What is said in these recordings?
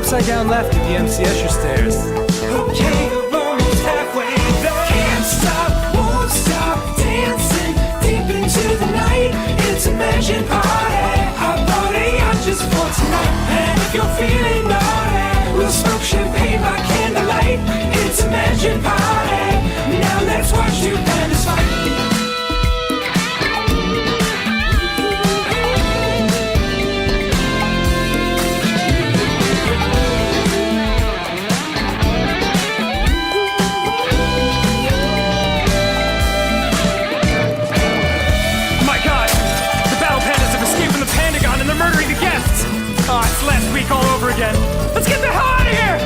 upside down left at the MC Escher stairs. Okay, we're almost halfway there. Can't stop, won't stop, dancing deep into the night. It's a magic party, our party out just for tonight. And if you're feeling naughty, we'll smoke champagne by candlelight. It's a magic party, now let's watch two pandas fight. Last week all over again. Let's get the hell out of here!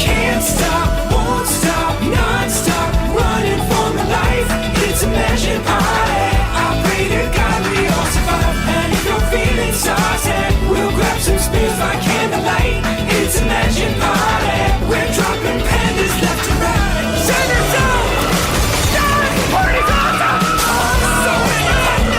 Can't stop, won't stop, non-stop, running for my life. It's a magic party, I pray to God we all survive. And if you're feeling saucy, we'll grab some spears by candlelight. It's a magic party, we're dropping pandas left and right. Send yourself! Die! Party's awesome! So many pandas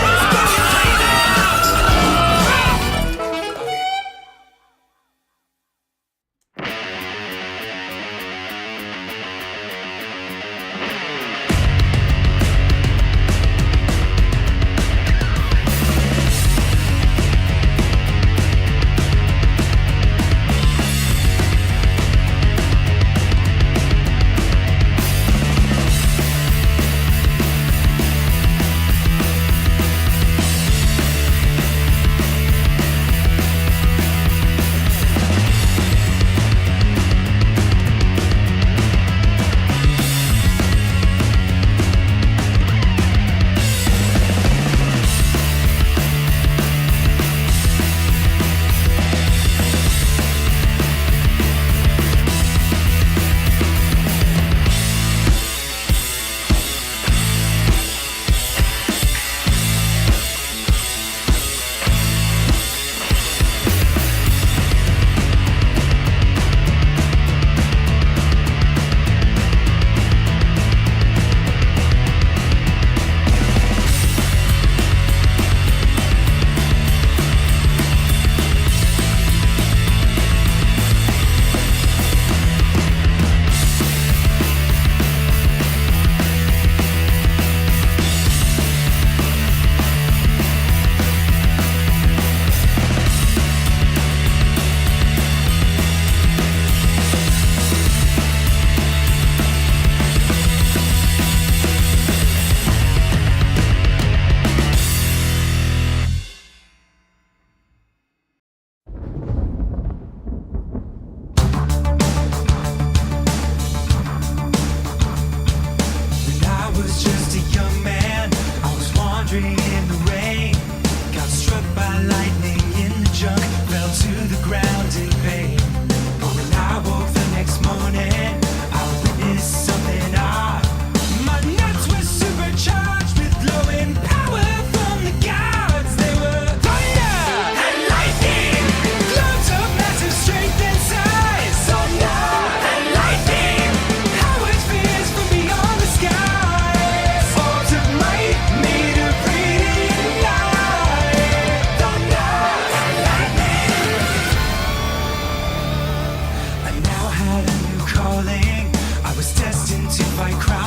going crazy!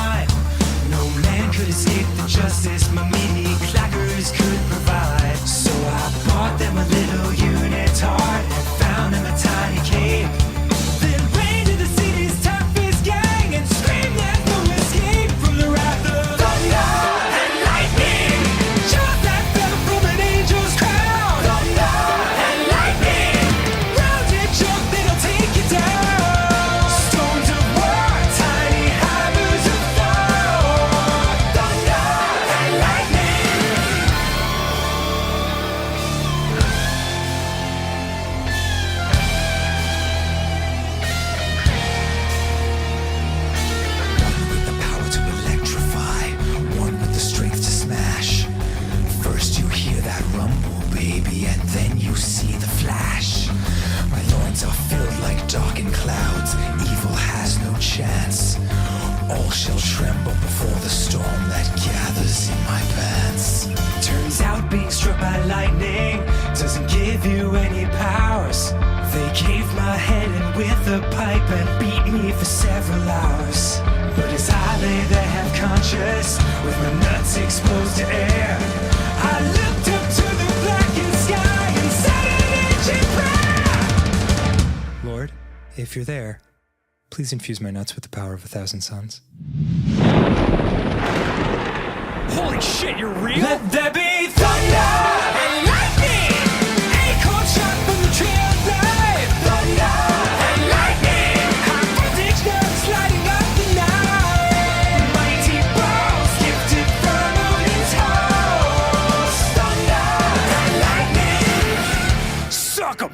all shall tremble before the storm that gathers in my pants. Turns out being struck by lightning doesn't give you any powers. They caved my head in with a pipe and beat me for several hours. But as I lay there half conscious, with my nuts exposed to air, I looked up to the blackened sky and said an ancient prayer. Lord, if you're there, please infuse my nuts with the power of 1,000 suns. Holy shit, you're real? Let there be thunder and lightning, acorn shot from the tree of life. Thunder and lightning, high voltage guns lighting up the night. Mighty balls gifted from Odin's house. Thunder and lightning, Suck 'em!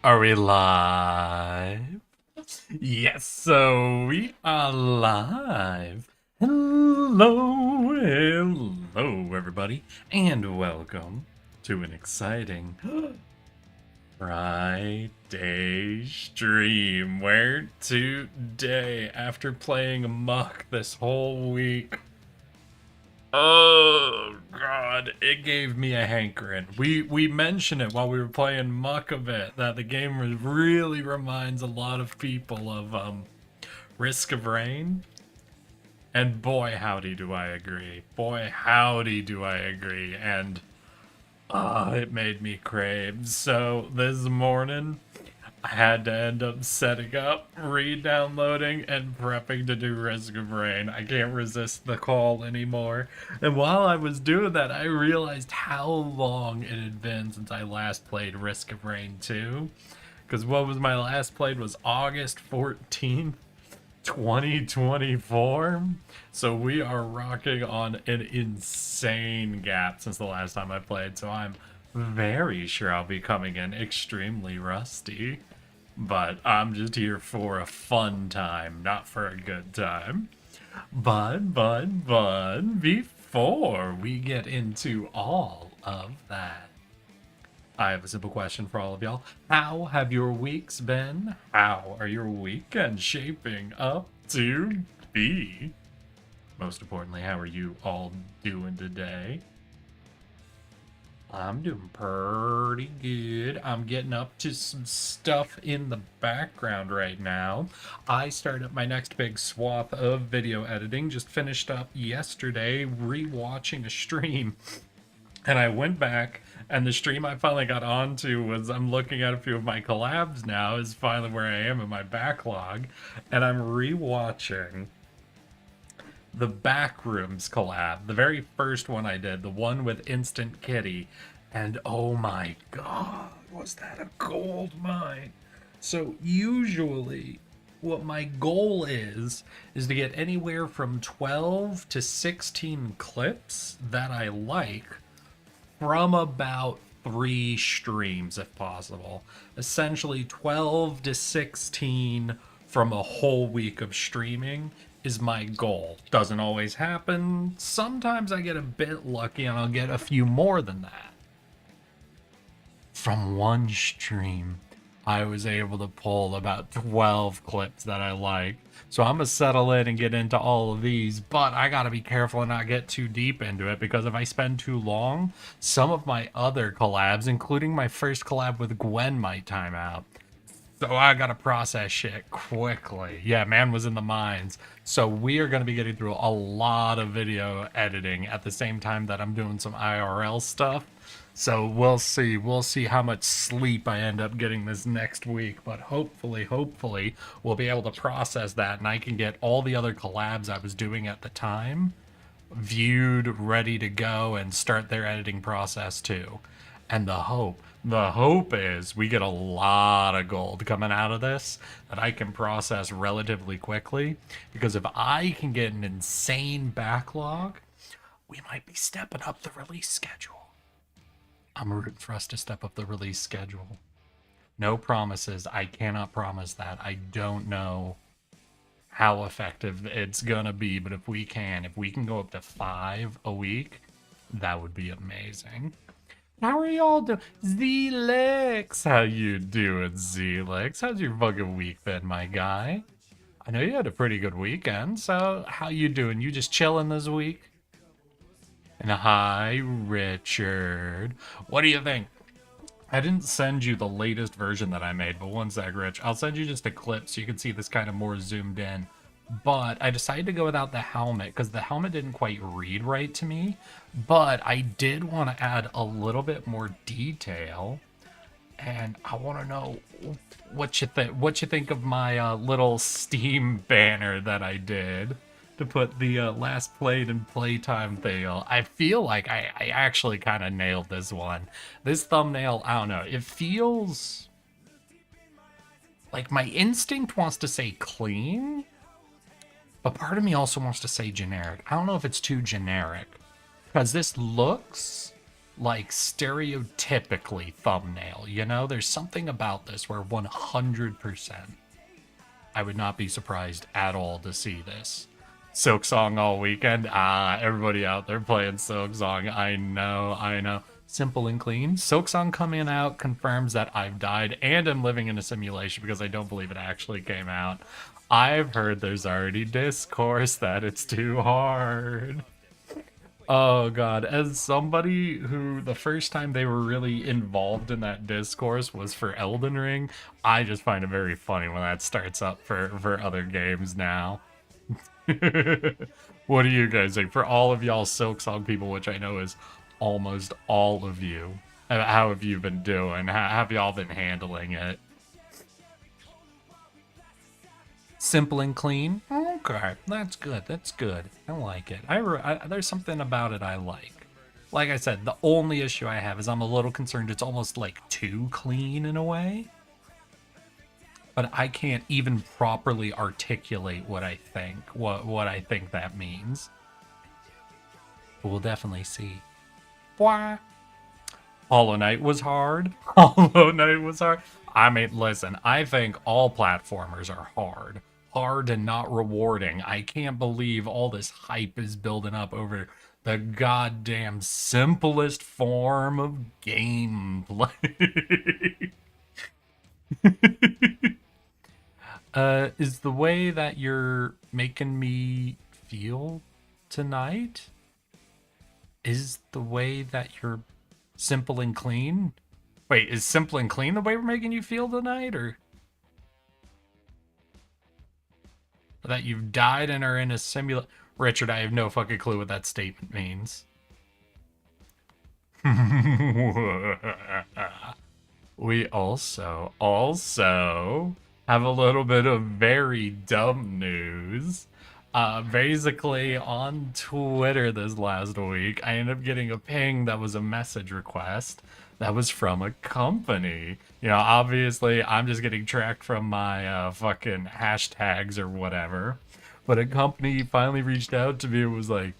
Are we live? Yes, so we are live. Hello, everybody, and welcome to an exciting Friday stream. Where today, after playing Muck this whole week, oh god, it gave me a hankering. We mentioned it while we were playing Muck a bit, that the game really reminds a lot of people of Risk of Rain. And boy howdy do I agree. Boy howdy do I agree. And it made me crave. So this morning I had to end up setting up, re-downloading, and prepping to do Risk of Rain. I can't resist the call anymore. And while I was doing that, I realized how long it had been since I last played Risk of Rain 2. Because what was my last played was August 14th, 2024. So we are rocking on an insane gap since the last time I played. So I'm very sure I'll be coming in extremely rusty. But I'm just here for a fun time, not for a good time. But, before we get into all of that, I have a simple question for all of y'all. How have your weeks been? How are your weekends shaping up to be? Most importantly, how are you all doing today? I'm doing pretty good. I'm getting up to some stuff in the background right now. I started my next big swath of video editing. Just finished up yesterday rewatching a stream. And I went back, and the stream I finally got onto was I'm looking at a few of my collabs now, is finally where I am in my backlog. And I'm rewatching the Backrooms collab, the very first one I did, the one with Instant Kitty, and oh my god, was that a gold mine. So usually what my goal is to get anywhere from 12 to 16 clips that I like from about 3 streams if possible. Essentially 12 to 16 from a whole week of streaming is my goal. Doesn't always happen. Sometimes I get a bit lucky and I'll get a few more than that. From one stream, I was able to pull about 12 clips that I like. So I'm gonna settle in and get into all of these, but I gotta be careful and not get too deep into it, because if I spend too long, some of my other collabs, including my first collab with Gwen, might time out. So I gotta process shit quickly. Yeah, man was in the mines. So we are gonna be getting through a lot of video editing at the same time that I'm doing some IRL stuff. So we'll see how much sleep I end up getting this next week. But hopefully, we'll be able to process that and I can get all the other collabs I was doing at the time viewed, ready to go, and start their editing process too. And the hope is we get a lot of gold coming out of this that I can process relatively quickly, because if I can get an insane backlog, we might be stepping up the release schedule. I'm rooting for us to step up the release schedule. No promises. I cannot promise that. I don't know how effective it's gonna be, but if we can go up to 5 a week, that would be amazing. How are y'all doing? Zelix, how you doing, Zelix? How's your fucking week been, my guy? I know you had a pretty good weekend, so how you doing? You just chilling this week? And hi, Richard. What do you think? I didn't send you the latest version that I made, but one sec, Rich. I'll send you just a clip so you can see this kind of more zoomed in. But I decided to go without the helmet because the helmet didn't quite read right to me. But I did want to add a little bit more detail, and I want to know what you think. What you think of my little Steam banner that I did to put the last played and playtime thing. I feel like I actually kind of nailed this one. This thumbnail, I don't know. It feels like my instinct wants to say clean, but part of me also wants to say generic. I don't know if it's too generic, because this looks like stereotypically thumbnail, you know? There's something about this where 100% I would not be surprised at all to see this. Silk Song all weekend. Everybody out there playing Silk Song. I know. Simple and clean. Silk Song coming out confirms that I've died and am living in a simulation because I don't believe it actually came out. I've heard there's already discourse that it's too hard. Oh god, as somebody who the first time they were really involved in that discourse was for Elden Ring, I just find it very funny when that starts up for other games now. What do you guys think? For all of y'all Silk Song people, which I know is almost all of you, how have you been doing? How have y'all been handling it? Simple and clean? Okay, that's good. That's good. I like it. There's something about it I like. Like I said, the only issue I have is I'm a little concerned it's almost like too clean in a way. But I can't even properly articulate what I think, what I think that means. But we'll definitely see. Why? Hollow Knight was hard. Hollow Knight was hard. I mean, listen, I think all platformers are hard. Hard and not rewarding. I can't believe all this hype is building up over the goddamn simplest form of gameplay. Is the way that you're making me feel tonight? Is the way that you're simple and clean? Wait, is simple and clean the way we're making you feel tonight, or that you've died and are in a simulation? Richard, I have no fucking clue what that statement means. We also have a little bit of very dumb news. Basically, on Twitter this last week, I ended up getting a ping that was a message request that was from a company. You know, obviously, I'm just getting tracked from my fucking hashtags or whatever. But a company finally reached out to me and was like,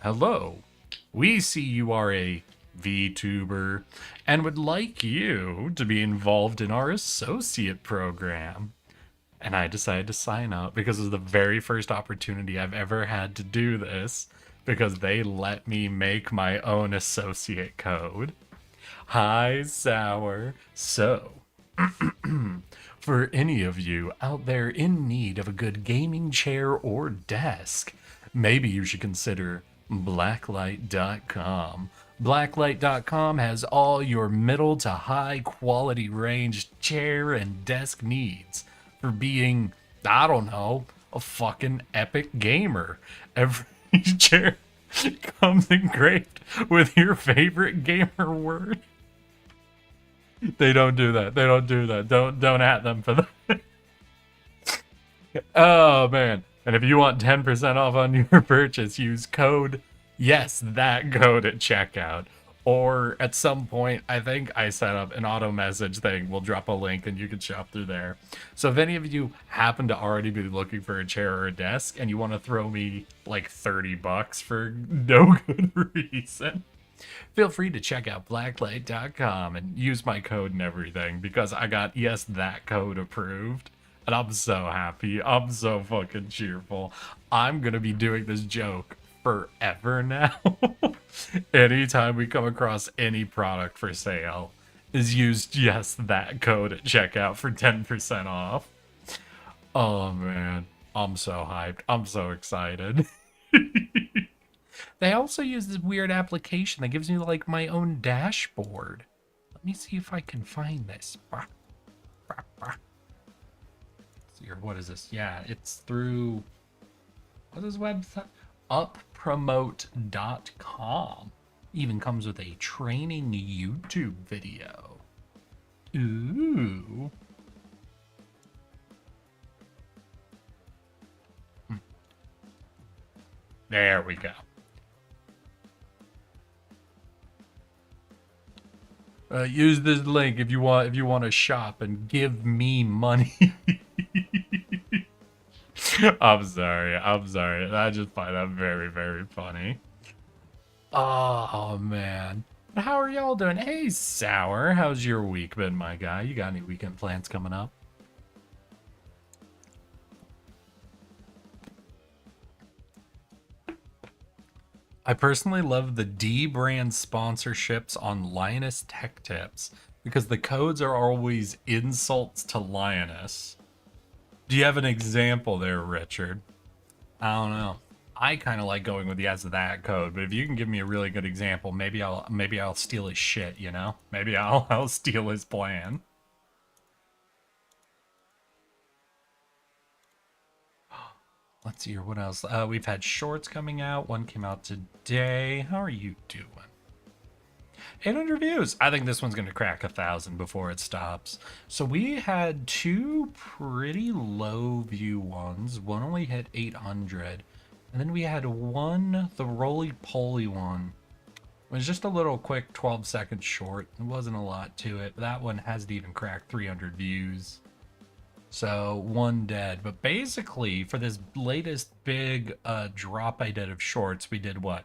hello, we see you are a VTuber and would like you to be involved in our associate program. And I decided to sign up because it was the very first opportunity I've ever had to do this, because they let me make my own associate code. Hi, Sour. So, for any of you out there in need of a good gaming chair or desk, maybe you should consider Blacklight.com. Blacklight.com has all your middle to high quality range chair and desk needs for being, I don't know, a fucking epic gamer. Every chair comes engraved with your favorite gamer word. They don't do that. They don't do that. Don't at them for that. Oh man. And if you want 10% off on your purchase, use code, yes, that code at checkout. Or at some point, I think I set up an auto message thing. We'll drop a link and you can shop through there. So if any of you happen to already be looking for a chair or a desk and you want to throw me like $30 for no good reason, feel free to check out blacklight.com and use my code and everything, because I got yes, that code approved. And I'm so happy. I'm so fucking cheerful. I'm going to be doing this joke forever now. Anytime we come across any product for sale, is used yes, that code at checkout for 10% off. Oh man, I'm so hyped. I'm so excited. They also use this weird application that gives me like my own dashboard. Let me see if I can find this. What is this? Yeah, it's through, what is this website? Uppromote.com. Even comes with a training YouTube video. Ooh. There we go. Use this link if you want to shop and give me money. I'm sorry. I just find that very, very funny. Oh man, But how are y'all doing? Hey, Sour, how's your week been, my guy? You got any weekend plans coming up? I personally love the D brand sponsorships on Lioness Tech Tips because the codes are always insults to Lioness. Do you have an example there, Richard? I don't know. I kind of like going with the as that code, but if you can give me a really good example, maybe I'll steal his shit, you know? Maybe I'll steal his plan. Let's see here, what else? We've had shorts coming out. One came out today. How are you doing? 800 views. I think this one's going to crack 1,000 before it stops. So we had two pretty low view ones. One only hit 800. And then we had one, the roly-poly one. It was just a little quick 12-second short. There wasn't a lot to it. That one hasn't even cracked 300 views. So one dead. But basically, for this latest big drop I did of shorts, we did what?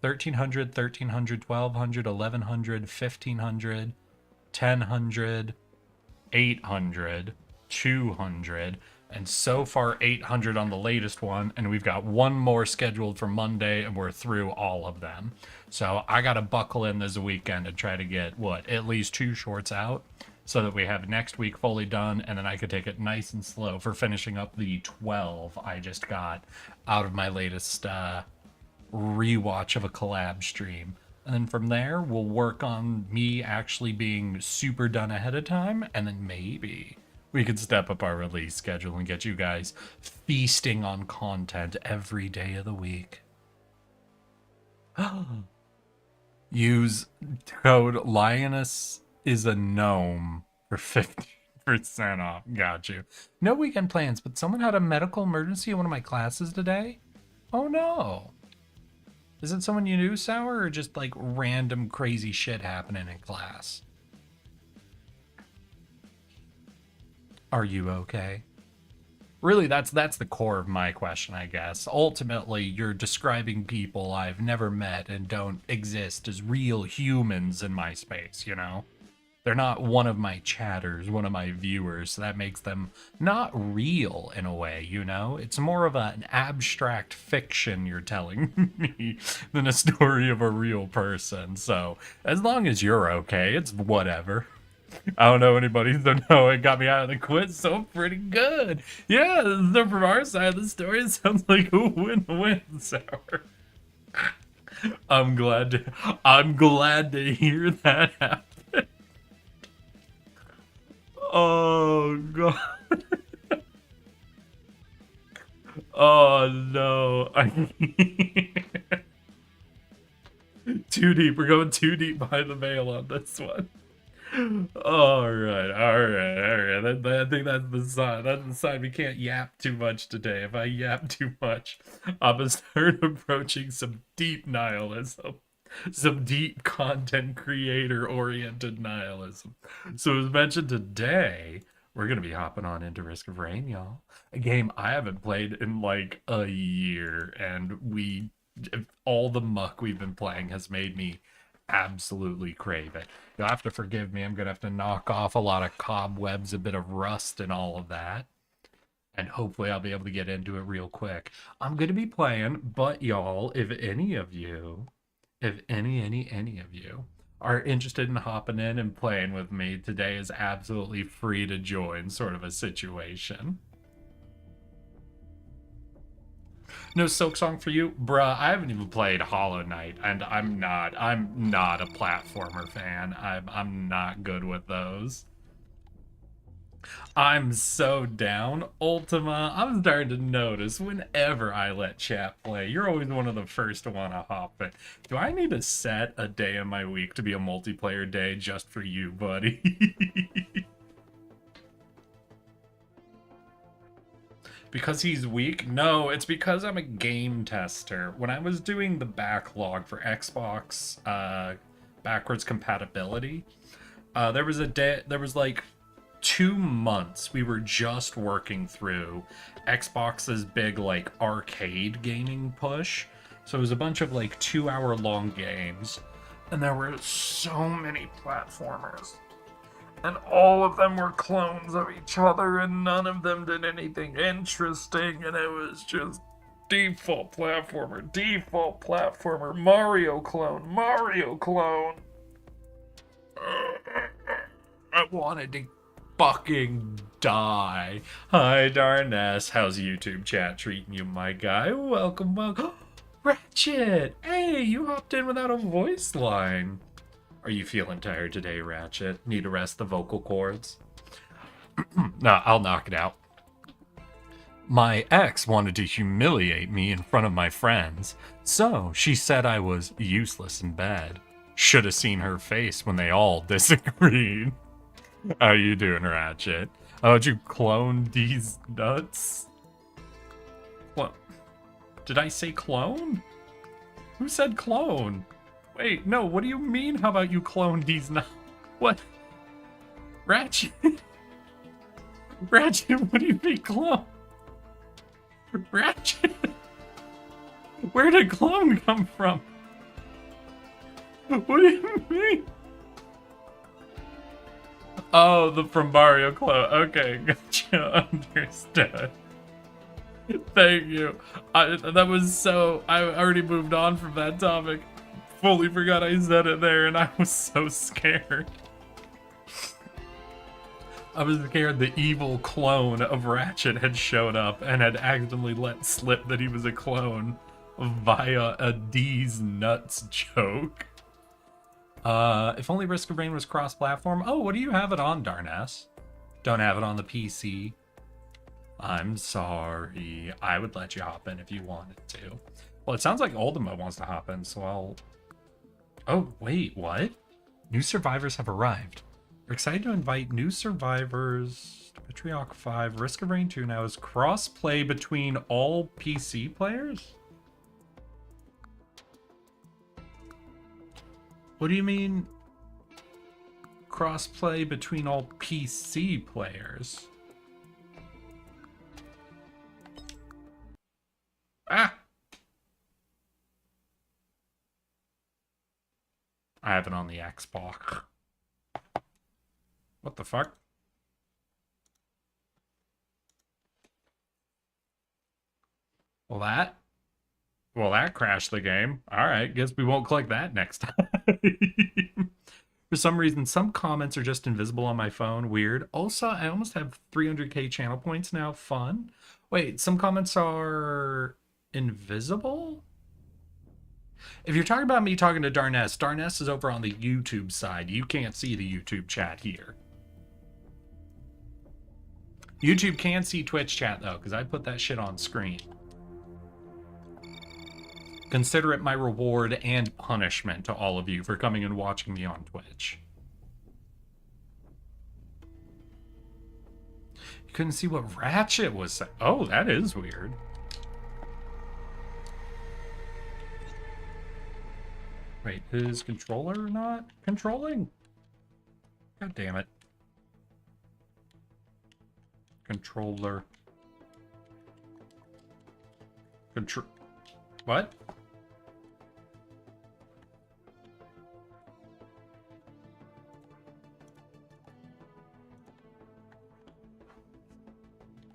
1,300, 1,300, 1,200, 1,100, 1,500, 1,000, 800, 200, and so far 800 on the latest one, and we've got one more scheduled for Monday, and we're through all of them. So I gotta buckle in this weekend and try to get, what, at least 2 shorts out, so that we have next week fully done, and then I could take it nice and slow for finishing up the 12 I just got out of my latest rewatch of a collab stream. And then from there, we'll work on me actually being super done ahead of time, and then maybe we could step up our release schedule and get you guys feasting on content every day of the week. Use code Lioness is a gnome for 50% off. Got you. No weekend plans, but someone had a medical emergency in one of my classes today. Oh no. Is it someone you knew, Sour, or just like random crazy shit happening in class? Are you okay? Really, that's the core of my question, I guess. Ultimately, you're describing people I've never met and don't exist as real humans in my space, you know? They're not one of my chatters, one of my viewers, so that makes them not real in a way, you know? It's more of an abstract fiction you're telling me than a story of a real person. So, as long as you're okay, it's whatever. I don't know anybody, so no, it got me out of the quiz, so pretty good. Yeah, so from our side of the story, it sounds like a win-win, Sour. I'm glad to hear that happen. Oh god. Oh no. Too deep. We're going too deep behind the veil on this one. All right. I think that's the sign. That's the sign we can't yap too much today. If I yap too much, I'm gonna start approaching some deep nihilism. Some deep content creator oriented nihilism. So as mentioned today, we're gonna be hopping on into Risk of Rain, y'all. A game I haven't played in like a year, and all the muck we've been playing has made me absolutely crave it. You'll have to forgive me. I'm gonna have to knock off a lot of cobwebs, a bit of rust, and all of that. And hopefully I'll be able to get into it real quick. I'm gonna be playing, but y'all, if any of you are interested in hopping in and playing with me, today is absolutely free to join sort of a situation. No Silk Song for you? Bruh, I haven't even played Hollow Knight, and I'm not a platformer fan. I'm not good with those. I'm so down. Ultima, I'm starting to notice whenever I let chat play, you're always one of the first to want to hop in. Do I need to set a day in my week to be a multiplayer day just for you, buddy? Because he's weak? No, it's because I'm a game tester. When I was doing the backlog for Xbox backwards compatibility, there was like 2 months we were just working through Xbox's big like arcade gaming push. So it was a bunch of like 2-hour long games. And there were so many platformers. And all of them were clones of each other, and none of them did anything interesting, and it was just default platformer, Mario clone. I wanted to fucking die. Hi, Darness. How's YouTube chat treating you, my guy? Welcome. Ratchet! Hey, you hopped in without a voice line. Are you feeling tired today, Ratchet? Need to rest the vocal cords? No, I'll knock it out. My ex wanted to humiliate me in front of my friends, so she said I was useless in bed. Should have seen her face when they all disagreed. How you doing, Ratchet? How'd you clone these nuts? What? Did I say clone? Who said clone? Wait, no, what do you mean? How about you clone these nuts? What? Ratchet? Ratchet, what do you mean clone? Ratchet? Where did clone come from? What do you mean? Oh, the from Mario clone. Okay, gotcha. Understood. Thank you. That was so... I already moved on from that topic. Fully forgot I said it there, and I was so scared. I was scared the evil clone of Ratchet had shown up and had accidentally let slip that he was a clone via a D's nuts joke. If only Risk of Rain was cross-platform. Oh, what do you have it on, Darness? Don't have it on the PC. I'm sorry. I would let you hop in if you wanted to. Well, it sounds like Ultima wants to hop in, so I'll... Oh, wait, what? New survivors have arrived. We're excited to invite new survivors to Patriarch 5. Risk of Rain 2 now is cross-play between all PC players? What do you mean cross-play between all PC players? Ah! I have it on the Xbox. What the fuck? Well, that crashed the game. Alright, guess we won't click that next time. For some reason, some comments are just invisible on my phone. Weird. Also, I almost have 300k channel points now. Fun. Wait, some comments are invisible? If you're talking about me talking to Darness, Darness is over on the YouTube side. You can't see the YouTube chat here. YouTube can see Twitch chat, though, because I put that shit on screen. Consider it my reward and punishment to all of you for coming and watching me on Twitch. You couldn't see what Ratchet was saying. Oh, that is weird. Wait, is controller not controlling? God damn it. Controller. What?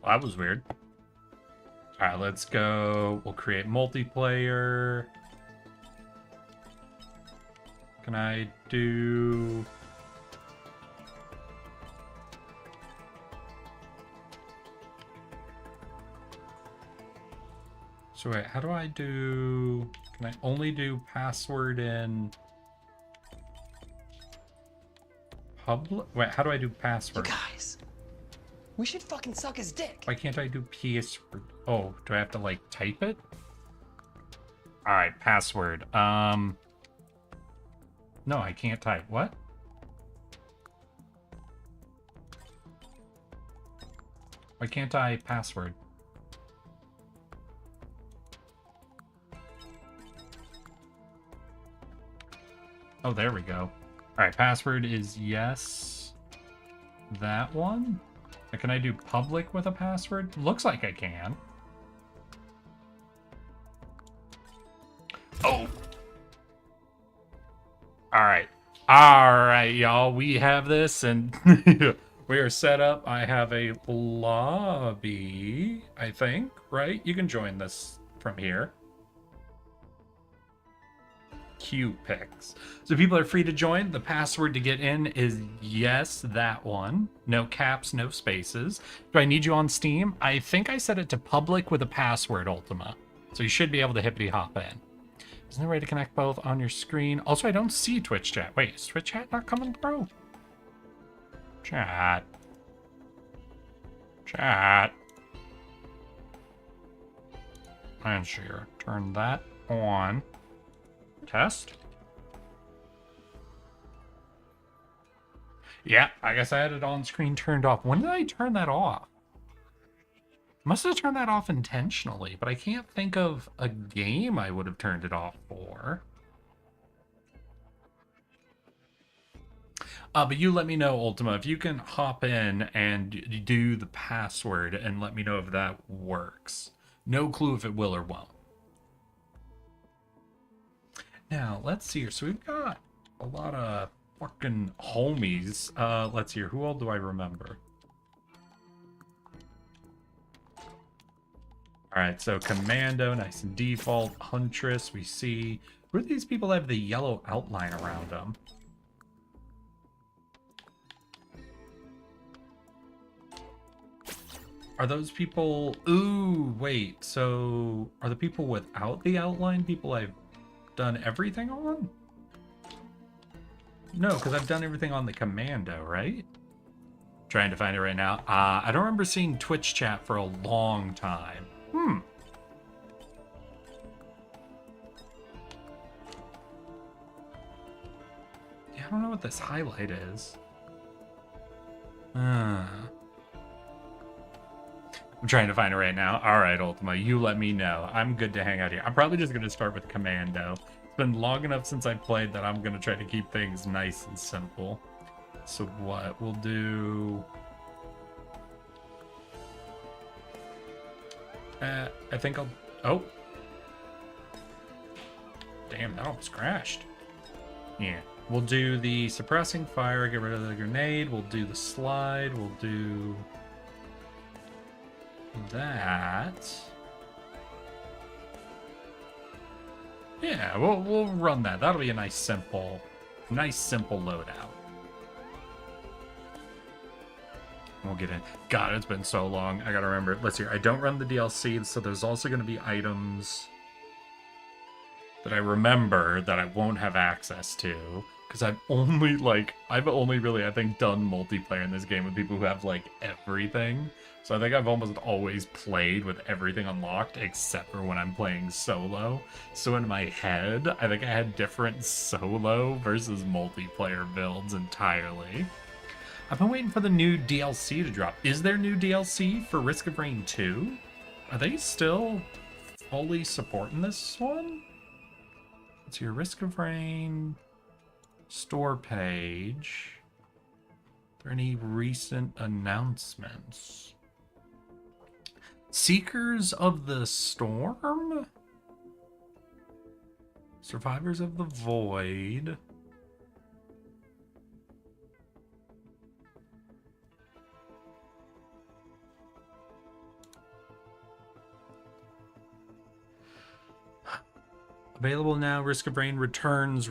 Well, that was weird. Alright, let's go. We'll create multiplayer. Can I do... So wait, how do I do... Can I only do password in... Public? Wait, how do I do password? You guys, we should fucking suck his dick. Why can't I do password? Oh, do I have to, like, type it? Alright, password. No, I can't type. What? Why can't I password? Oh, there we go. Alright, password is yes. That one? Can I do public with a password? Looks like I can. Oh! All right. All right, y'all. We have this and we are set up. I have a lobby, I think, right? You can join this from here. Q picks. So people are free to join. The password to get in is yes, that one. No caps, no spaces. Do I need you on Steam? I think I set it to public with a password, Ultima. So you should be able to hippity hop in. There's no way to connect both on your screen. Also, I don't see Twitch chat. Wait, is Twitch chat not coming through? Chat. Chat. And sure, turn that on. Test. Yeah, I guess I had it on screen turned off. When did I turn that off? Must have turned that off intentionally, but I can't think of a game I would have turned it off for. But you let me know, Ultima, if you can hop in and do the password and let me know if that works. No clue if it will or won't. Now, let's see here. So we've got a lot of fucking homies. Let's see here. Who all do I remember? All right, so Commando, nice and default. Huntress, we see. Who are these people that have the yellow outline around them? Are those people... Ooh, wait. So are the people without the outline people I've done everything on? No, because I've done everything on the Commando, right? Trying to find it right now. I don't remember seeing Twitch chat for a long time. Yeah, I don't know what this highlight is. I'm trying to find it right now. All right, Ultima, you let me know. I'm good to hang out here. I'm probably just going to start with Commando. It's been long enough since I played that I'm going to try to keep things nice and simple. So what? We'll do... I think I'll... Oh. Damn, that almost crashed. Yeah. We'll do the suppressing fire, get rid of the grenade. We'll do the slide. We'll do... that. Yeah, we'll run that. That'll be a nice simple loadout. We'll get in. God, it's been so long. I gotta remember. Let's see. I don't run the DLC, so there's also gonna be items that I remember that I won't have access to. Because I've only really, I think, done multiplayer in this game with people who have, like, everything. So I think I've almost always played with everything unlocked, except for when I'm playing solo. So in my head, I think I had different solo versus multiplayer builds entirely. I've been waiting for the new DLC to drop. Is there new DLC for Risk of Rain 2? Are they still fully supporting this one? It's your Risk of Rain store page. Are there any recent announcements? Seekers of the Storm? Survivors of the Void? Available now, Risk of Rain returns.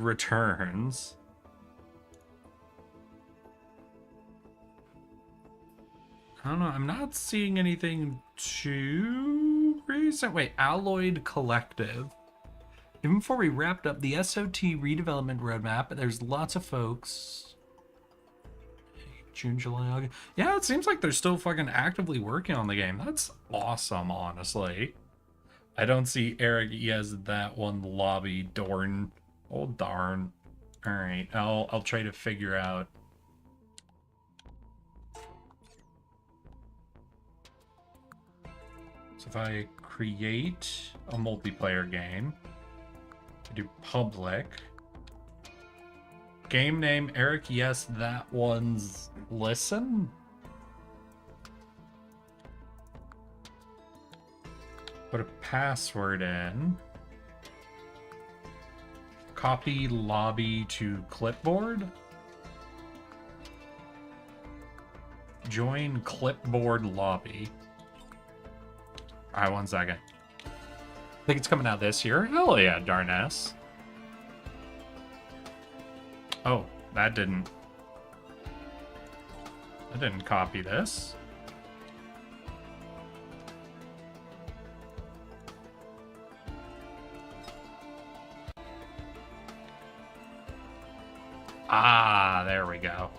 I don't know, I'm not seeing anything too recent. Wait, Alloyed Collective. Even before we wrapped up the SOT redevelopment roadmap, there's lots of folks. June, July, August. Yeah, it seems like they're still fucking actively working on the game. That's awesome, honestly. I don't see Erik. He has that one lobby. Dorn. Oh, darn. All right. I'll try to figure out. So if I create a multiplayer game, I do public. Game name, Erik. Yes, that one's listen. Put a password in. Copy lobby to clipboard. Join clipboard lobby. All right, 1 second. I think it's coming out this year. Hell yeah, darness. Oh, that didn't copy this. Ah, there we go.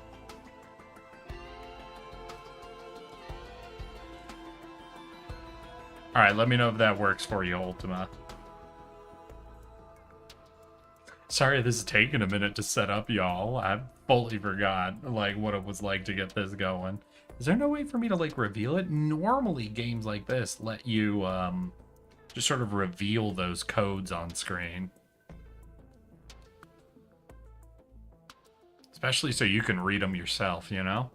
All right, let me know if that works for you, Ultima. Sorry this is taking a minute to set up, y'all. I fully forgot, like, what it was like to get this going. Is there no way for me to, like, reveal it? Normally, games like this let you, just sort of reveal those codes on screen. Especially so you can read them yourself, you know?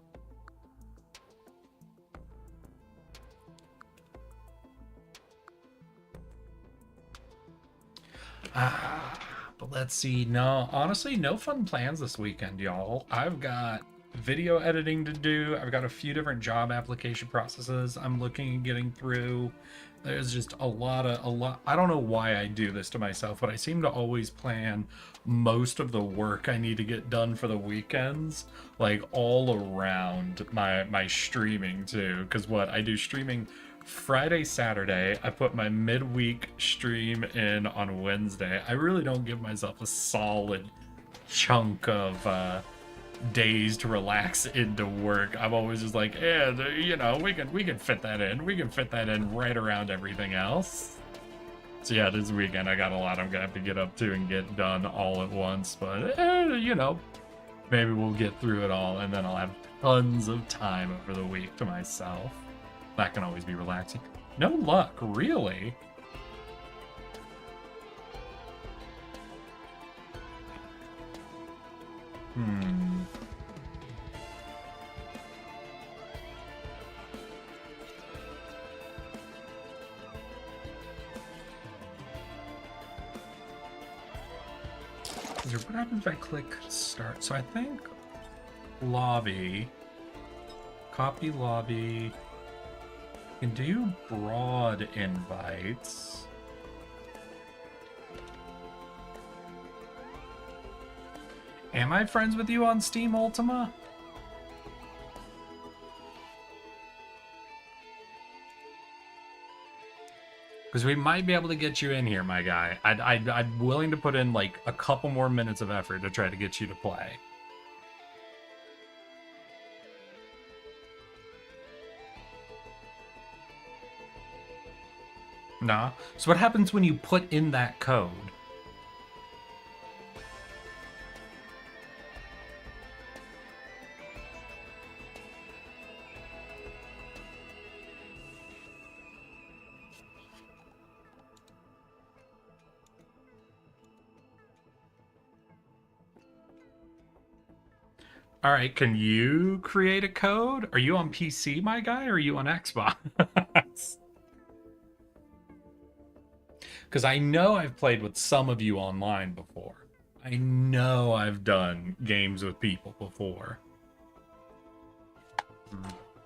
But let's see. No, honestly, no fun plans this weekend, y'all. I've got video editing to do. I've got a few different job application processes I'm looking at getting through. There's just a lot. I don't know why I do this to myself, but I seem to always plan most of the work I need to get done for the weekends, like all around my streaming too. Because what I do streaming Friday, Saturday, I put my midweek stream in on Wednesday. I really don't give myself a solid chunk of days to relax into work. I'm always just like, yeah, you know, we can fit that in. We can fit that in right around everything else. So yeah, this weekend I got a lot I'm gonna have to get up to and get done all at once. But you know, maybe we'll get through it all, and then I'll have tons of time over the week to myself. That can always be relaxing. No luck, really. What happens if I click start? So I think lobby, copy lobby, can do broad invites. Am I friends with you on Steam, Ultima? Because we might be able to get you in here, my guy. I'm willing to put in like a couple more minutes of effort to try to get you to play. Nah. So what happens when you put in that code? All right, can you create a code? Are you on PC, my guy, or are you on Xbox? Because I know I've played with some of you online before. I know I've done games with people before.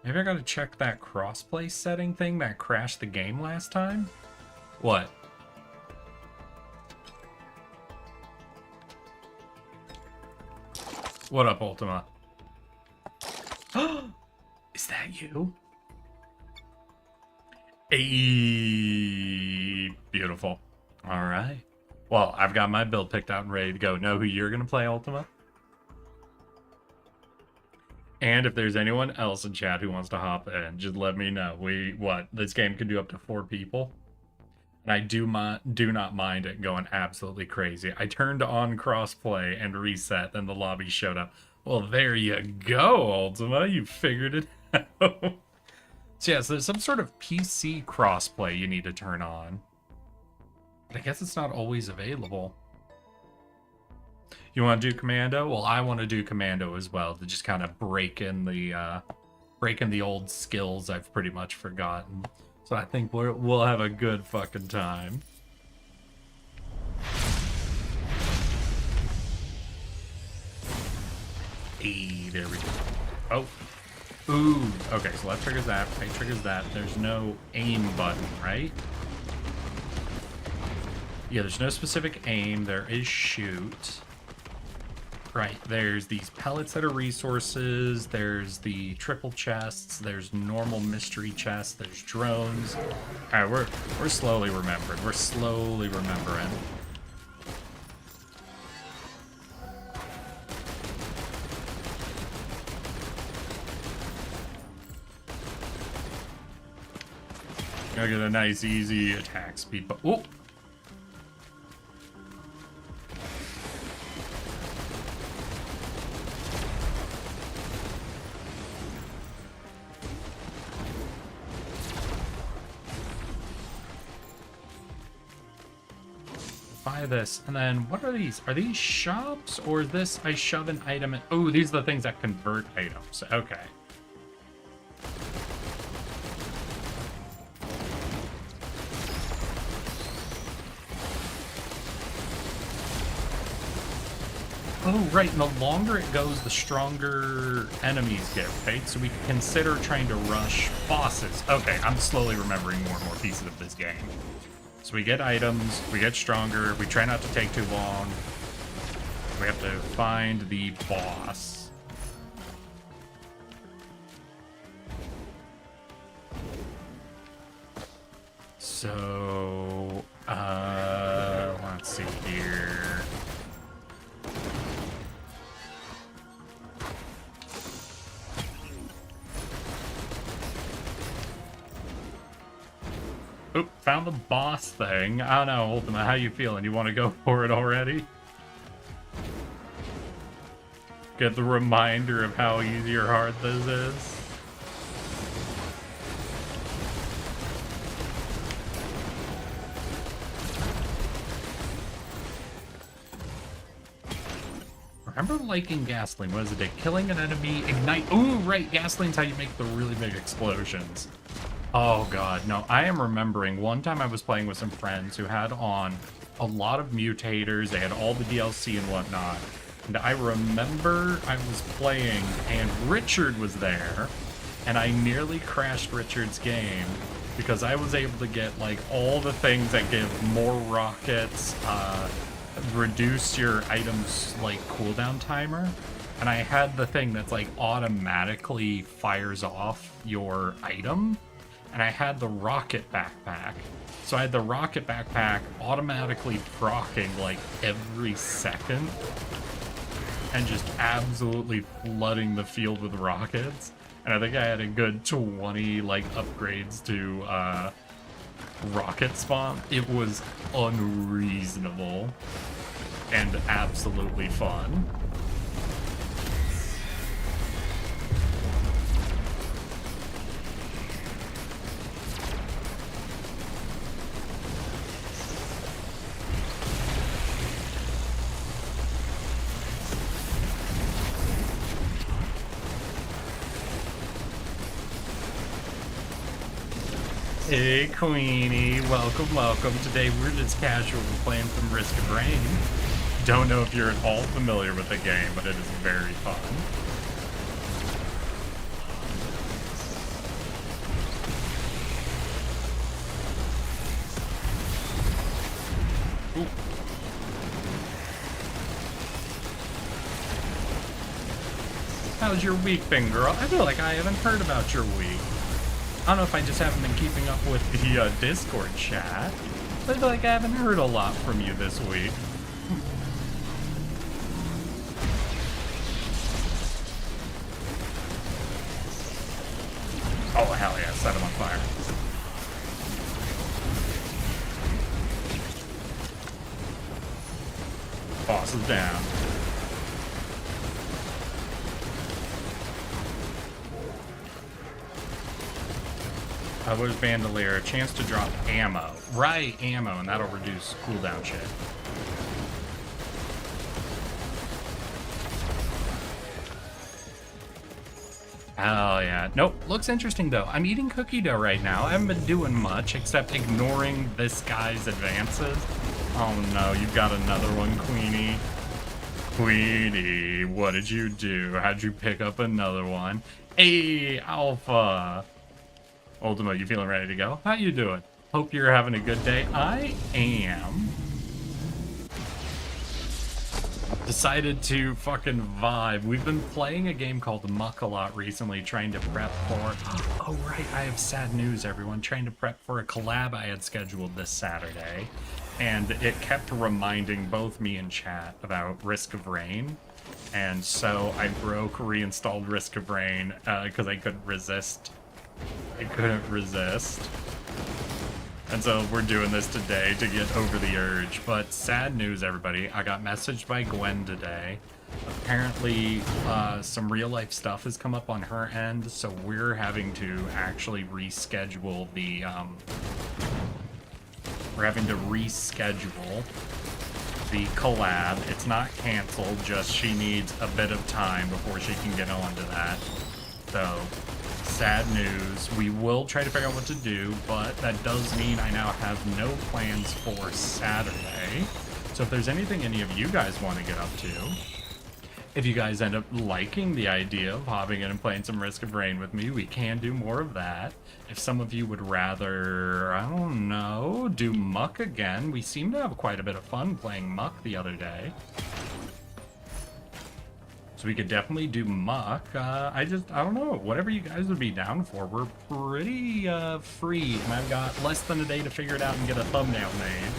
Maybe I gotta check that crossplay setting thing that crashed the game last time? What? What up, Ultima? Is that you? Hey, beautiful. All right. Well, I've got my build picked out and ready to go. Know who you're going to play, Ultima? And if there's anyone else in chat who wants to hop in, just let me know. This game can do up to 4 people. And I do not mind it going absolutely crazy. I turned on crossplay and reset, then the lobby showed up. Well, there you go, Ultima. You figured it out. So yeah, so there's some sort of PC crossplay you need to turn on. But I guess it's not always available. You want to do Commando? Well, I want to do Commando as well, to just kind of break in the old skills I've pretty much forgotten. So I think we'll have a good fucking time. Hey, there we go. Oh. Ooh. Okay, so left triggers that, right triggers that. There's no aim button, right? Yeah, there's no specific aim. There is shoot. Right, there's these pellets that are resources. There's the triple chests. There's normal mystery chests. There's drones. All right, we're slowly remembering. We're slowly remembering. Gotta get a nice, easy attack speed. But oh. Buy this, and then what are these? Are these shops, or is this I shove an item in? Oh, these are the things that convert items. Okay. Oh, right, and the longer it goes, the stronger enemies get, right? So we can consider trying to rush bosses. Okay, I'm slowly remembering more and more pieces of this game. So we get items, we get stronger, we try not to take too long. We have to find the boss. So, let's see here. Oop, found the boss thing. I don't know, Ultima, how you feeling? You want to go for it already? Get the reminder of how easy or hard this is. Remember liking gasoline? What is it? Killing an enemy, ignite. Ooh, right, gasoline's how you make the really big explosions. Oh god, no, I am remembering one time I was playing with some friends who had on a lot of mutators, they had all the DLC and whatnot, and I remember I was playing and Richard was there, and I nearly crashed Richard's game because I was able to get like all the things that give more rockets, reduce your items like cooldown timer, and I had the thing that's like automatically fires off your item. And I had the rocket backpack. So I had the rocket backpack automatically proccing like every second and just absolutely flooding the field with rockets. And I think I had a good 20 like upgrades to rocket spawn. It was unreasonable and absolutely fun. Hey Queenie, welcome, welcome. Today we're just casually playing some Risk of Rain. Don't know if you're at all familiar with the game, but it is very fun. Ooh. How's your week been, girl? I feel like I haven't heard about your week. I don't know if I just haven't been keeping up with the Discord chat. I feel like I haven't heard a lot from you this week. Oh, hell yeah, set him on fire. Boss is down. What is Bandolier? A chance to drop ammo. Right, ammo, and that'll reduce cooldown shit. Oh yeah. Nope. Looks interesting though. I'm eating cookie dough right now. I haven't been doing much except ignoring this guy's advances. Oh no, you've got another one, Queenie. Queenie, what did you do? How'd you pick up another one? Hey, Alpha. Ultima, you feeling ready to go? How you doing? Hope you're having a good day. I am. Decided to fucking vibe. We've been playing a game called Muck a lot recently, trying to prep for... Oh, right, I have sad news, everyone. Trying to prep for a collab I had scheduled this Saturday. And it kept reminding both me and chat about Risk of Rain. And so I reinstalled Risk of Rain, because I couldn't resist. And so we're doing this today to get over the urge. But sad news, everybody. I got messaged by Gwen today. Apparently, some real life stuff has come up on her end, so we're having to actually reschedule the, we're having to reschedule the collab. It's not canceled, just she needs a bit of time before she can get on to that. So, sad news. We will try to figure out what to do, but that does mean I now have no plans for Saturday. So if there's anything any of you guys want to get up to, if you guys end up liking the idea of hopping in and playing some Risk of Rain with me, we can do more of that. If some of you would rather, I don't know, do Muck again, we seem to have quite a bit of fun playing Muck the other day. So we could definitely do Muck. I don't know, whatever you guys would be down for. We're pretty free, and I've got less than a day to figure it out and get a thumbnail made.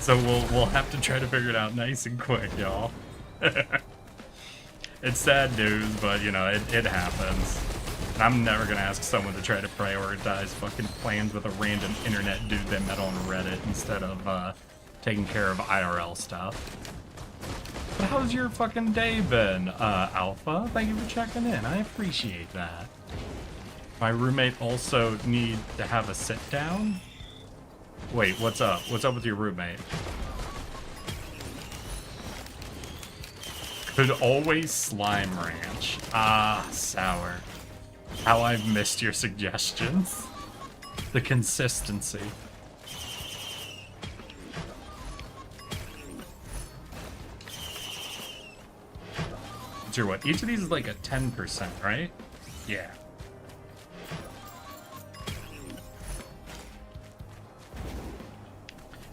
So we'll have to try to figure it out nice and quick, y'all. It's sad news, but you know, it happens. And I'm never gonna ask someone to try to prioritize fucking plans with a random internet dude they met on Reddit instead of taking care of IRL stuff. But how's your fucking day been, Alpha? Thank you for checking in. I appreciate that. My roommate also need to have a sit down. Wait, what's up? What's up with your roommate? Could always Slime Ranch. Ah, sour. How I've missed your suggestions. The consistency. Sure, what? Each of these is like a 10%, right? Yeah.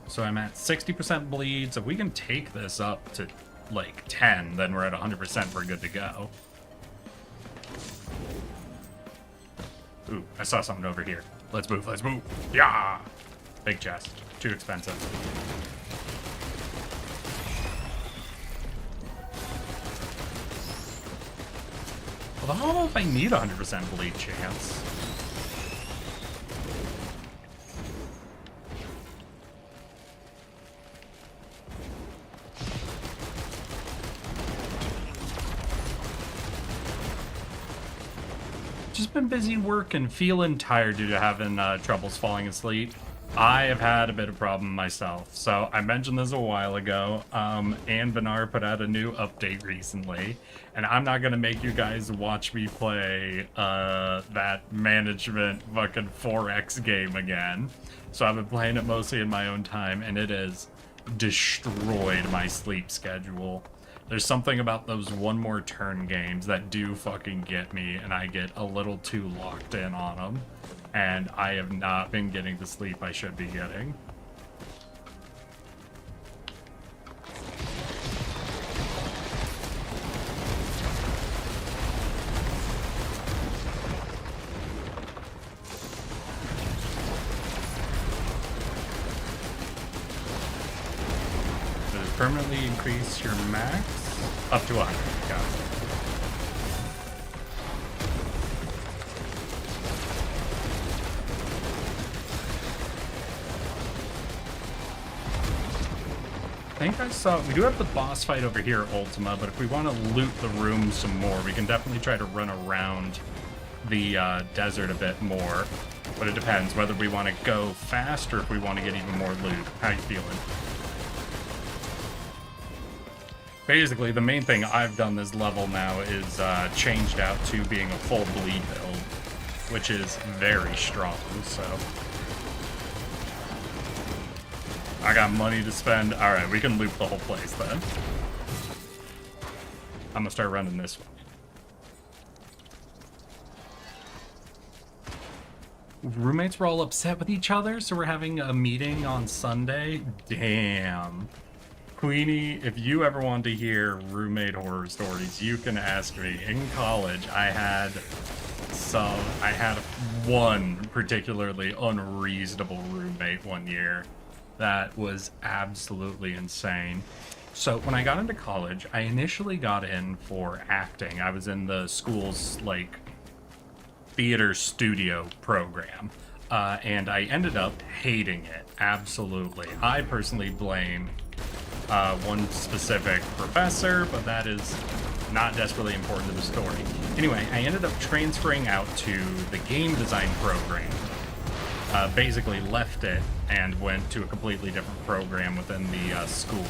So I'm at 60% bleed, so if we can take this up to like 10, then we're at 100%, we're good to go. Ooh, I saw something over here. Let's move, let's move. Yeah! Big chest. Too expensive. Well, I don't know if I need 100% bleed chance. Just been busy working, feeling tired due to having troubles falling asleep. I have had a bit of problem myself. So I mentioned this a while ago. Ann Benar put out a new update recently, and I'm not gonna make you guys watch me play that management fucking 4X game again. So I've been playing it mostly in my own time, and it has destroyed my sleep schedule. There's something about those one more turn games that do fucking get me, and I get a little too locked in on them. And I have not been getting the sleep I should be getting. Does it permanently increase your max? Up to 100, got it. I think I saw, we do have the boss fight over here, Ultima, but if we want to loot the room some more, we can definitely try to run around the desert a bit more. But it depends whether we want to go fast or if we want to get even more loot. How you feeling? Basically, the main thing I've done this level now is changed out to being a full bleed build, which is very strong, so... I got money to spend. Alright, we can loot the whole place then. I'm gonna start running this one. Roommates were all upset with each other, so we're having a meeting on Sunday. Damn. Queenie, if you ever want to hear roommate horror stories, you can ask me. In college, I had one particularly unreasonable roommate one year that was absolutely insane. So when I got into college, I initially got in for acting. I was in the school's like theater studio program, and I ended up hating it. Absolutely. I personally blame one specific professor, but that is not desperately important to the story. Anyway, I ended up transferring out to the game design program. Basically left it and went to a completely different program within the school.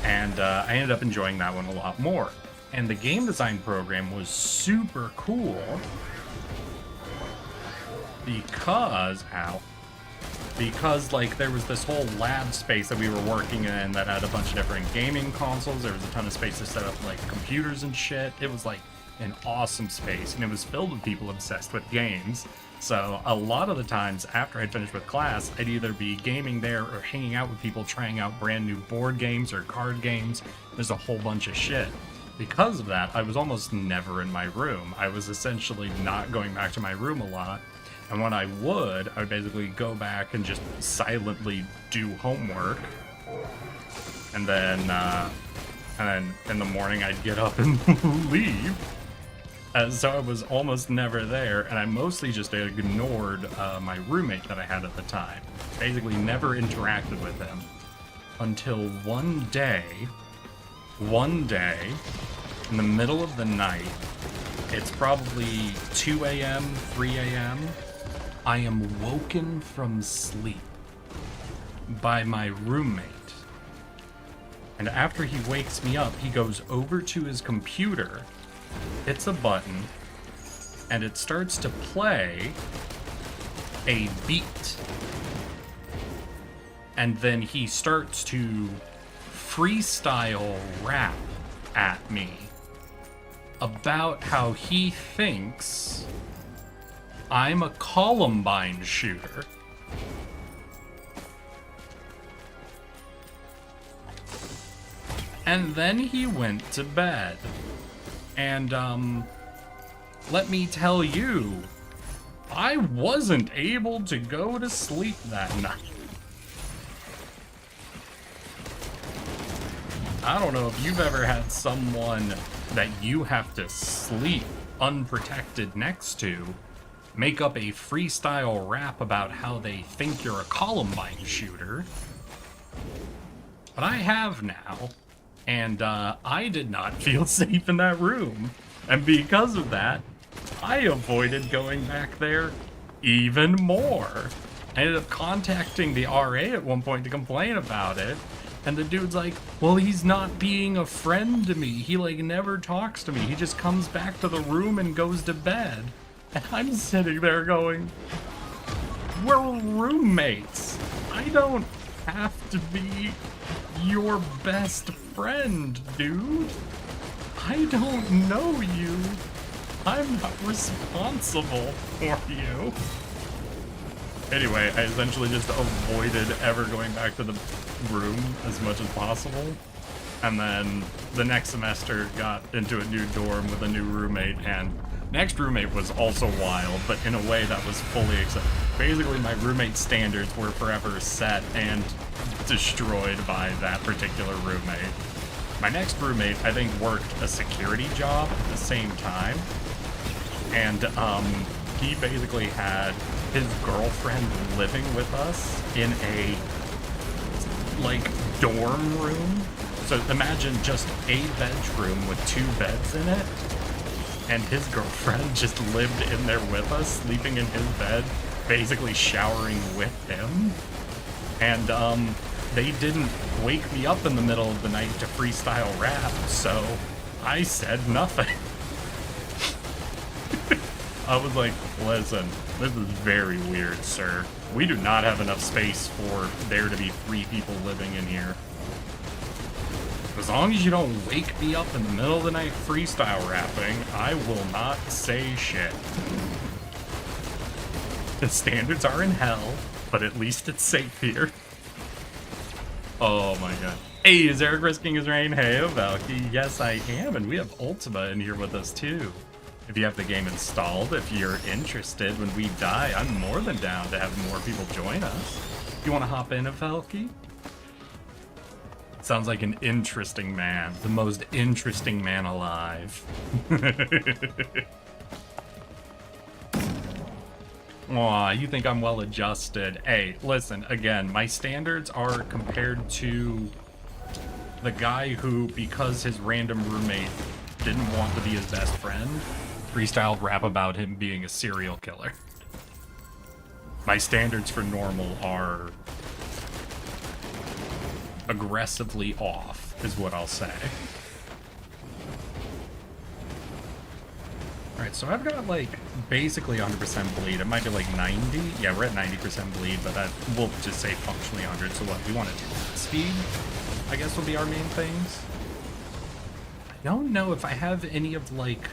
And I ended up enjoying that one a lot more. And the game design program was super cool because like there was this whole lab space that we were working in that had a bunch of different gaming consoles. There was a ton of space to set up like computers and shit. It was like an awesome space, and it was filled with people obsessed with games. So a lot of the times after I'd finished with class, I'd either be gaming there or hanging out with people trying out brand new board games or card games. There's a whole bunch of shit. Because of that, I was almost never in my room. I was essentially not going back to my room a lot. And when I would basically go back and just silently do homework. And then in the morning I'd get up and leave. So I was almost never there, and I mostly just ignored my roommate that I had at the time. Basically never interacted with him. Until one day, in the middle of the night, it's probably 2 a.m., 3 a.m., I am woken from sleep by my roommate. And after he wakes me up, he goes over to his computer, hits a button, and it starts to play a beat. And then he starts to freestyle rap at me about how he thinks I'm a Columbine shooter. And then he went to bed. And, let me tell you, I wasn't able to go to sleep that night. I don't know if you've ever had someone that you have to sleep unprotected next to make up a freestyle rap about how they think you're a Columbine shooter. But I have now, and I did not feel safe in that room. And because of that, I avoided going back there even more. I ended up contacting the RA at one point to complain about it. And the dude's like, well, he's not being a friend to me. He like never talks to me. He just comes back to the room and goes to bed. And I'm sitting there going, we're roommates. I don't have to be your best friend, dude. I don't know you. I'm not responsible for you. Anyway, I essentially just avoided ever going back to the room as much as possible. And then the next semester got into a new dorm with a new roommate, and next roommate was also wild, but in a way that was fully accepted. Basically, my roommate standards were forever set and destroyed by that particular roommate. My next roommate, I think, worked a security job at the same time. And he basically had his girlfriend living with us in a, like, dorm room. So imagine just a bedroom with 2 beds in it. And his girlfriend just lived in there with us, sleeping in his bed, basically showering with him. And they didn't wake me up in the middle of the night to freestyle rap, so I said nothing. I was like, listen, this is very weird, sir. We do not have enough space for there to be 3 people living in here. As long as you don't wake me up in the middle of the night freestyle rapping, I will not say shit. The standards are in hell, but at least it's safe here. Oh my god. Hey, is Erik risking his reign? Hey, Valky. Yes, I am, and we have Ultima in here with us too. If you have the game installed, if you're interested when we die, I'm more than down to have more people join us. You want to hop in, Valky? Sounds like an interesting man. The most interesting man alive. Aw, you think I'm well adjusted. Hey, listen, again, my standards are compared to the guy who, because his random roommate didn't want to be his best friend, freestyled rap about him being a serial killer. My standards for normal are aggressively off, is what I'll say. Alright, so I've got, like, basically 100% bleed. It might be, like, 90? Yeah, we're at 90% bleed, but that, we'll just say functionally 100. So what, we want to do speed, I guess, will be our main things. I don't know if I have any of, like,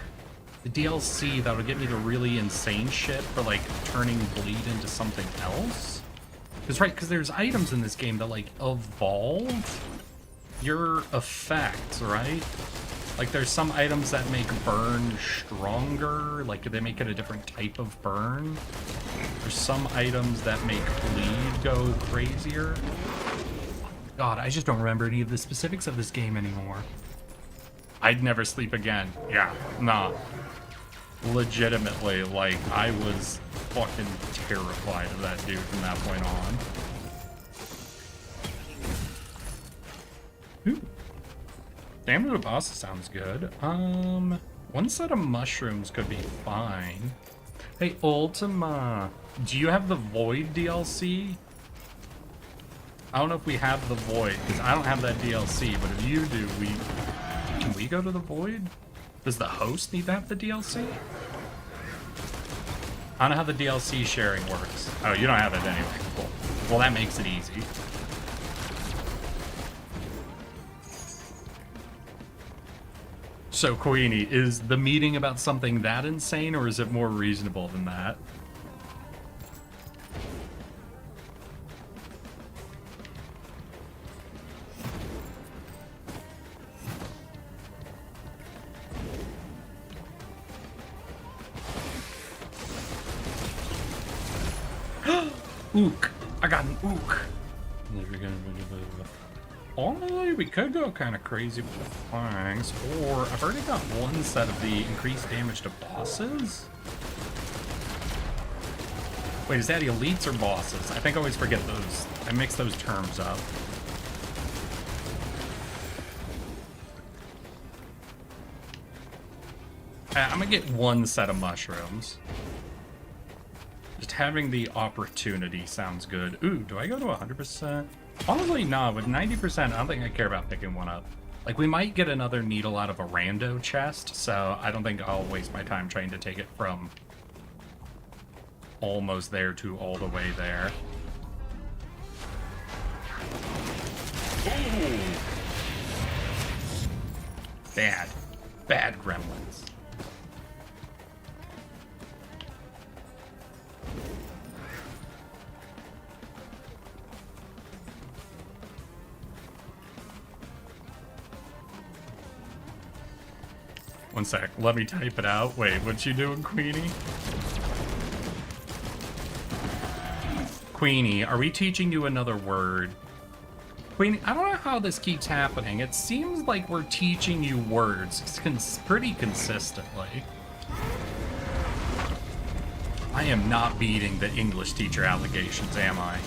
the DLC that'll get me the really insane shit for, like, turning bleed into something else. Because there's items in this game that, like, evolve your effects, right? Like, there's some items that make burn stronger, like, they make it a different type of burn. There's some items that make bleed go crazier. God, I just don't remember any of the specifics of this game anymore. I'd never sleep again. Yeah, nah. Legitimately, like, I was fucking terrified of that dude from that point on. Ooh. Damage to the boss sounds good. One set of mushrooms could be fine. Hey, Ultima, do you have the Void DLC? I don't know if we have the Void, because I don't have that DLC, but if you do, can we go to the Void? Does the host need to have the DLC? I don't know how the DLC sharing works. Oh, you don't have it anyway. Cool. Well, that makes it easy. So, Queenie, is the meeting about something that insane, or is it more reasonable than that? Ook. I got an ook. Honestly, we could go kind of crazy with the flanks, or I've already got one set of the increased damage to bosses. Wait, is that elites or bosses? I think I always forget those. I mix those terms up. I'm gonna get one set of mushrooms. Just having the opportunity sounds good. Ooh, do I go to 100%? Honestly, nah. With 90%, I don't think I care about picking one up. Like, we might get another needle out of a rando chest, so I don't think I'll waste my time trying to take it from almost there to all the way there. Ooh. Bad. Bad gremlins. One sec, let me type it out. Wait, what you doing, Queenie? Queenie, are we teaching you another word? Queenie, I don't know how this keeps happening. It seems like we're teaching you words pretty consistently. I am not beating the English teacher allegations, am I?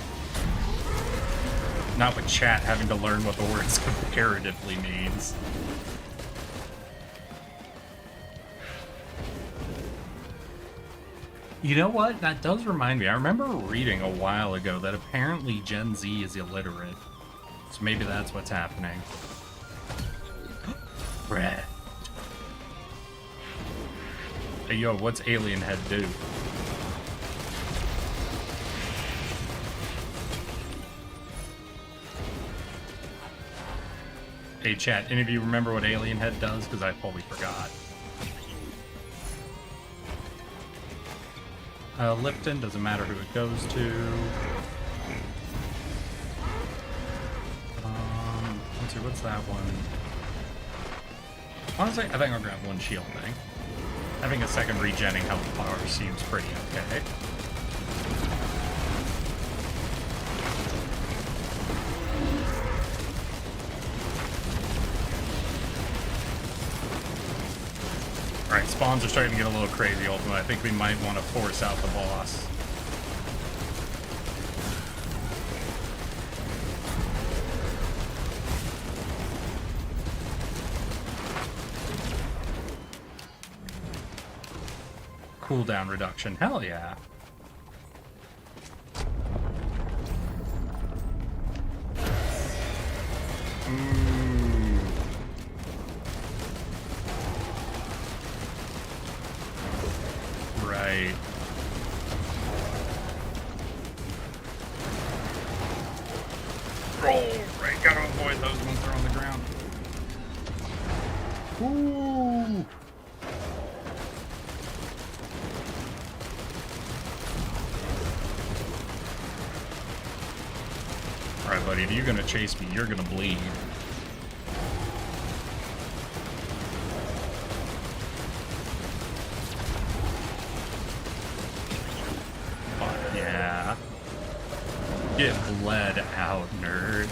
Not with chat having to learn what the words comparatively means. You know what? That does remind me. I remember reading a while ago that apparently Gen Z is illiterate. So maybe that's what's happening. Brett. Hey, yo, what's Alien Head do? Hey chat, any of you remember what Alien Head does? Because I fully forgot. Lipton, doesn't matter who it goes to. Let's see, what's that one? Honestly, I think I'll grab one shield thing. Having a second regenning health power seems pretty okay. Alright, spawns are starting to get a little crazy ultimately. I think we might want to force out the boss. Cooldown reduction, hell yeah. Right. Oh, right, gotta avoid those once they're on the ground. Ooh. Alright, buddy, if you're gonna chase me, you're gonna bleed. Fuck yeah. Get bled out, nerd.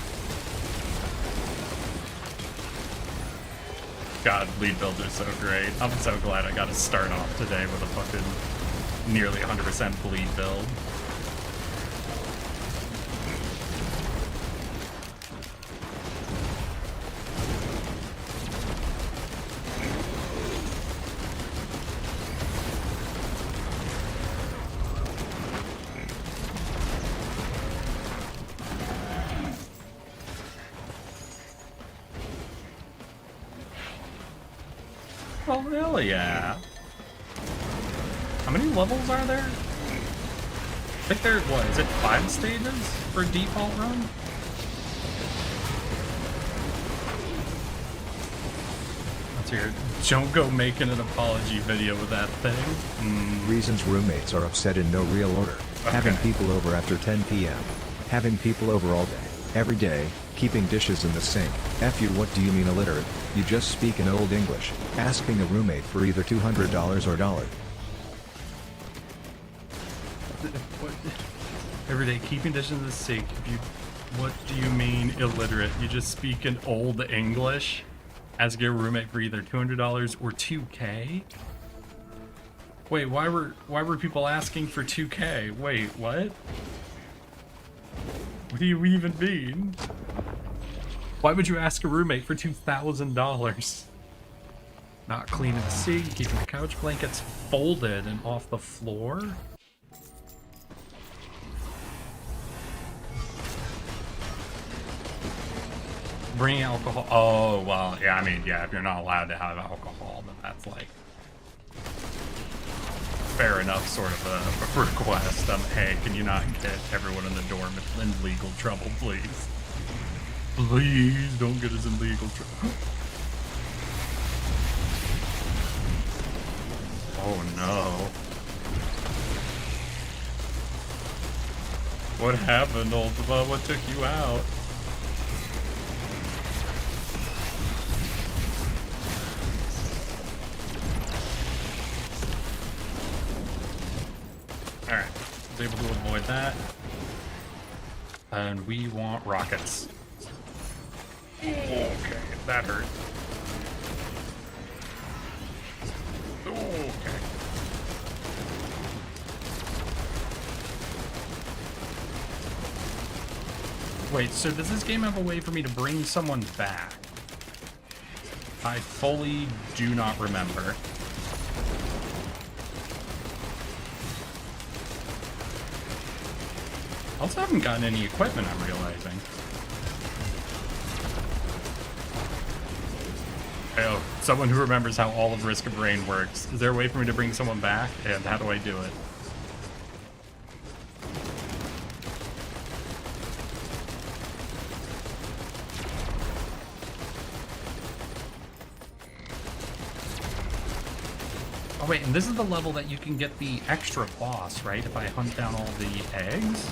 God, bleed builds are so great. I'm so glad I got to start off today with a fucking nearly 100% bleed build. Oh, hell yeah. How many levels are there? I think there, what, is it 5 stages for default run? Let's hear it. Don't go making an apology video with that thing. Reasons roommates are upset in no real order. Having people over after 10 p.m. Having people over all day, every day, keeping dishes in the sink. F you, what do you mean illiterate? You just speak in old English. Asking a roommate for either $200 or $1. Every day, keeping dishes in the sink. What do you mean illiterate? You just speak in old English? Ask your roommate for either $200 or $2K? Wait, why were people asking for $2K? Wait, what? What do you even mean? Why would you ask a roommate for $2,000? Not cleaning the sink, keeping the couch blankets folded and off the floor? Bring alcohol. Oh, well, yeah, I mean, yeah, if you're not allowed to have alcohol, then that's like fair enough sort of a request. Hey, can you not get everyone in the dorm in legal trouble, please? Please don't get us in legal trouble. Oh no. What happened, Ultima? What took you out? Alright, I was able to avoid that. And we want rockets. Okay, that hurt. Okay. Wait, so does this game have a way for me to bring someone back? I fully do not remember. Also haven't gotten any equipment, I'm realizing. Oh, someone who remembers how all of Risk of Rain works. Is there a way for me to bring someone back? And how do I do it? Oh wait, and this is the level that you can get the extra boss, right? If I hunt down all the eggs?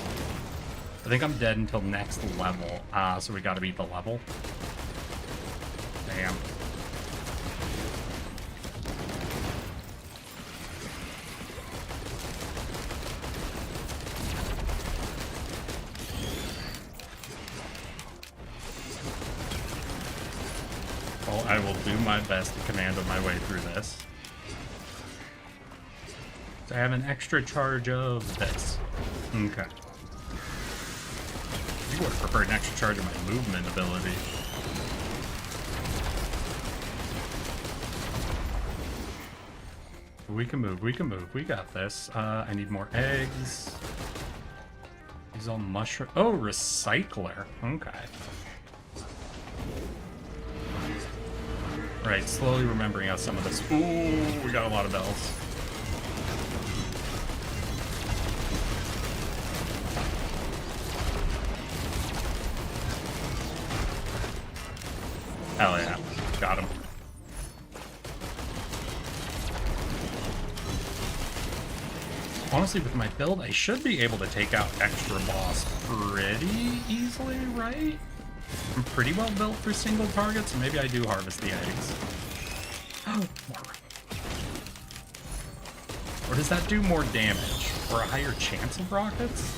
I think I'm dead until next level. So we gotta beat the level. Damn. Well, I will do my best to commando my way through this. So I have an extra charge of this. Okay. I would have preferred an extra charge of my movement ability. We can move, we can move. We got this. I need more eggs. These all mushroom. Oh, recycler. Okay. Right, slowly remembering how some of this. Ooh, we got a lot of bells. Hell yeah, got him. Honestly, with my build, I should be able to take out extra boss pretty easily, right? I'm pretty well built for single targets, so maybe I do harvest the eggs. Oh, more. Or does that do more damage? Or a higher chance of rockets?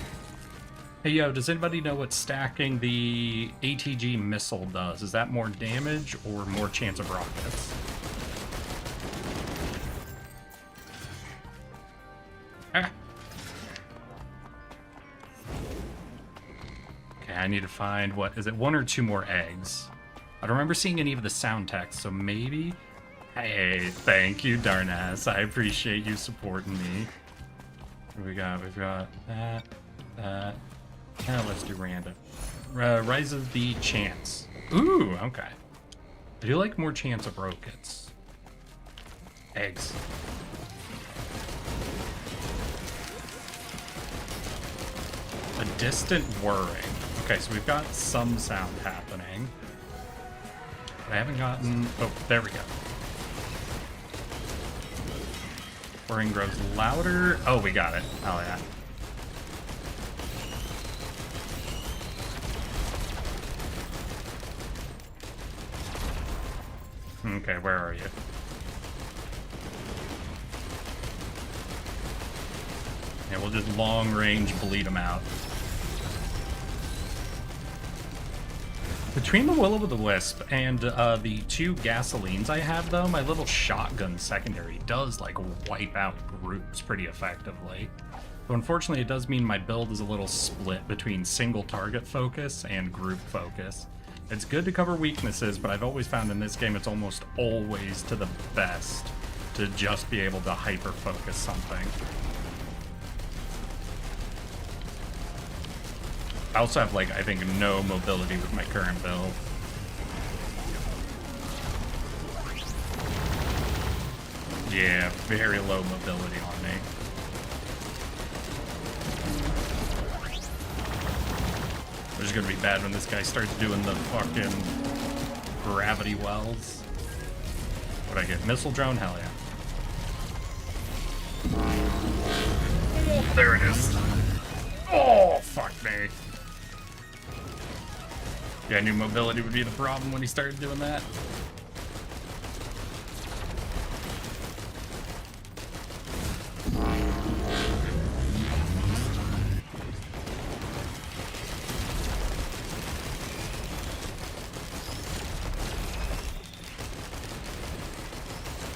Hey, yo, does anybody know what stacking the ATG missile does? Is that more damage or more chance of rockets? Ah. Okay, I need to find, what, is it 1 or 2 more eggs? I don't remember seeing any of the sound text, so maybe... Hey, thank you, Darnass. I appreciate you supporting me. What we got? We've got that, that. Now let's do random. Rise of the Chance. Ooh, okay. I do like more chance of rockets. Eggs. A distant whirring. Okay, so we've got some sound happening. But I haven't gotten... Oh, there we go. Whirring grows louder. Oh, we got it. Oh, yeah. Okay, where are you? Yeah, we'll just long range bleed them out. Between the Will-O-the-Wisp and the 2 gasolines I have, though, my little shotgun secondary does, like, wipe out groups pretty effectively. But unfortunately, it does mean my build is a little split between single target focus and group focus. It's good to cover weaknesses, but I've always found in this game it's almost always to the best to just be able to hyper-focus something. I also have, like, I think no mobility with my current build. Yeah, very low mobility on me. Which is gonna be bad when this guy starts doing the fucking gravity wells. What'd I get? Missile drone? Hell yeah. Oh, there it is. Oh, fuck me. Yeah, I knew mobility would be the problem when he started doing that.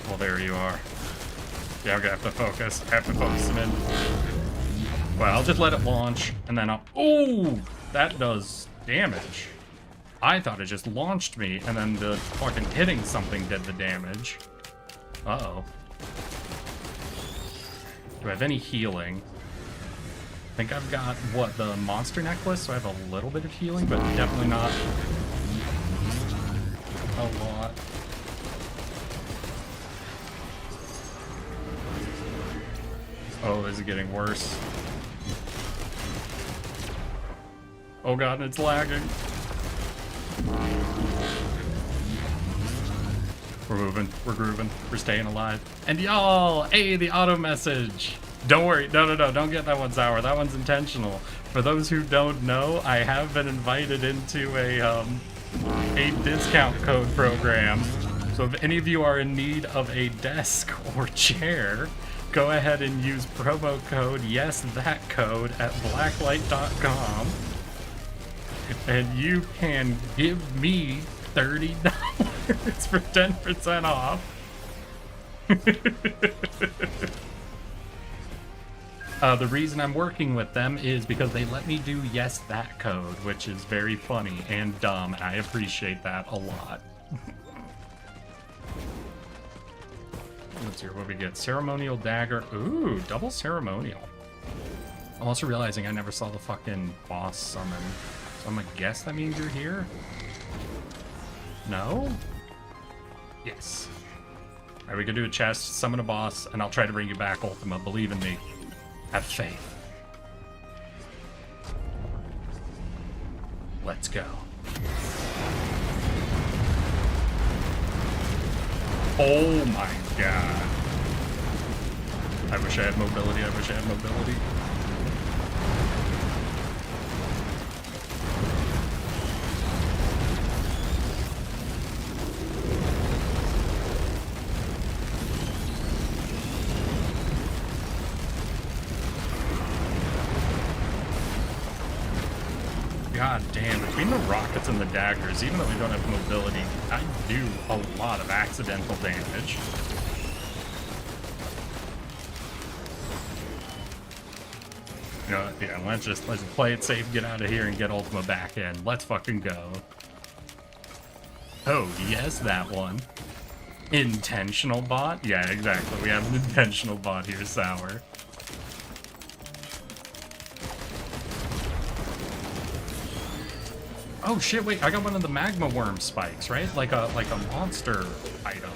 Well, there you are. Yeah, I'm gonna have to focus. I have to focus him in. Well, I'll just let it launch, and then I'll... Ooh! That does damage. I thought it just launched me, and then the fucking hitting something did the damage. Uh-oh. Do I have any healing? I think I've got, what, the monster necklace, so I have a little bit of healing, but definitely not a lot. Oh, this is getting worse. Oh god, it's lagging. We're moving. We're grooving. We're staying alive. And y'all, hey, the auto message. Don't worry. No. Don't get that one sour. That one's intentional. For those who don't know, I have been invited into a discount code program. So if any of you are in need of a desk or chair, go ahead and use promo code YesThatCode at blacklight.com. And you can give me $30 for 10% off. The reason I'm working with them is because they let me do Yes That Code, which is very funny and dumb, and I appreciate that a lot. Let's see what we get. Ceremonial dagger. Ooh, double ceremonial. I'm also realizing I never saw the fucking boss summon. So I'm gonna guess that means you're here? No? Yes. Alright, we can do a chest, summon a boss, and I'll try to bring you back, Ultima. Believe in me. Have faith. Let's go. Oh my god. I wish I had mobility. I wish I had mobility. God damn, between the rockets and the daggers, even though we don't have mobility, I do a lot of accidental damage. You know, yeah, let's just play it safe, get out of here, and get Ultima back in. Let's fucking go. Oh, yes, that one. Intentional bot? Yeah, exactly. We have an intentional bot here, Sour. Oh shit, wait, I got one of the magma worm spikes, right? Like a monster item.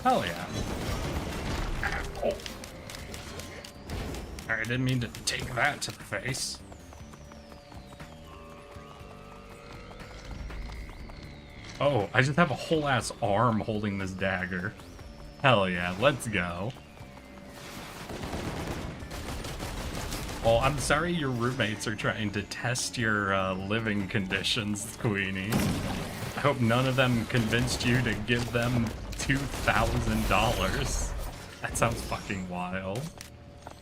Hell yeah. Ow. I didn't mean to take that to the face. Oh, I just have a whole ass arm holding this dagger. Hell yeah, let's go. Well, I'm sorry your roommates are trying to test your living conditions, Queenie. I hope none of them convinced you to give them $2,000. That sounds fucking wild.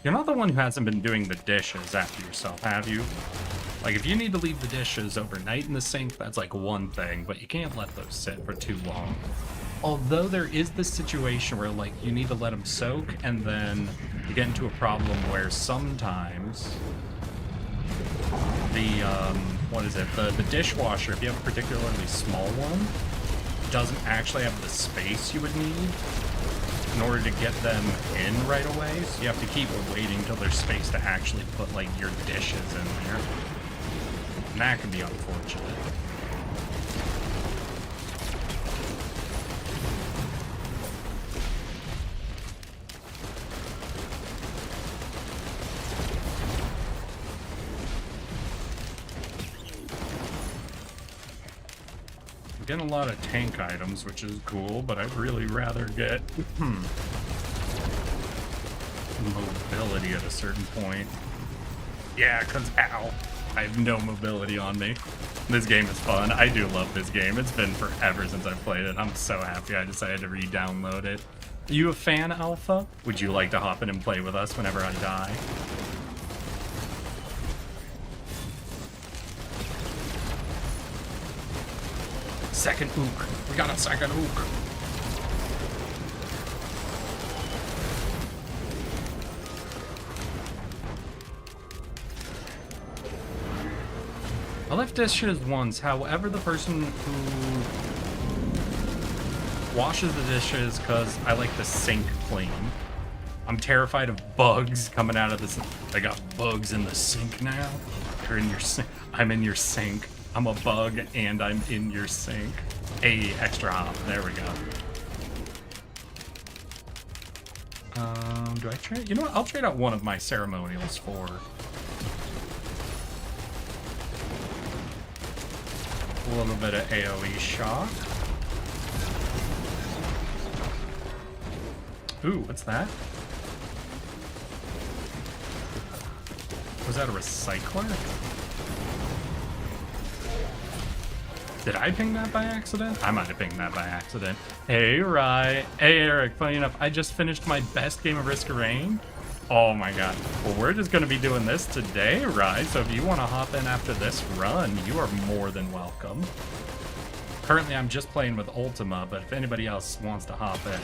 You're not the one who hasn't been doing the dishes after yourself, have you? Like, if you need to leave the dishes overnight in the sink, that's like one thing, but you can't let those sit for too long. Although there is this situation where, like, you need to let them soak, and then you get into a problem where sometimes the, what is it? The dishwasher, if you have a particularly small one, doesn't actually have the space you would need in order to get them in right away. So you have to keep waiting till there's space to actually put, like, your dishes in there. And that can be unfortunate. I'm getting a lot of tank items, which is cool, but I'd really rather get mobility at a certain point. Yeah, because, ow, I have no mobility on me. This game is fun. I do love this game. It's been forever since I've played it. I'm so happy I decided to re-download it. Are you a fan, Alpha? Would you like to hop in and play with us whenever I die? Second ook. We got a second ook. I left dishes once, however the person who washes the dishes, because I like the sink clean. I'm terrified of bugs coming out of this. I got bugs in the sink now. You're in your sink. I'm in your sink. I'm a bug and I'm in your sink. Hey, extra hop. There we go. Do I trade? You know what? I'll trade out one of my ceremonials for a little bit of AoE shock. Ooh, what's that? Was that a recycler? Did I ping that by accident? I might have pinged that by accident. Hey, Rye. Hey, Eric. Funny enough, I just finished my best game of Risk of Rain. Oh my god. Well, we're just going to be doing this today, Rye. So if you want to hop in after this run, you are more than welcome. Currently, I'm just playing with Ultima, but if anybody else wants to hop in.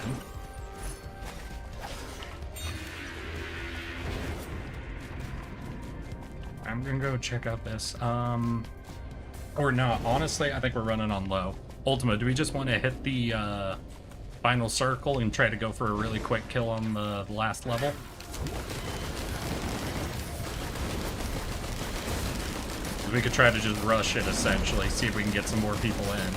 I'm going to go check out this. Or no, honestly, I think we're running on low. Ultima, do we just want to hit the final circle and try to go for a really quick kill on the last level? We could try to just rush it, essentially, see if we can get some more people in.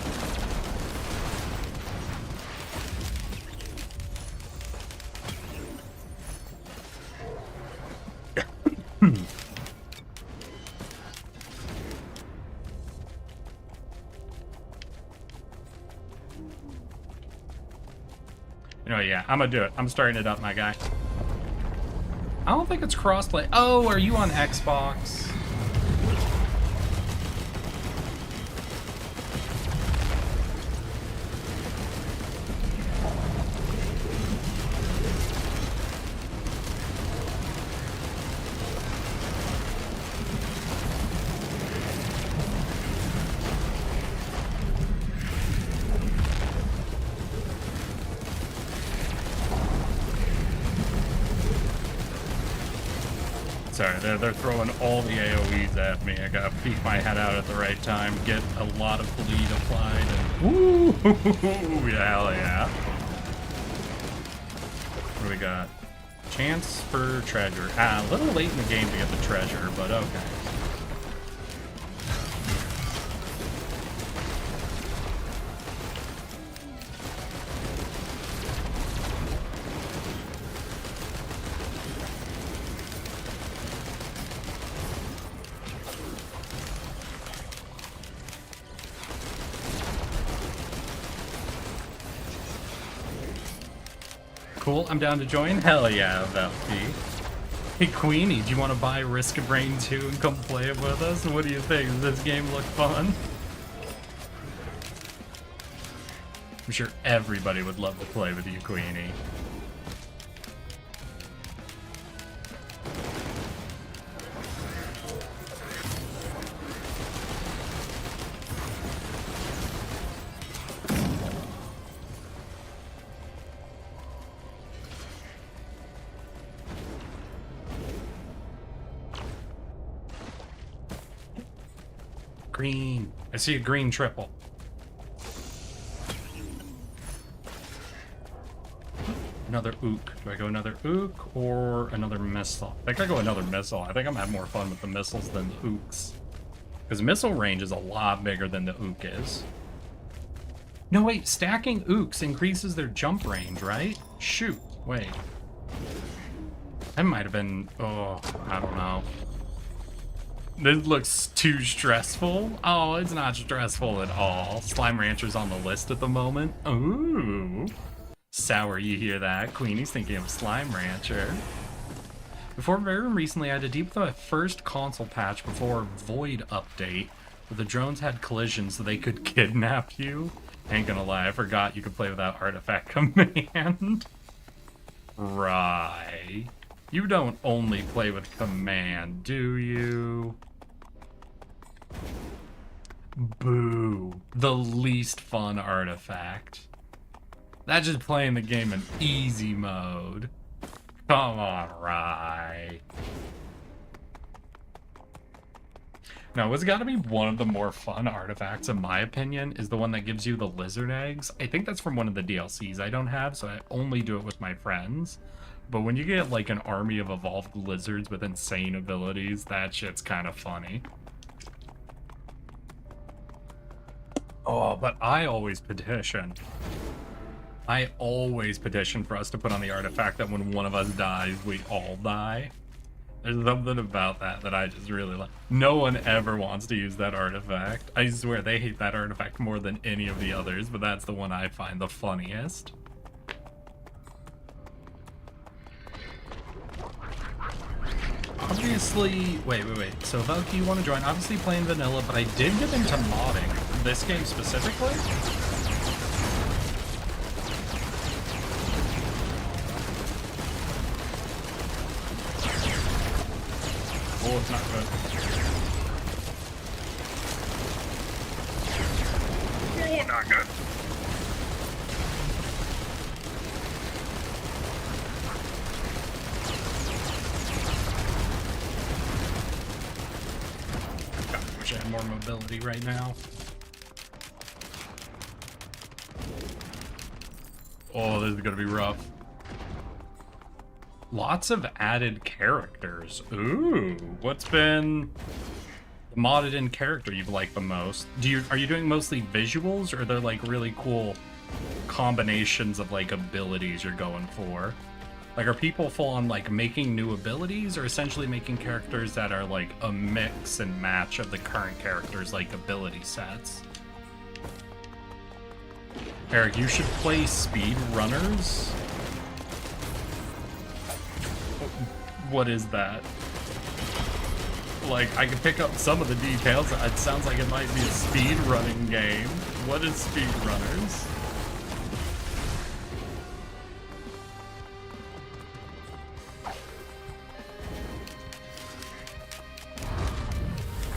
You know, yeah, I'm gonna do it. I'm starting it up, my guy. I don't think it's crossplay. Oh, are you on Xbox? Sorry, they're throwing all the AoEs at me. I gotta peek my head out at the right time, get a lot of bleed applied, and woo! Yeah, hell yeah. What do we got? Chance for treasure. Ah, a little late in the game to get the treasure, but okay. Cool, I'm down to join. Hell yeah, Valky. Hey Queenie, do you want to buy Risk of Rain 2 and come play it with us? What do you think? Does this game look fun? I'm sure everybody would love to play with you, Queenie. Green. I see a green triple. Another ook. Do I go another ook or another missile? I think I go another missile. I think I'm having more fun with the missiles than the ooks. Because missile range is a lot bigger than the ook is. No, wait. Stacking ooks increases their jump range, right? Shoot. Wait. That might have been... Oh, I don't know. This looks too stressful. Oh, it's not stressful at all. Slime Rancher's on the list at the moment. Ooh. Sour, you hear that? Queenie's thinking of Slime Rancher. Before very recently, I had to deep the first console patch before Void update, where the drones had collisions so they could kidnap you. Ain't gonna lie, I forgot you could play without artifact command. Right. You don't only play with command, do you? Boo. The least fun artifact. That's just playing the game in easy mode. Come on, Rye. No, what's gotta be one of the more fun artifacts, in my opinion, is the one that gives you the lizard eggs. I think that's from one of the DLCs I don't have, so I only do it with my friends. But when you get like an army of evolved lizards with insane abilities, that shit's kind of funny. Oh, but I always petition. I always petition for us to put on the artifact that when one of us dies, we all die. There's something about that I just really like. No one ever wants to use that artifact. I swear they hate that artifact more than any of the others, but that's the one I find the funniest. obviously... Wait. So, Velk, you want to join? Obviously playing vanilla, but I did get into modding. This game specifically? Oh, it's not good. Oh, not good. God, I wish I had more mobility right now. Oh, this is gonna be rough. Lots of added characters. Ooh, what's been the modded in character you've liked the most? Are you doing mostly visuals, or are there like really cool combinations of like abilities you're going for? Like, are people full on like making new abilities, or essentially making characters that are like a mix and match of the current characters' like ability sets? Eric, you should play speed runners. What is that? Like, I can pick up some of the details. It sounds like it might be a speed running game. What is speed runners?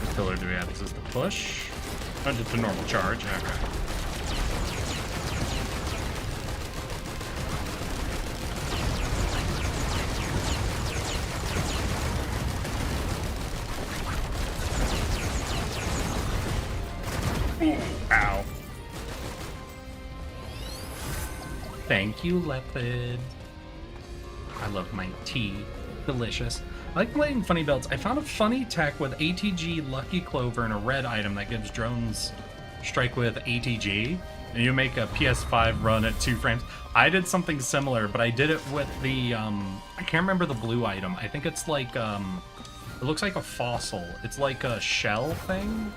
What pillar do we have? Is this the push? Oh, just a normal charge. Okay. Ow. Thank you, Leopard. I love my tea. Delicious. I like playing funny builds. I found a funny tech with ATG, Lucky Clover, and a red item that gives drones strike with ATG. And you make a PS5 run at 2 frames. I did something similar, but I did it with the, I can't remember the blue item. I think it's like, it looks like a fossil. It's like a shell thing.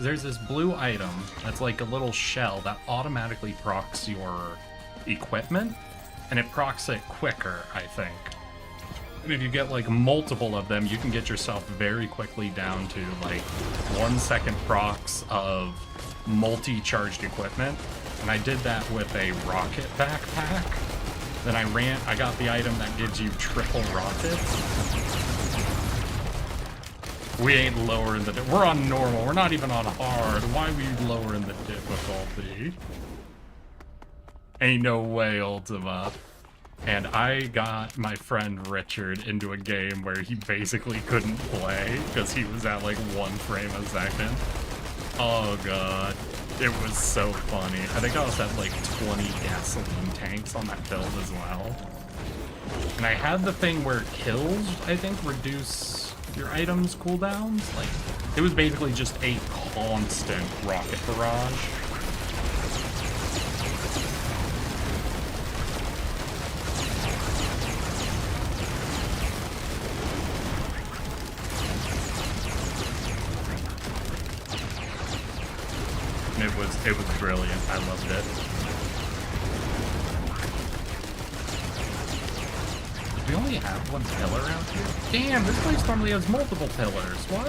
There's this blue item that's like a little shell that automatically procs your equipment, and it procs it quicker, I think. And if you get like multiple of them, you can get yourself very quickly down to like 1 second procs of multi-charged equipment. And I did that with a rocket backpack. Then I got the item that gives you triple rockets. We ain't lowering the... We're on normal. We're not even on hard. Why are we lowering the difficulty? Ain't no way, Ultima. And I got my friend Richard into a game where he basically couldn't play because he was at like 1 frame a second. Oh god. It was so funny. I think I was at like 20 gasoline tanks on that build as well. And I had the thing where kills, I think, reduce your items cooldowns. Like, it was basically just a constant rocket barrage. And it was brilliant. I loved it. We only have 1 pillar out here? Damn, this place normally has multiple pillars. What?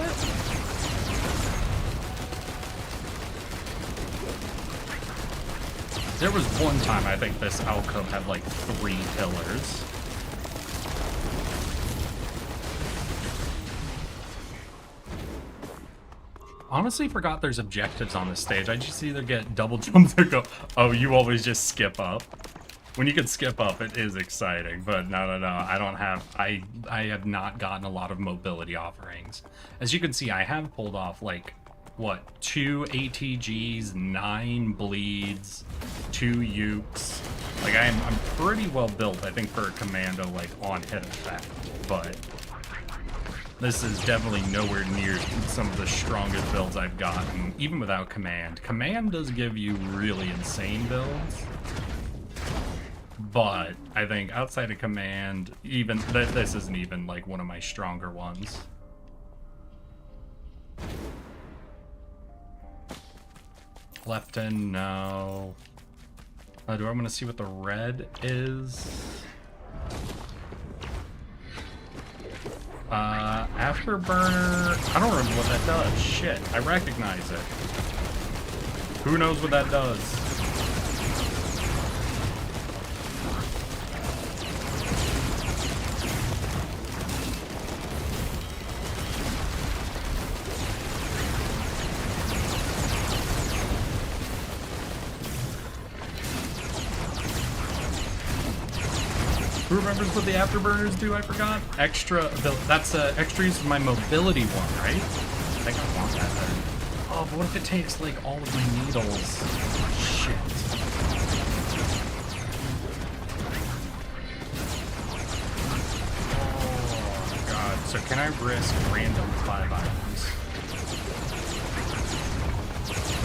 There was one time I think this alcove had like 3 pillars. Honestly forgot there's objectives on this stage. I just either get double jumps or go, oh, you always just skip up. When you can skip up, it is exciting, but no, I don't have, I have not gotten a lot of mobility offerings. As you can see, I have pulled off like, what, 2 ATGs, 9 bleeds, 2 ukes. Like, I'm pretty well built, I think, for a commando, like, on-hit effect, but this is definitely nowhere near some of the strongest builds I've gotten, even without command. Command does give you really insane builds. But I think outside of command, even this isn't even like one of my stronger ones. Left in, no. Do I want to see what the red is? Afterburner. I don't remember what that does. Shit, I recognize it. Who knows what that does? Who remembers what the afterburners do? I forgot. Extra ability. That's extra use of my mobility one, right? I think I want that then. Oh, but what if it takes like all of my needles? Shit. Oh god. So can I risk random 5 items?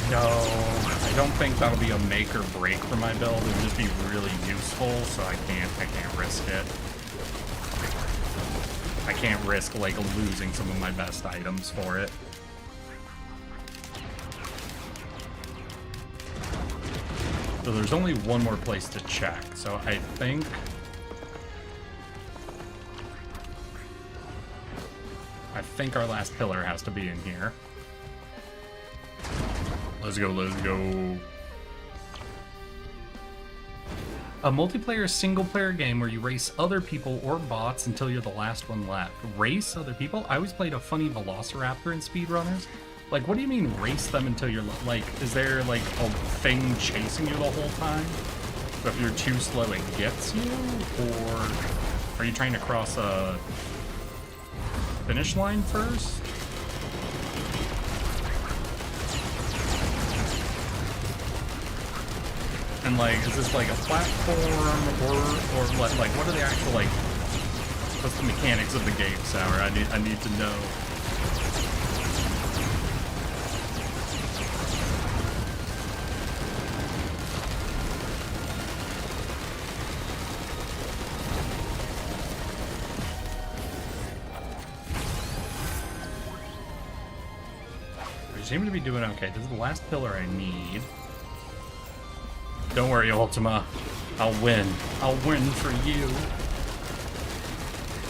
No, I don't think that'll be a make or break for my build. It'll just be really useful, so I can't risk it. I can't risk like losing some of my best items for it. So there's only one more place to check. So I think our last pillar has to be in here. Let's go, let's go. A multiplayer single-player game where you race other people or bots until you're the last one left. Race other people? I always played a funny Velociraptor in speedrunners. Like, what do you mean race them until you're, like, is there, like, a thing chasing you the whole time? So if you're too slow, it gets you? Or are you trying to cross a finish line first? And like, is this like a platform or what? Like, what are the actual like? What's the mechanics of the game, Sour? I need to know. We seem to be doing okay. This is the last pillar I need. Don't worry, Ultima. I'll win. I'll win for you.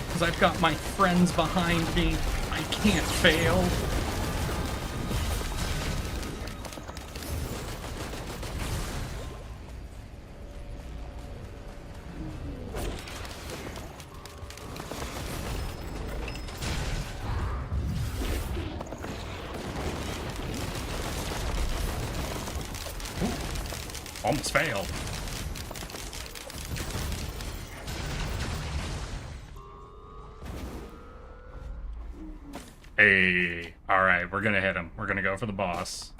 Because I've got my friends behind me. I can't fail. Almost failed. Hey, all right, we're gonna hit him. We're gonna go for the boss.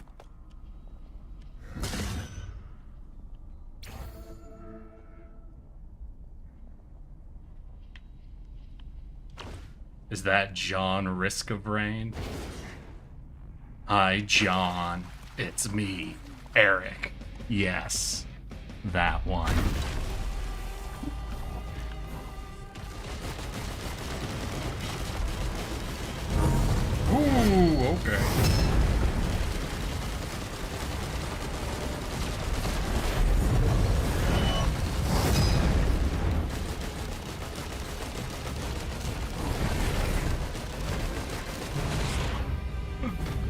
Is that John Risk of Rain? Hi, John. It's me, Erik. Yes, that one. Ooh, okay.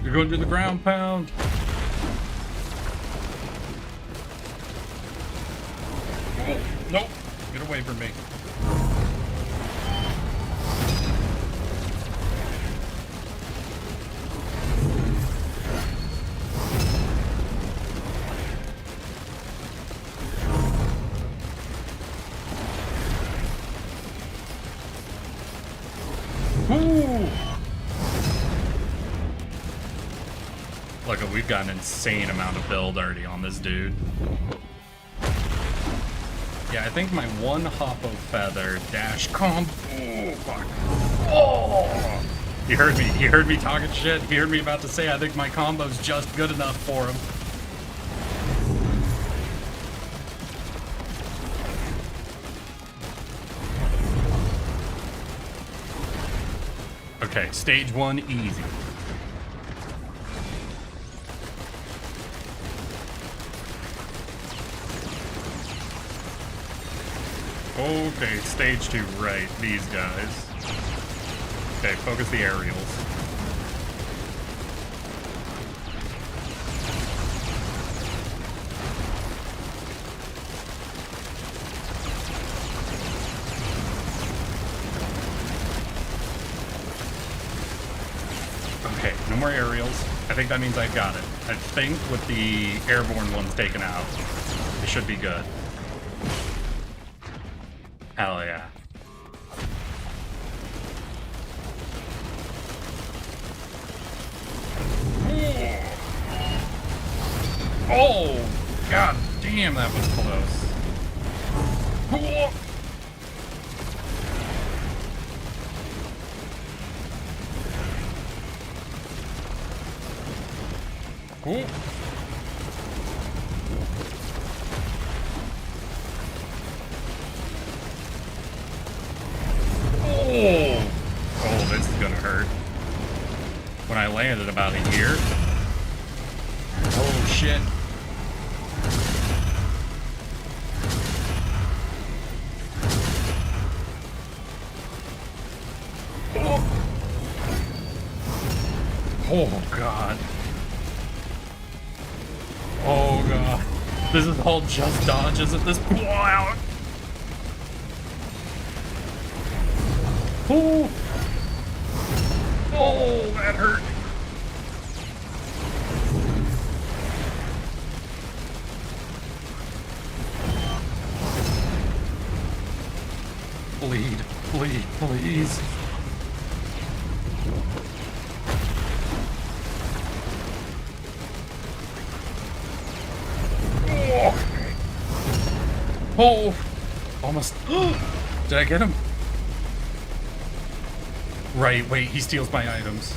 You're going to the ground pound. Nope. Get away from me. Woo! Look, we've got an insane amount of build already on this dude. Yeah, I think my one Hoppo Feather dash comp. Oh, fuck. Oh! You heard me talking shit? You heard me about to say I think my combo's just good enough for him. Okay, stage 1, easy. Okay, stage 2, right, these guys. Okay, focus the aerials. Okay, no more aerials. I think that means I got it. I think with the airborne ones taken out, it should be good. Hell yeah. Oh, god damn, that was close. Cool. Oh, this is gonna hurt. When I landed about here. Oh shit. Oh god. Oh god. This is all just dodges at this point. Wow. Oh. Oh, that hurt. Bleed, bleed, please. Oh, almost. Did I get him? Right, wait, he steals my items.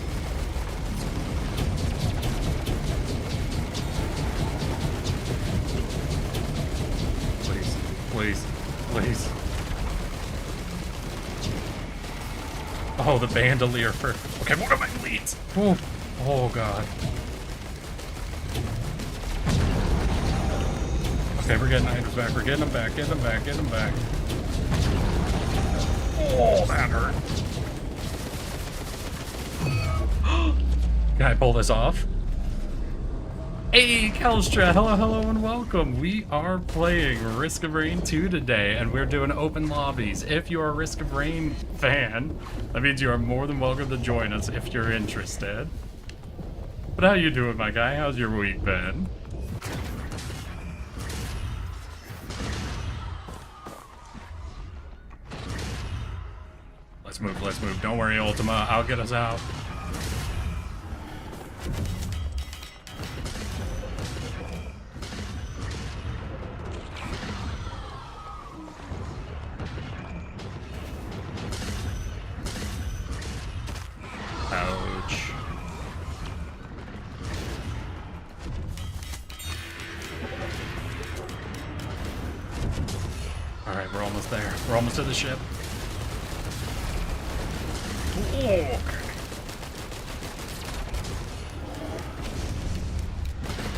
Please, please, please. Oh, the bandolier for... Okay, what are my leads? Oh, oh god. Okay, we're getting items back. We're getting them back. Getting them back. Getting them back. Oh, that hurt. Can I pull this off? Hey, Kelstra! Hello, hello, and welcome. We are playing Risk of Rain 2 today, and we're doing open lobbies. If you're a Risk of Rain fan, that means you are more than welcome to join us if you're interested. But how you doing, my guy? How's your week been? Let's move, let's move. Don't worry, Ultima. I'll get us out. Ouch. Alright, we're almost there. We're almost to the ship.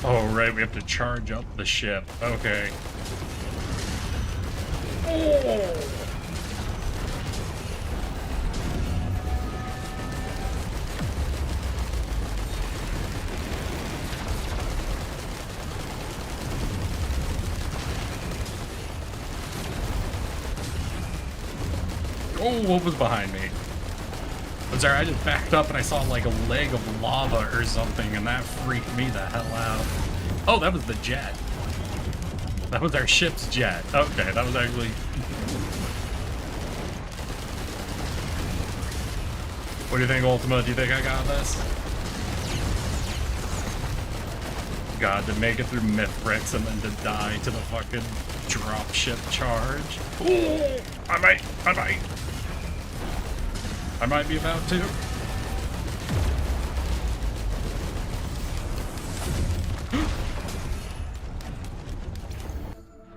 Oh, right, we have to charge up the ship. Okay. Oh, what was behind me? I'm sorry, I just backed up and I saw like a leg of lava or something, and that freaked me the hell out. Oh, that was the jet. That was our ship's jet. Okay, that was actually... What do you think, Ultima? Do you think I got this? God, to make it through Mythrix and then to die to the fucking dropship charge. Ooh, I might be about to.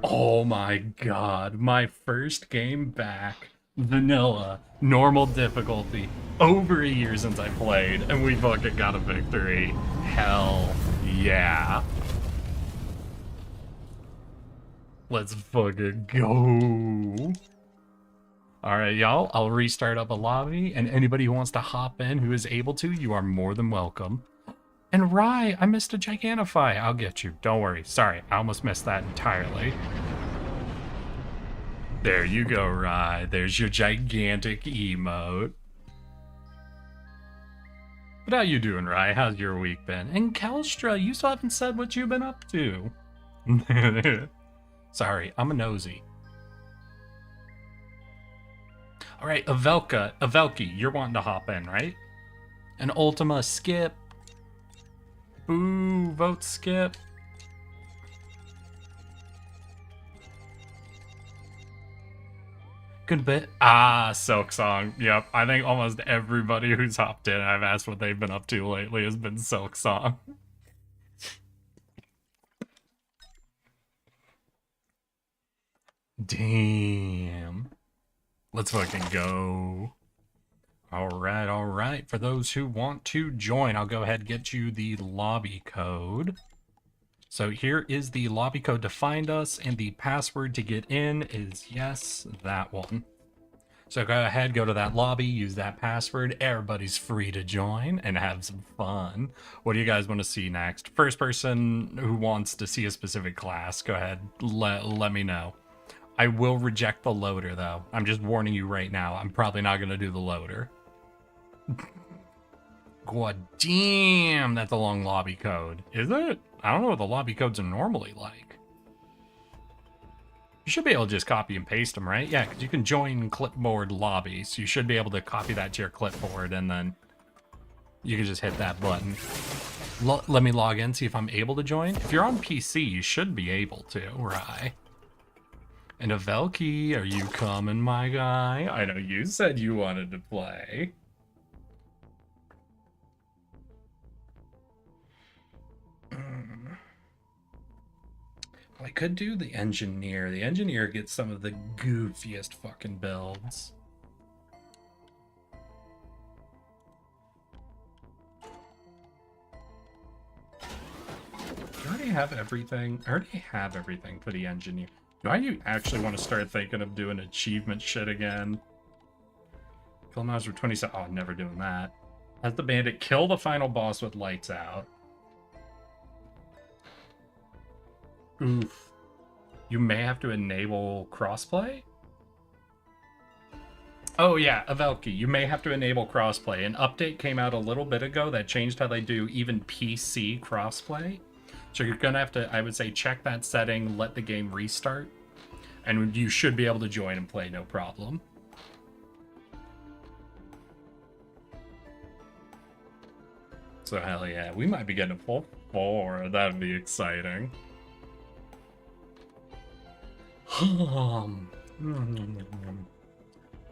Oh my god, my first game back. Vanilla, normal difficulty. Over a year since I played, and we fucking got a victory. Hell yeah. Let's fucking go. All right, y'all. I'll restart up a lobby, and anybody who wants to hop in who is able to, you are more than welcome. And Rye, I missed a Gigantify. I'll get you. Don't worry. Sorry, I almost missed that entirely. There you go, Rye. There's your gigantic emote. But how you doing, Rye? How's your week been? And Kelstra, you still haven't said what you've been up to. Sorry, I'm a nosy. All right, Avelki, you're wanting to hop in, right? And Ultima, skip. Boo, vote skip. Good bit. Ah, Silk Song. Yep, I think almost everybody who's hopped in, I've asked what they've been up to lately, has been Silk Song. Damn. Let's fucking go. All right. For those who want to join, I'll go ahead and get you the lobby code. So here is the lobby code to find us, and the password to get in is yes, that one. So go ahead, go to that lobby, use that password. Everybody's free to join and have some fun. What do you guys want to see next? First person who wants to see a specific class, go ahead, let me know. I will reject the loader, though. I'm just warning you right now. I'm probably not going to do the loader. God damn, that's a long lobby code. Is it? I don't know what the lobby codes are normally like. You should be able to just copy and paste them, right? Yeah, because you can join clipboard lobbies. You should be able to copy that to your clipboard, and then you can just hit that button. Let me log in, see if I'm able to join. If you're on PC, you should be able to, right? And Avelki, are you coming, my guy? I know you said you wanted to play. I could do the engineer. The engineer gets some of the goofiest fucking builds. Do I already have everything? I already have everything for the engineer. Do I actually want to start thinking of doing achievement shit again? Kill monster 27. Oh, I'm never doing that. Has the bandit kill the final boss with lights out? Oof. You may have to enable crossplay? Oh yeah, Avelki, you may have to enable crossplay. An update came out a little bit ago that changed how they do even PC crossplay. So you're gonna have to, I would say, check that setting, let the game restart, and you should be able to join and play no problem. So hell yeah, we might be getting a full 4. That'd be exciting.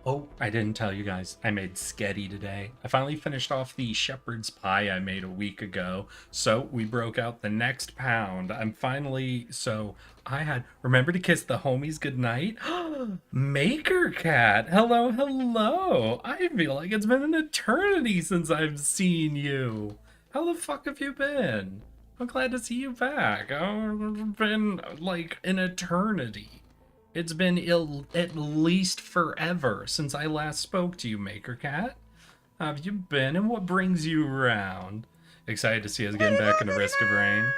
Oh, I didn't tell you guys. I made sketty today. I finally finished off the shepherd's pie I made a week ago. So we broke out the next pound. So I had, remember to kiss the homies goodnight? Maker Cat. Hello, hello. I feel like it's been an eternity since I've seen you. How the fuck have you been? I'm glad to see you back. It's been like an eternity. It's been at least forever since I last spoke to you, Maker Cat. How have you been, and what brings you around? Excited to see us getting back into Risk of Rain?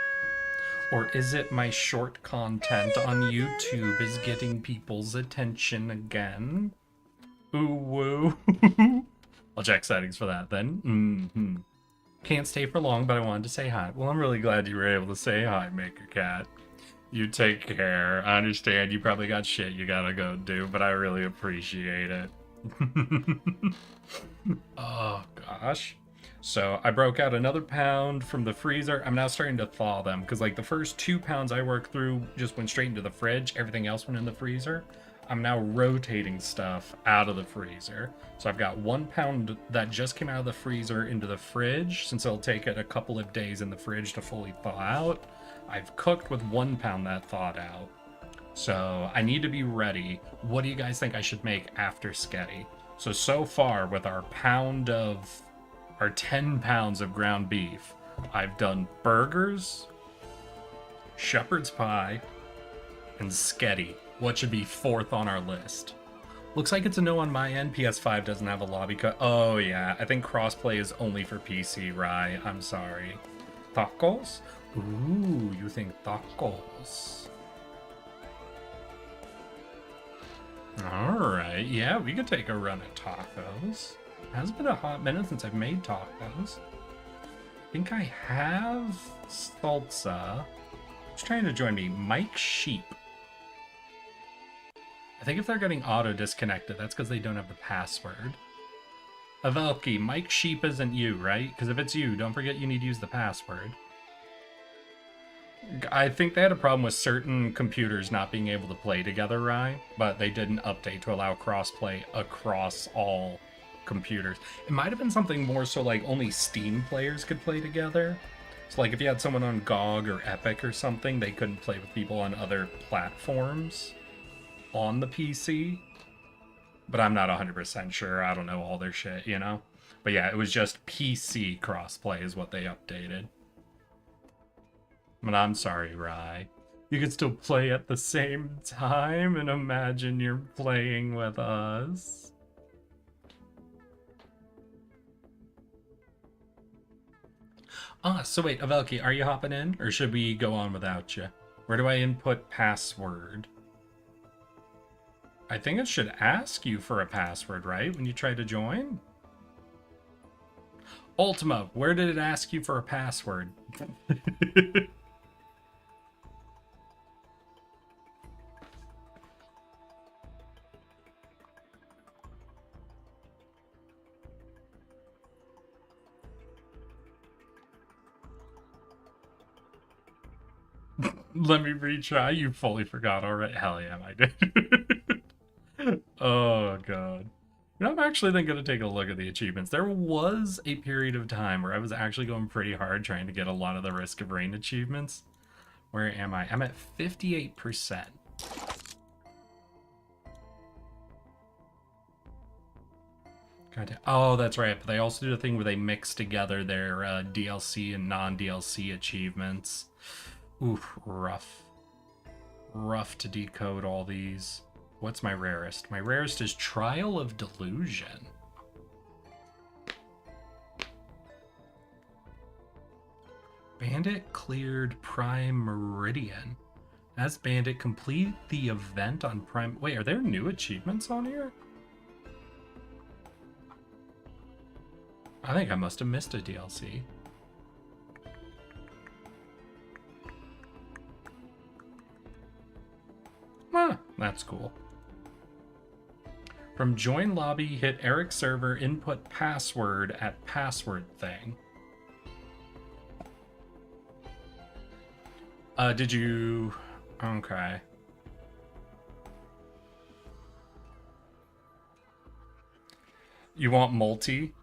Or is it my short content on YouTube is getting people's attention again? Ooh, woo. I'll check settings for that then. Can't stay for long, but I wanted to say hi. Well, I'm really glad you were able to say hi, Maker Cat. You take care. I understand you probably got shit you gotta go do, but I really appreciate it. Oh, gosh. So I broke out another pound from the freezer. I'm now starting to thaw them, because like the first 2 pounds I worked through just went straight into the fridge. Everything else went in the freezer. I'm now rotating stuff out of the freezer. So I've got 1 pound that just came out of the freezer into the fridge, since it'll take it a couple of days in the fridge to fully thaw out. I've cooked with 1 pound that thawed out. So I need to be ready. What do you guys think I should make after sketty? So far with our 10 pounds of ground beef, I've done burgers, shepherd's pie, and sketty. What should be 4th on our list? Looks like it's a no on my end. PS5 doesn't have a lobby cut. Oh, yeah. I think crossplay is only for PC, Rye. I'm sorry. Tacos? Ooh, you think tacos. Alright, yeah, we could take a run at tacos. Has been a hot minute since I've made tacos. I think I have salsa. Who's trying to join me? Mike Sheep. I think if they're getting auto-disconnected, that's because they don't have the password. Avelki, Mike Sheep isn't you, right? Because if it's you, don't forget you need to use the password. I think they had a problem with certain computers not being able to play together, Rye, but they didn't update to allow crossplay across all computers. It might have been something more so like only Steam players could play together. So like if you had someone on GOG or Epic or something, they couldn't play with people on other platforms on the PC. But I'm not 100% sure. I don't know all their shit, you know? But yeah, it was just PC crossplay is what they updated. But I'm sorry, Rye. You can still play at the same time and imagine you're playing with us. So wait, Avelki, are you hopping in? Or should we go on without you? Where do I input password? I think it should ask you for a password, right? When you try to join? Ultima, where did it ask you for a password? Let me retry. You fully forgot already. Hell yeah, I did. Oh, God. You know, I'm actually then going to take a look at the achievements. There was a period of time where I was actually going pretty hard trying to get a lot of the Risk of Rain achievements. Where am I? I'm at 58%. Oh, that's right. But they also did a thing where they mix together their DLC and non-DLC achievements. Oof, rough. Rough to decode all these. What's my rarest? My rarest is Trial of Delusion. Bandit cleared Prime Meridian. As Bandit, complete the event on Prime... Wait, are there new achievements on here? I think I must have missed a DLC. Ah, that's cool. From join lobby, hit Erik server, input password at password thing. Did you... Okay. You want multi?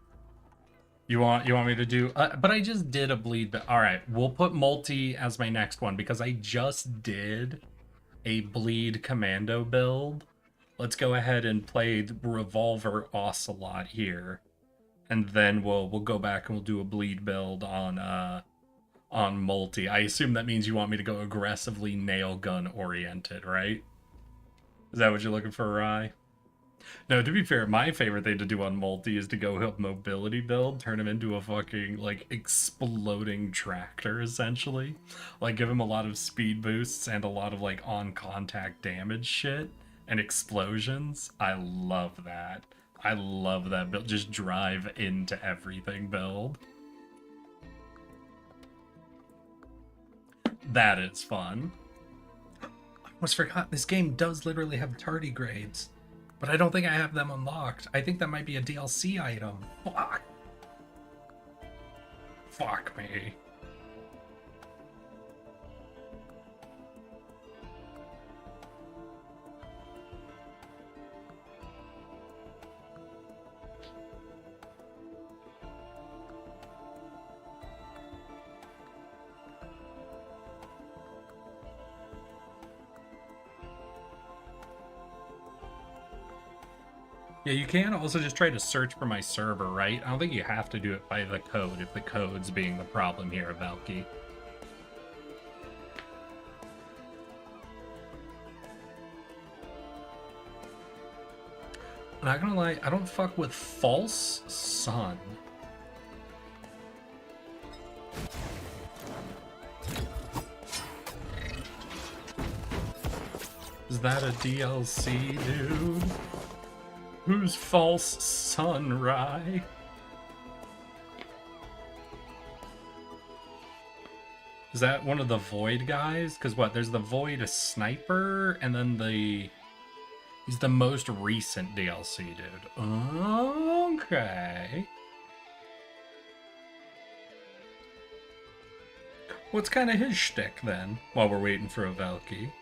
You want me to do... but I just did a bleed... Alright, we'll put multi as my next one because I just did a bleed commando build. Let's go ahead and play the Revolver Ocelot here. And then we'll go back and we'll do a bleed build on multi. I assume that means you want me to go aggressively nail gun oriented, right? Is that what you're looking for, Rye? No, to be fair, my favorite thing to do on multi is to go help mobility build, turn him into a fucking, like, exploding tractor, essentially. Like, give him a lot of speed boosts and a lot of, like, on-contact damage shit and explosions. I love that. I love that build. Just drive into everything build. That is fun. I almost forgot, this game does literally have tardigrades. But I don't think I have them unlocked. I think that might be a DLC item. Fuck. Fuck me. Yeah, you can also just try to search for my server, right? I don't think you have to do it by the code if the code's being the problem here, Valky. not gonna lie, I don't fuck with False Sun. Is that a DLC, dude? Who's False Sun, Rye? Is that one of the Void guys? Because what, there's the Void Sniper, and then he's the most recent DLC, dude. Okay. What's kind of his shtick, then, while we're waiting for a Velky?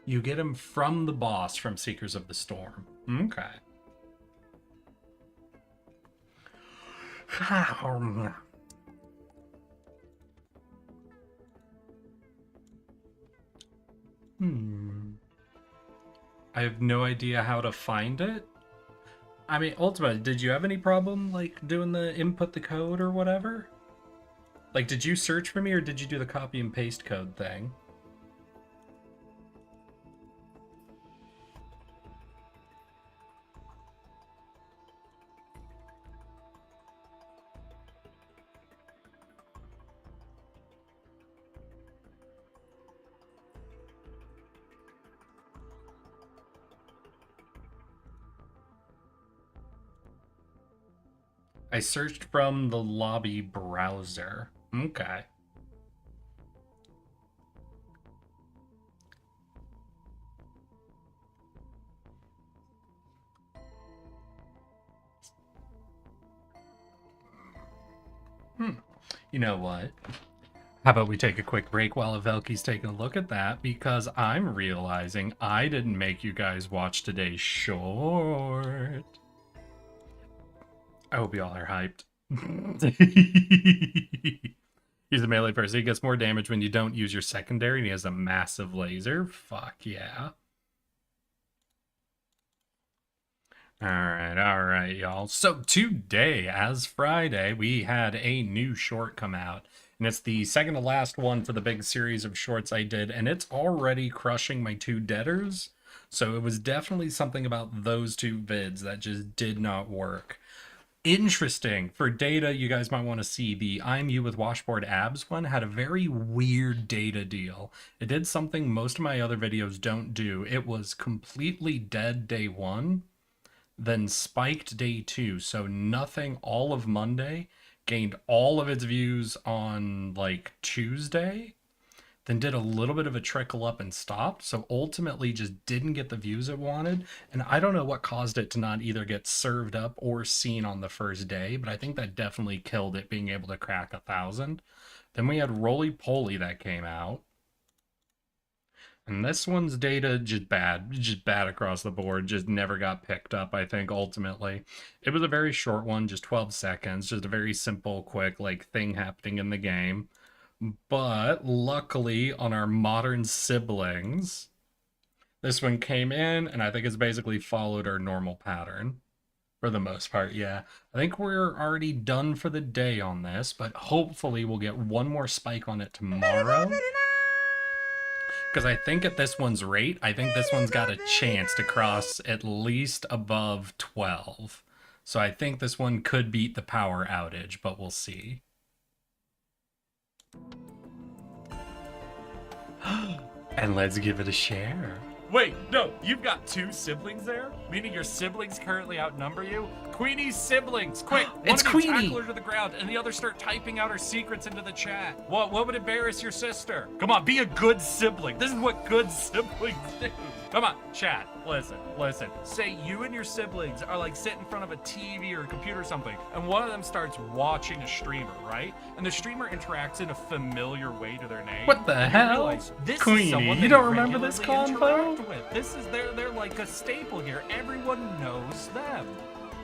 You get him from the boss from Seekers of the Storm. Okay. I have no idea how to find it. I mean, ultimately, did you have any problem, like, doing the input the code or whatever? Like, did you search for me or did you do the copy and paste code thing? I searched from the lobby browser. Okay. You know what? How about we take a quick break while Velky's taking a look at that, because I'm realizing I didn't make you guys watch today's short. I hope y'all are hyped. He's a melee person. He gets more damage when you don't use your secondary, and he has a massive laser. Fuck yeah. Alright, y'all. So today, as Friday, we had a new short come out. And it's the second to last one for the big series of shorts I did, and it's already crushing my 2 deaders. So it was definitely something about those 2 vids that just did not work. Interesting. For data, you guys might want to see the I'm You with Washboard Abs one had a very weird data deal. It did something most of my other videos don't do. It was completely dead day 1, then spiked day 2. So nothing all of Monday, gained all of its views on like Tuesday, then did a little bit of a trickle up and stopped. So ultimately just didn't get the views it wanted. And I don't know what caused it to not either get served up or seen on the first day, but I think that definitely killed it being able to crack 1,000. Then we had Roly Poly that came out. And this one's data just bad across the board, just never got picked up, I think, ultimately. It was a very short one, just 12 seconds, just a very simple, quick, like, thing happening in the game. But luckily, on our modern siblings, this one came in, and I think it's basically followed our normal pattern. For the most part, yeah. I think we're already done for the day on this, but hopefully we'll get one more spike on it tomorrow. Because I think at this one's rate, I think this one's got a chance to cross at least above 12. So I think this one could beat the power outage, but we'll see. And let's give it a share. Wait, no, you've got 2 siblings there? Meaning your siblings currently outnumber you? Queenie's siblings, quick! It's one of you Queenie. tackle her to the ground, and the other start typing out her secrets into the chat. What would embarrass your sister? Come on, be a good sibling. This is what good siblings do. Come on, chat, listen. Say you and your siblings are like sitting in front of a TV or a computer or something, and one of them starts watching a streamer, right? And the streamer interacts in a familiar way to their name. What the You hell? realize this is Queenie, someone you they don't remember this regularly combo? interact with. This is they're like a staple here. Everyone knows them.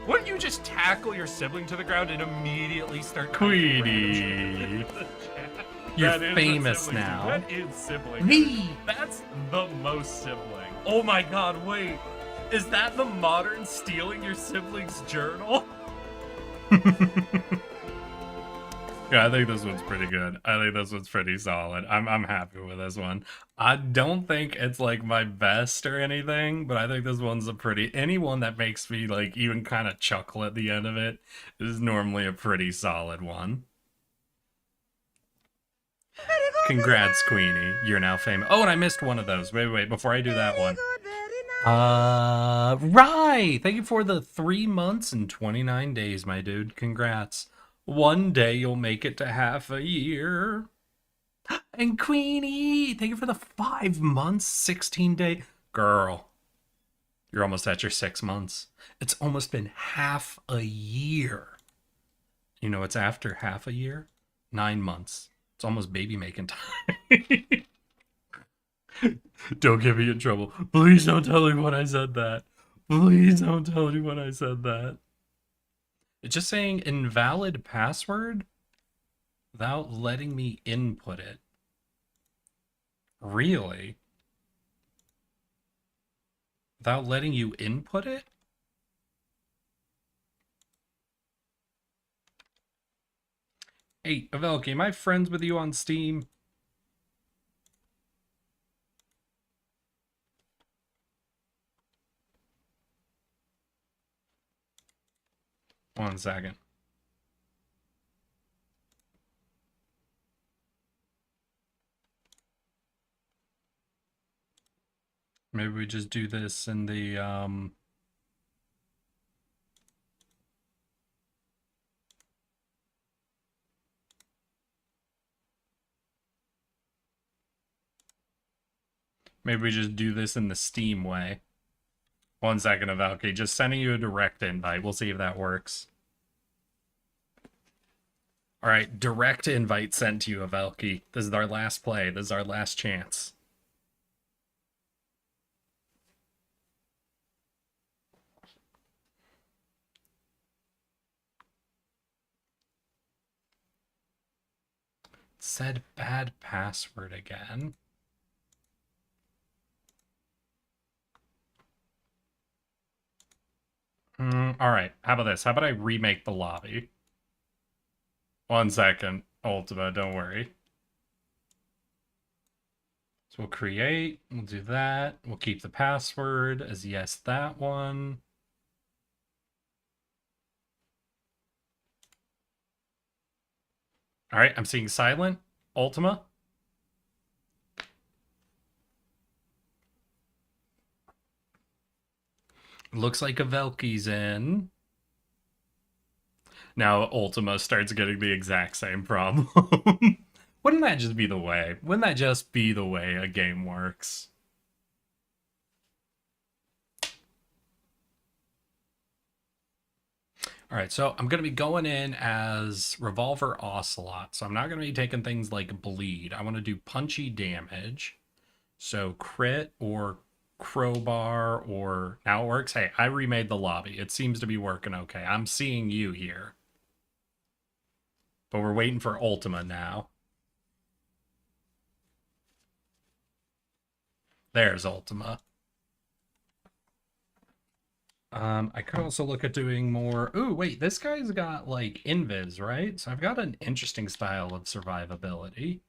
Wouldn't you just tackle your sibling to the ground and immediately start typing random shit Queenie. into the chat? You're That is a famous sibling, dude. now. That is sibling. Me. That's the most sibling. Oh my god, wait. Is that the modern stealing your sibling's journal? Yeah, I think this one's pretty good. I think this one's pretty solid. I'm happy with this one. I don't think it's like my best or anything, but I think this one's a pretty anyone that makes me like even kind of chuckle at the end of it is normally a pretty solid one. Congrats, Queenie. You're now famous. Oh, and I missed one of those. Wait, before I do that one. Right. Thank you for the 3 months and 29 days, my dude. Congrats. One day you'll make it to half a year. And Queenie, thank you for the 5 months, 16 day. Girl, you're almost at your 6 months. It's almost been half a year. You know what's after half a year? 9 months. It's almost baby making time. Don't get me in trouble. Please don't tell anyone I said that. Please don't tell anyone I said that. It's just saying invalid password without letting me input it. Really? Without letting you input it? Hey, Avelki, am I friends with you on Steam? One second. Maybe we just do this in the, maybe we just do this in the Steam way. One second, Avelki. Just sending you a direct invite. We'll see if that works. Alright, direct invite sent to you, Avelki. This is our last play. This is our last chance. Said bad password again. Alright, how about this? How about I remake the lobby? One second, Ultima, don't worry. So we'll create, we'll do that. We'll keep the password as yes, that one. All right, I'm seeing silent. Ultima. Looks like Avelki's in. Now Ultima starts getting the exact same problem. Wouldn't that just be the way? Wouldn't that just be the way a game works? All right, so I'm going to be going in as Revolver Ocelot. So I'm not going to be taking things like bleed. I want to do punchy damage. So crit or crowbar or now it works. Hey, I remade the lobby. It seems to be working okay. I'm seeing you here. But we're waiting for Ultima now. There's Ultima. I could also look at doing more. Ooh, wait, this guy's got like invis, right? So I've got an interesting style of survivability.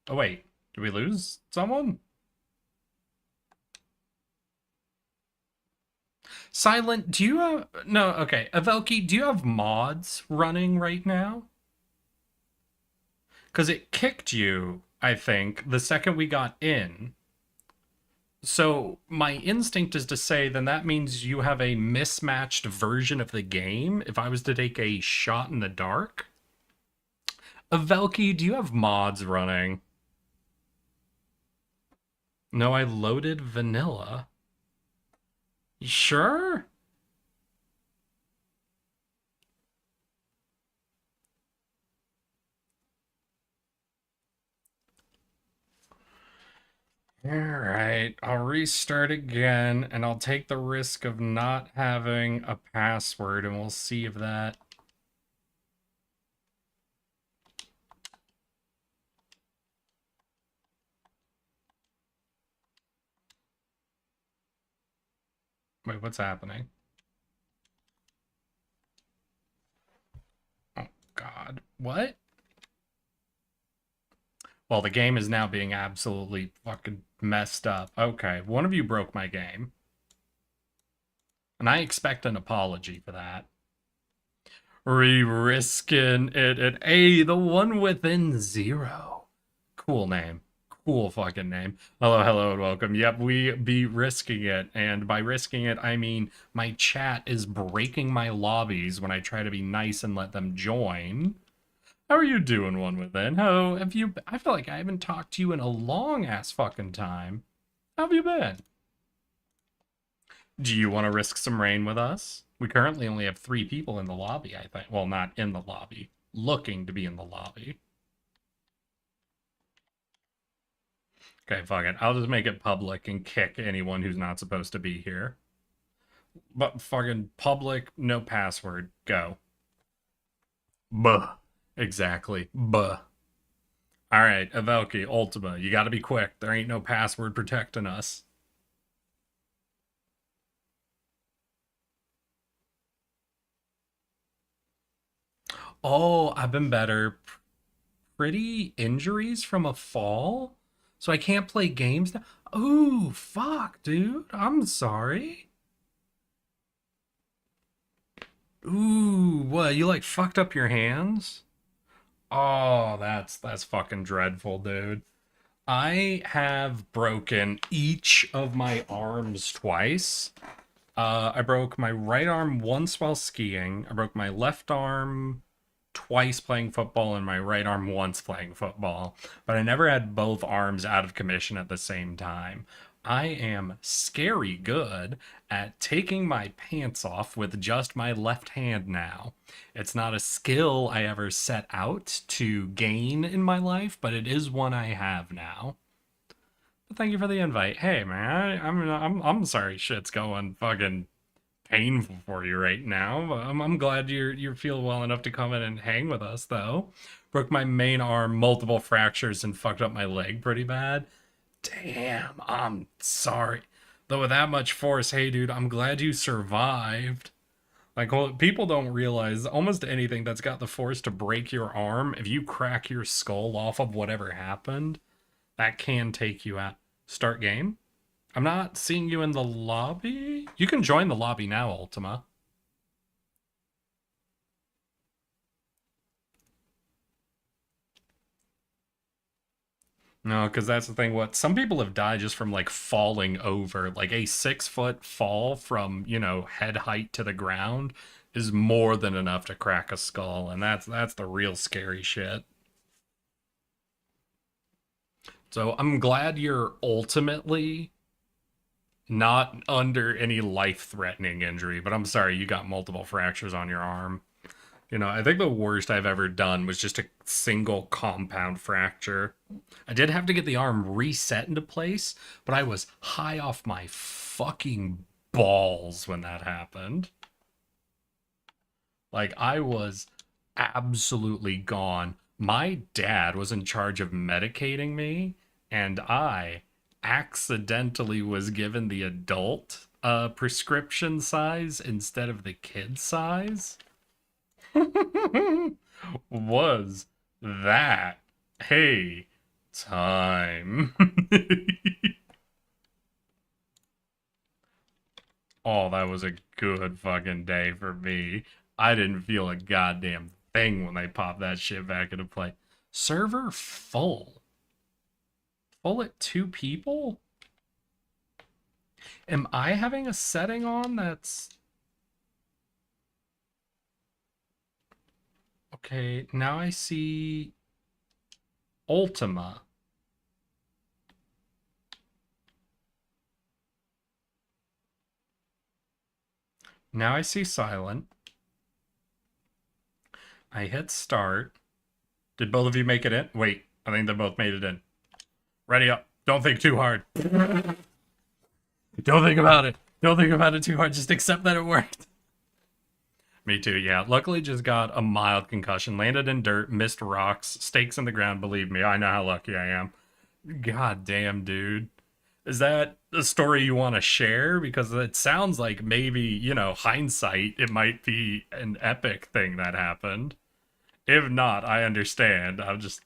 Oh, wait, did we lose someone? Silent, do you have... No, okay. Avelki, do you have mods running right now? Because it kicked you, I think, the second we got in. So my instinct is to say, then that means you have a mismatched version of the game if I was to take a shot in the dark. Avelki, do you have mods running? No, I loaded vanilla. You sure? Alright, I'll restart again, and I'll take the risk of not having a password, and we'll see if that... Wait, what's happening? Oh, God. What? Well, the game is now being absolutely fucking messed up. Okay, one of you broke my game. And I expect an apology for that. Risking it at A, the one within zero. Cool name. Cool fucking name. Hello, hello, and welcome. Yep, we be risking it. And by risking it, I mean my chat is breaking my lobbies when I try to be nice and let them join. How are you doing, one within? How have you? I feel like I haven't talked to you in a long ass fucking time. How have you been? Do you want to risk some rain with us? We currently only have 3 people in the lobby, I think. Well, not in the lobby. Looking to be in the lobby. Okay, fuck it. I'll just make it public and kick anyone who's not supposed to be here. But fucking public, no password. Go. Buh. Exactly. Buh. Alright, Avelki, Ultima, you gotta be quick. There ain't no password protecting us. Oh, I've been better. Pretty injuries from a fall? So I can't play games now? Ooh, fuck, dude. I'm sorry. Ooh, what? You like fucked up your hands? Oh, that's fucking dreadful, dude. I have broken each of my arms twice. I broke my right arm once while skiing. I broke my left arm twice playing football and my right arm once playing football. But I never had both arms out of commission at the same time. I am scary good at taking my pants off with just my left hand now. It's not a skill I ever set out to gain in my life, but it is one I have now. But thank you for the invite. Hey man, I'm sorry shit's going fucking painful for you right now. I'm glad you feel well enough to come in and hang with us though. Broke my main arm, multiple fractures, and fucked up my leg pretty bad. Damn, I'm sorry. Though with that much force, hey dude, I'm glad you survived. Like, well, people don't realize almost anything that's got the force to break your arm, if you crack your skull off of whatever happened, that can take you out. Start game? I'm not seeing you in the lobby. You can join the lobby now, Ultima. No, because that's the thing. What some people have died just from like falling over. Like a 6-foot fall from, head height to the ground is more than enough to crack a skull, and that's the real scary shit. So I'm glad you're ultimately not under any life-threatening injury, but I'm sorry you got multiple fractures on your arm. I think the worst I've ever done was just a single compound fracture. I did have to get the arm reset into place, but I was high off my fucking balls when that happened. Like, I was absolutely gone. My dad was in charge of medicating me, and I accidentally was given the adult prescription size instead of the kid size. Was that hey time? Oh, that was a good fucking day for me. I didn't feel a goddamn thing when they popped that shit back into play. Server full. Full at 2 people? Am I having a setting on that's... Okay, now I see Ultima. Now I see Silent. I hit start. Did both of you make it in? Wait, I think they both made it in. Ready up. Don't think too hard. Don't think about it. Don't think about it too hard. Just accept that it worked. Me too, yeah. Luckily just got a mild concussion. Landed in dirt, missed rocks, stakes in the ground. Believe me, I know how lucky I am. God damn, dude. Is that a story you want to share? Because it sounds like maybe, you know, hindsight, it might be an epic thing that happened. If not, I understand. I'm just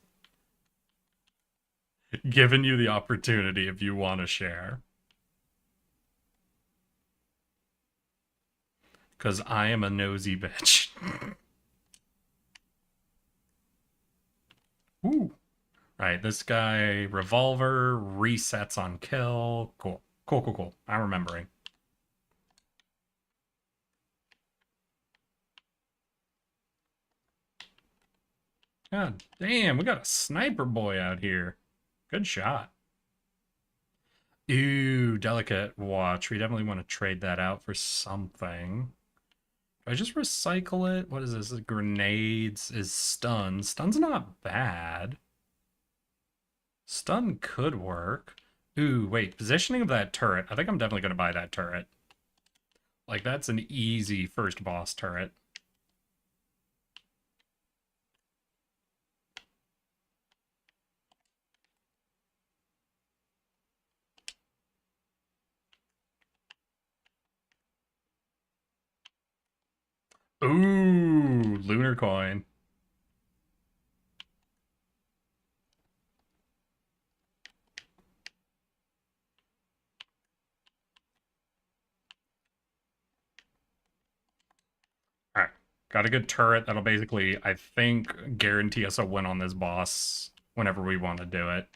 giving you the opportunity if you want to share. Because I am a nosy bitch. Ooh. Right, this guy, revolver, resets on kill. Cool. Cool, cool, cool. I'm remembering. God damn, we got a sniper boy out here. Good shot. Ooh, delicate watch. We definitely want to trade that out for something. Do I just recycle it? What is this? Grenades is stun. Stun's not bad. Stun could work. Ooh, wait. Positioning of that turret. I think I'm definitely going to buy that turret. Like, that's an easy first boss turret. Ooh, lunar coin. All right, got a good turret that'll basically, I think, guarantee us a win on this boss whenever we want to do it.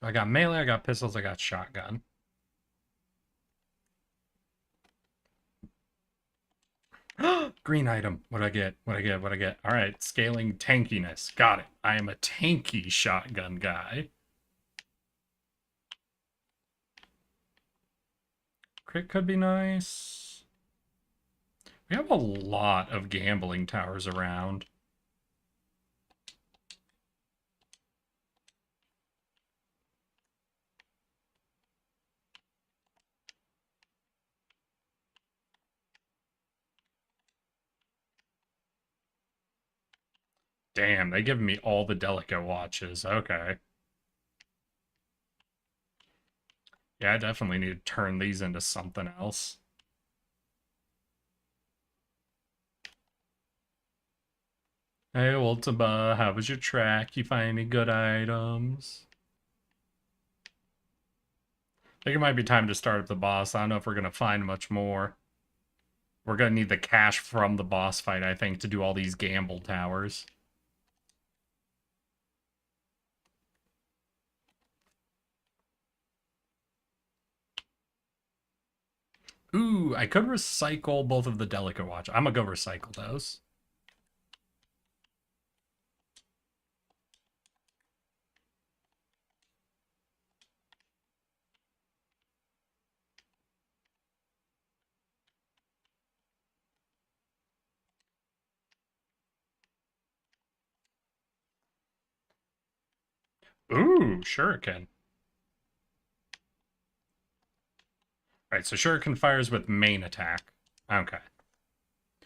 So I got melee, I got pistols, I got shotgun. Green item. What do I get? What do I get? What do I get? All right, scaling tankiness. Got it. I am a tanky shotgun guy. Crit could be nice. We have a lot of gambling towers around. Damn, they give me all the delicate watches. Okay. Yeah, I definitely need to turn these into something else. Hey, Ultima, how was your track? You find any good items? I think it might be time to start up the boss. I don't know if we're going to find much more. We're going to need the cash from the boss fight, I think, to do all these gamble towers. Ooh, I could recycle both of the delicate watch. I'm going to go recycle those. Ooh, shuriken. Right, so shuriken fires with main attack. Okay.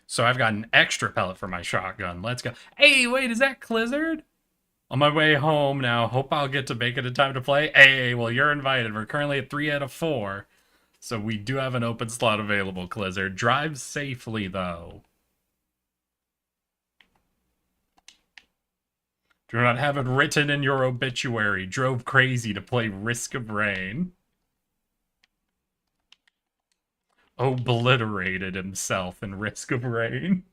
So I've got an extra pellet for my shotgun. Let's go. Hey, wait, is that Clizzard? On my way home now. Hope I'll get to make it in time to play. Hey, well, you're invited. We're currently at 3 out of 4. So we do have an open slot available, Clizzard. Drive safely, though. Do not have it written in your obituary. Drove crazy to play Risk of Rain. Obliterated himself in Risk of Rain.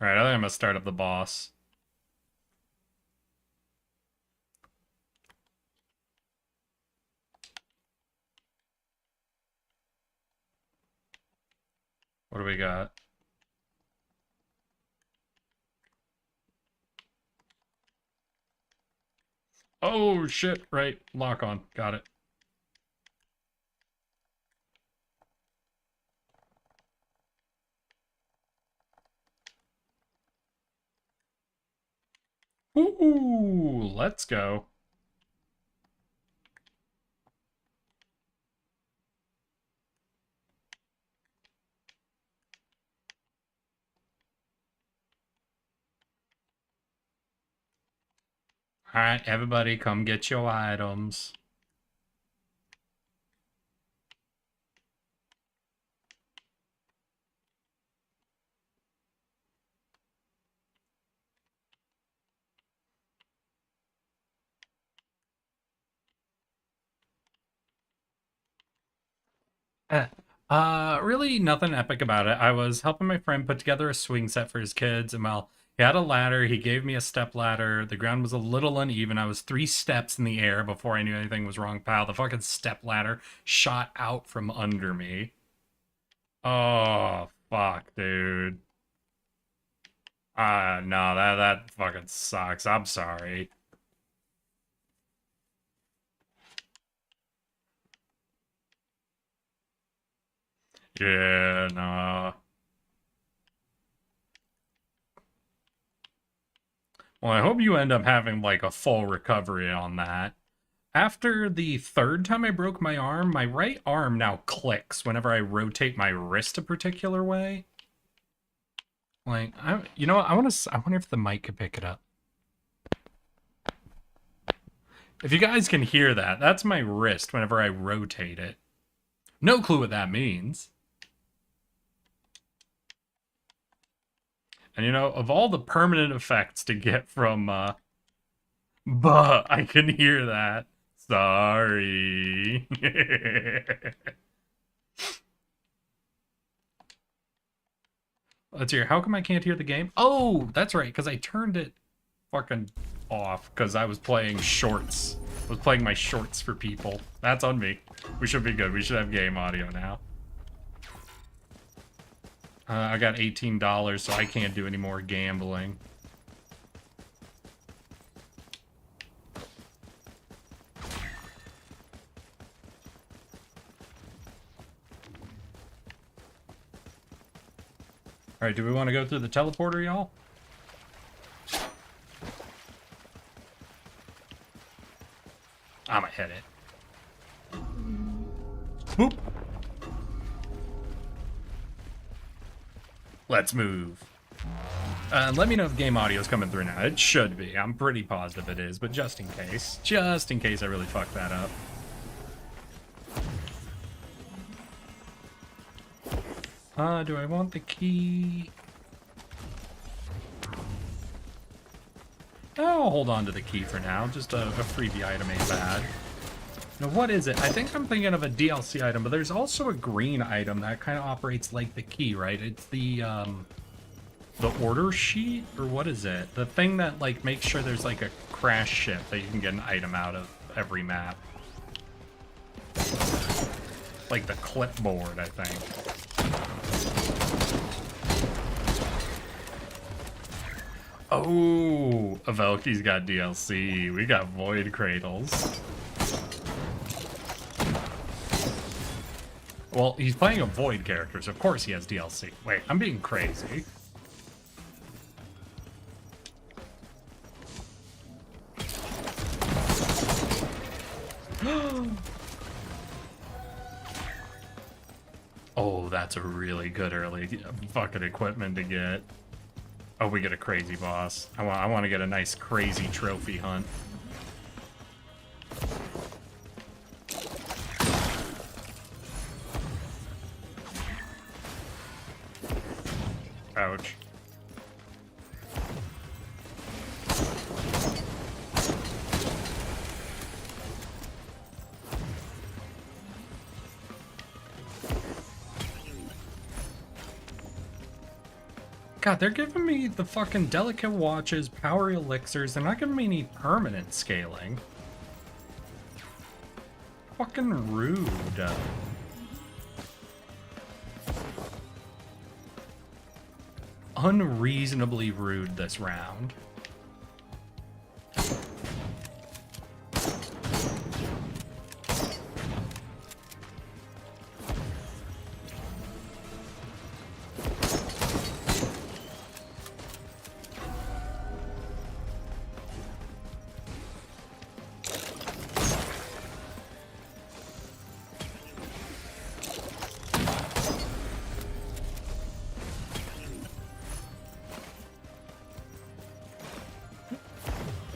Alright, I think I'm gonna start up the boss. What do we got? Oh, shit. Right. Lock on. Got it. Ooh, let's go. Alright, everybody come get your items. Really nothing epic about it. I was helping my friend put together a swing set for his kids, and well, he had a ladder. He gave me a step ladder. The ground was a little uneven. I was 3 steps in the air before I knew anything was wrong, pal. The fucking step ladder shot out from under me. Oh, fuck, dude. No, that fucking sucks. I'm sorry. Yeah, no. Well, I hope you end up having like a full recovery on that. After the 3rd time I broke my arm, my right arm now clicks whenever I rotate my wrist a particular way. Like, you know what? I wonder if the mic could pick it up. If you guys can hear that, that's my wrist whenever I rotate it. No clue what that means. And you know, of all the permanent effects to get from, but I can hear that. Sorry. Let's hear. How come I can't hear the game? Oh, that's right, because I turned it fucking off because I was playing shorts. I was playing my shorts for people. That's on me. We should be good. We should have game audio now. I got $18, so I can't do any more gambling. Alright, do we want to go through the teleporter, y'all? I'ma hit it. Boop. Let's move. Let me know if game audio is coming through now. It should be. I'm pretty positive it is, but just in case. Just in case I really fuck that up. Do I want the key? I'll hold on to the key for now. Just a freebie item ain't bad. Now, what is it? I think I'm thinking of a DLC item, but there's also a green item that kind of operates like the key, right? It's the order sheet, or what is it? The thing that, like, makes sure there's, like, a crash ship that you can get an item out of every map. Like the clipboard, I think. Oh, Avelki's got DLC. We got Void Cradles. Well, he's playing a Void character, so of course he has DLC. Wait, I'm being crazy. Oh, that's a really good early fucking equipment to get. Oh, we get a crazy boss. I want to get a nice crazy trophy hunt. Ouch. God, they're giving me the fucking delicate watches, power elixirs. They're not giving me any permanent scaling. Fucking rude. Unreasonably rude this round.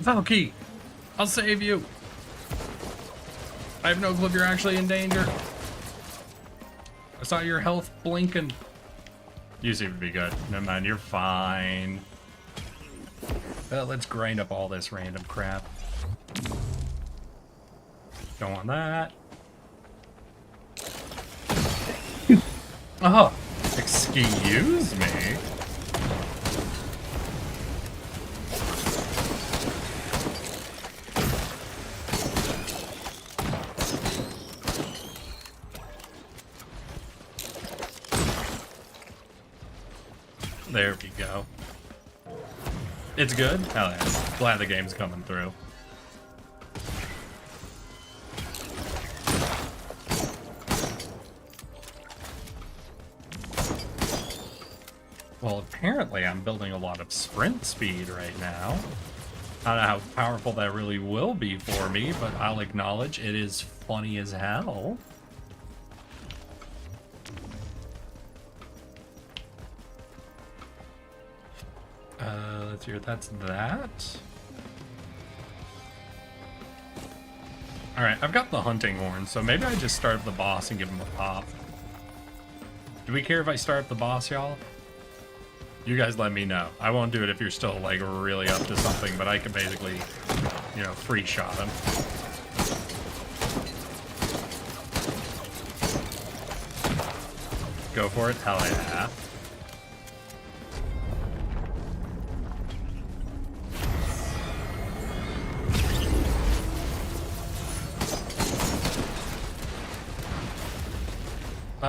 Valky! I'll save you. I have no clue if you're actually in danger. I saw your health blinking. You seem to be good. Never mind, you're fine. Let's grind up all this random crap. Don't want that. Oh, excuse me. There we go. It's good? Hell yeah. Glad the game's coming through. Well, apparently I'm building a lot of sprint speed right now. I don't know how powerful that really will be for me, but I'll acknowledge it is funny as hell. Let's hear, that's that. Alright, I've got the hunting horn, so maybe I just start up the boss and give him a pop. Do we care if I start up the boss, y'all? You guys let me know. I won't do it if you're still, like, really up to something, but I can basically, you know, free shot him. Go for it? Hell yeah.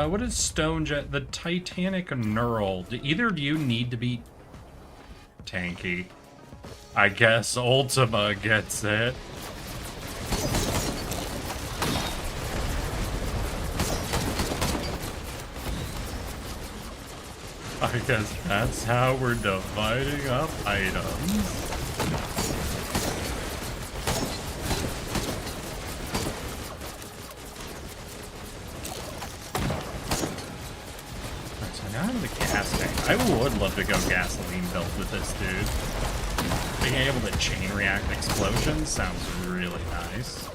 What is Stone Jet? The Titanic Neural. Do either of you need to be tanky? I guess Ultima gets it. I guess that's how we're dividing up items. I would love to go gasoline built with this dude. Being able to chain react explosions sounds really nice.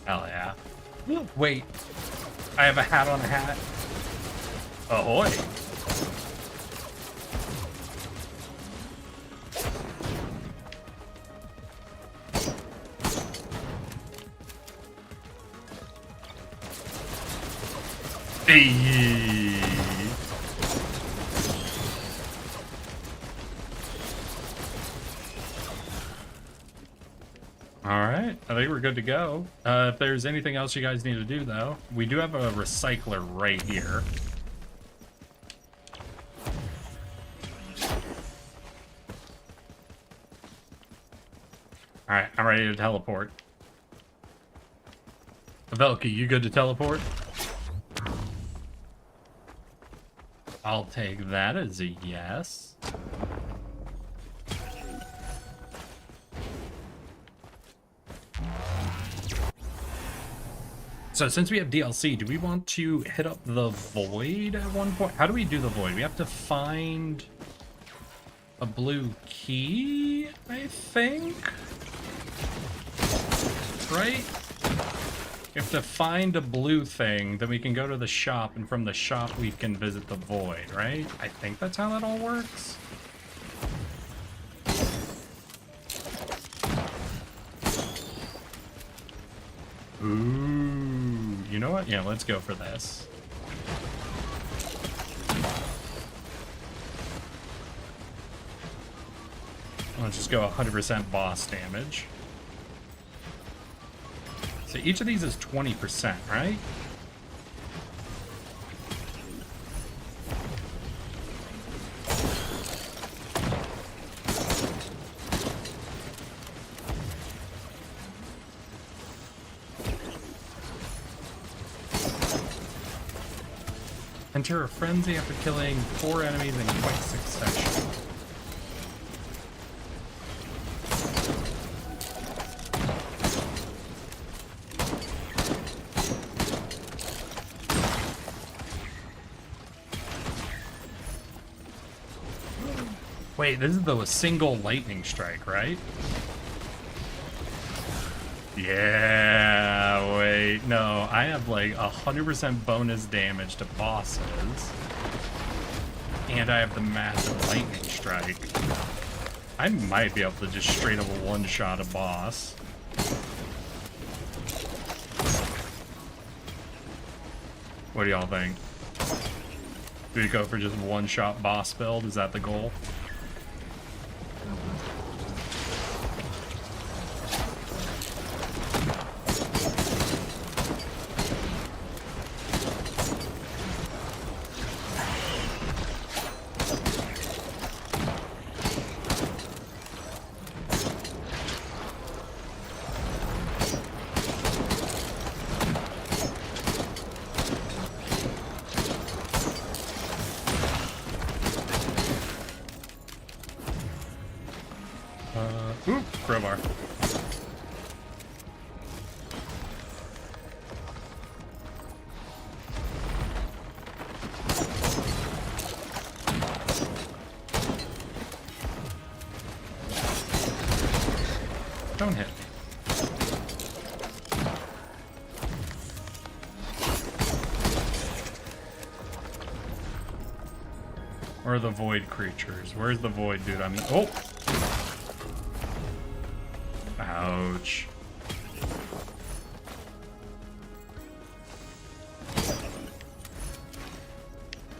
Hell yeah. Wait, I have a hat on a hat. Ahoy. Hey. Alright, I think we're good to go. If there's anything else you guys need to do, though, we do have a recycler right here. Alright, I'm ready to teleport. Velky, you good to teleport? I'll take that as a yes. So since we have DLC, do we want to hit up the void at one point? How do we do the void? We have to find a blue key, I think? Right? We have to find a blue thing, then we can go to the shop, and from the shop we can visit the void, right? I think that's how that all works. Ooh, you know what? Yeah, let's go for this. Let's just go 100% boss damage. So each of these is 20%, right? Enter a frenzy after killing 4 enemies in quick succession. Wait, this is the single lightning strike, right? Yeah, wait, no, I have like 100% bonus damage to bosses. And I have the massive lightning strike. I might be able to just straight up one-shot a boss. What do y'all think? Do we go for just one-shot boss build? Is that the goal? Ooh, crowbar. Don't hit me. Where are the void creatures? Where's the void dude? I'm oh! Ouch.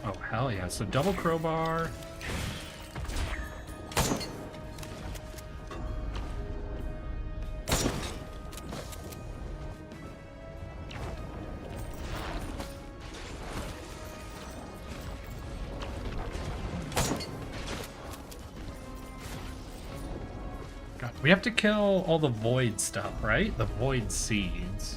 Oh, hell yeah. So double crowbar. God, we have to kill all the void stuff, right? The void seeds.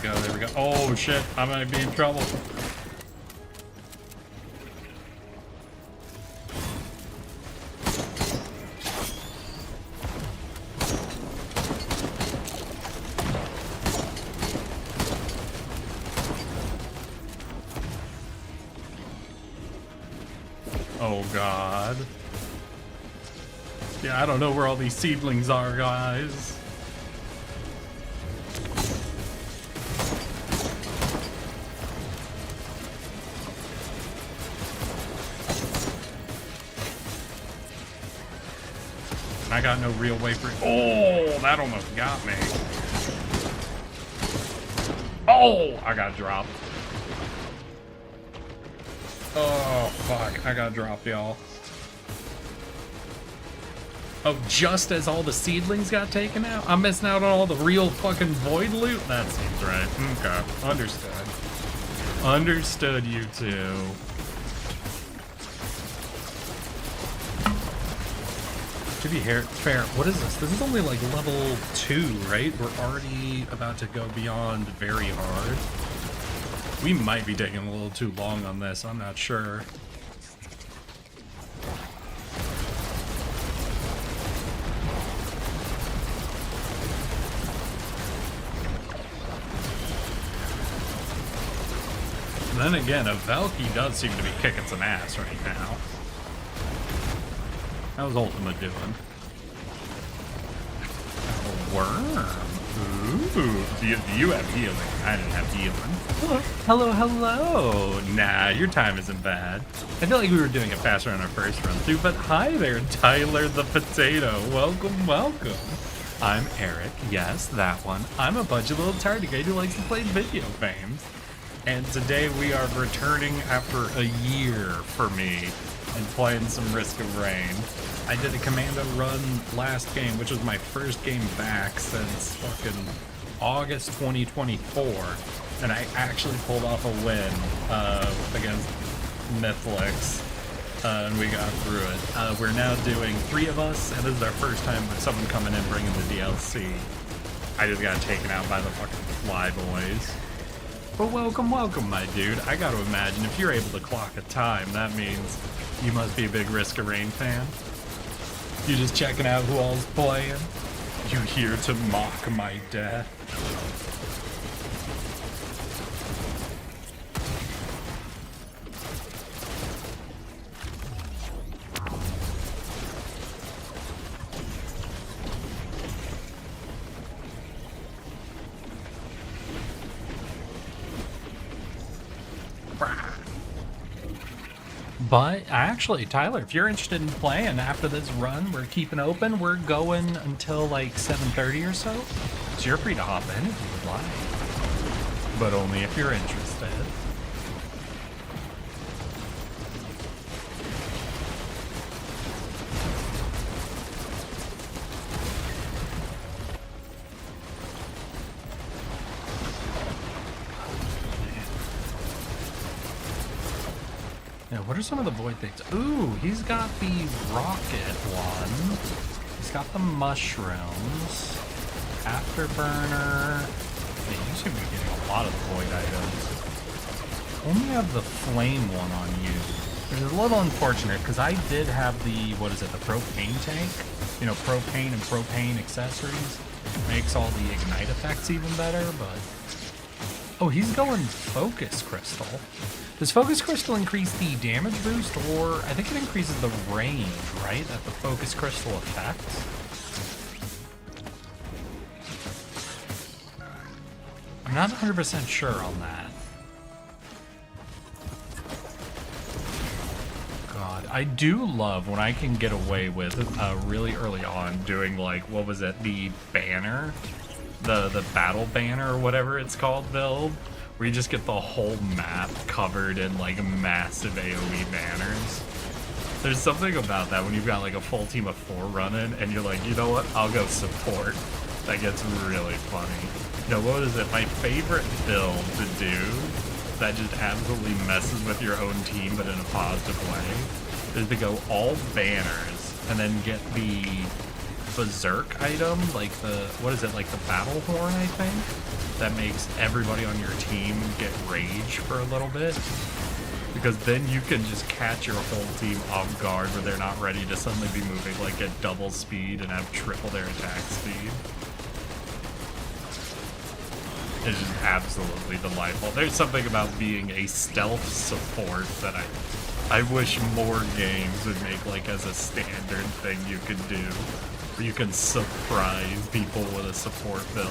There we go. Oh shit, I might be in trouble. Oh god. Yeah, I don't know where all these seedlings are, guys. I got no real way for it. Oh, that almost got me. Oh, I got dropped. Oh, fuck. I got dropped, y'all. Oh, just as all the seedlings got taken out? I'm missing out on all the real fucking void loot? That seems right. Okay. Understood. Understood, you two. To be fair, what is this? This is only like level 2, right? We're already about to go beyond very hard. We might be taking a little too long on this, I'm not sure. Then again, a Valky does seem to be kicking some ass right now. How's Ultima doing? A worm. Ooh, do you have healing? I didn't have healing. Hello, hello. Nah, your time isn't bad. I feel like we were doing it faster on our first run through, but hi there, Tyler the Potato. Welcome, welcome. I'm Eric. Yes, that one. I'm a budget little tardigrade who likes to play video games. And today we are returning after a year for me and playing some Risk of Rain. I did a commando run last game, which was my first game back since fucking August 2024. And I actually pulled off a win against Netflix. And we got through it. We're now doing 3 of us, and this is our first time with someone coming in bringing the DLC. I just got taken out by the fucking fly boys. But welcome, welcome, my dude. I gotta imagine if you're able to clock a time, that means you must be a big Risk of Rain fan. You just checking out who all's playing? You here to mock my death? But actually, Tyler, if you're interested in playing after this run, we're keeping open. We're going until like 7:30 or so. So you're free to hop in if you would like. But only if you're interested. Now, what are some of the void things? Ooh, he's got the rocket one. He's got the mushrooms. Afterburner. Yeah, you seem to be getting a lot of the void items. Only have the flame one on you. Which is a little unfortunate, because I did have the, what is it, the propane tank? You know, propane and propane accessories. Makes all the ignite effects even better, but... Oh, he's going Focus Crystal. Does Focus Crystal increase the damage boost, or I think it increases the range, right? That the Focus Crystal affects? I'm not 100% sure on that. God, I do love when I can get away with really early on doing, like, what was it, the banner? The battle banner or whatever it's called build, where you just get the whole map covered in like massive AoE banners. There's something about that when you've got like a full team of 4 running and you're like, you know what, I'll go support. That gets really funny. You know, what is it? My favorite build to do that just absolutely messes with your own team but in a positive way is to go all banners and then get the berserk item, like the, what is it, like the battle horn, I think, that makes everybody on your team get rage for a little bit, because then you can just catch your whole team off guard where they're not ready to suddenly be moving like at double speed and have triple their attack speed. It's just absolutely delightful. There's something about being a stealth support that I wish more games would make like as a standard thing you could do. You can surprise people with a support build.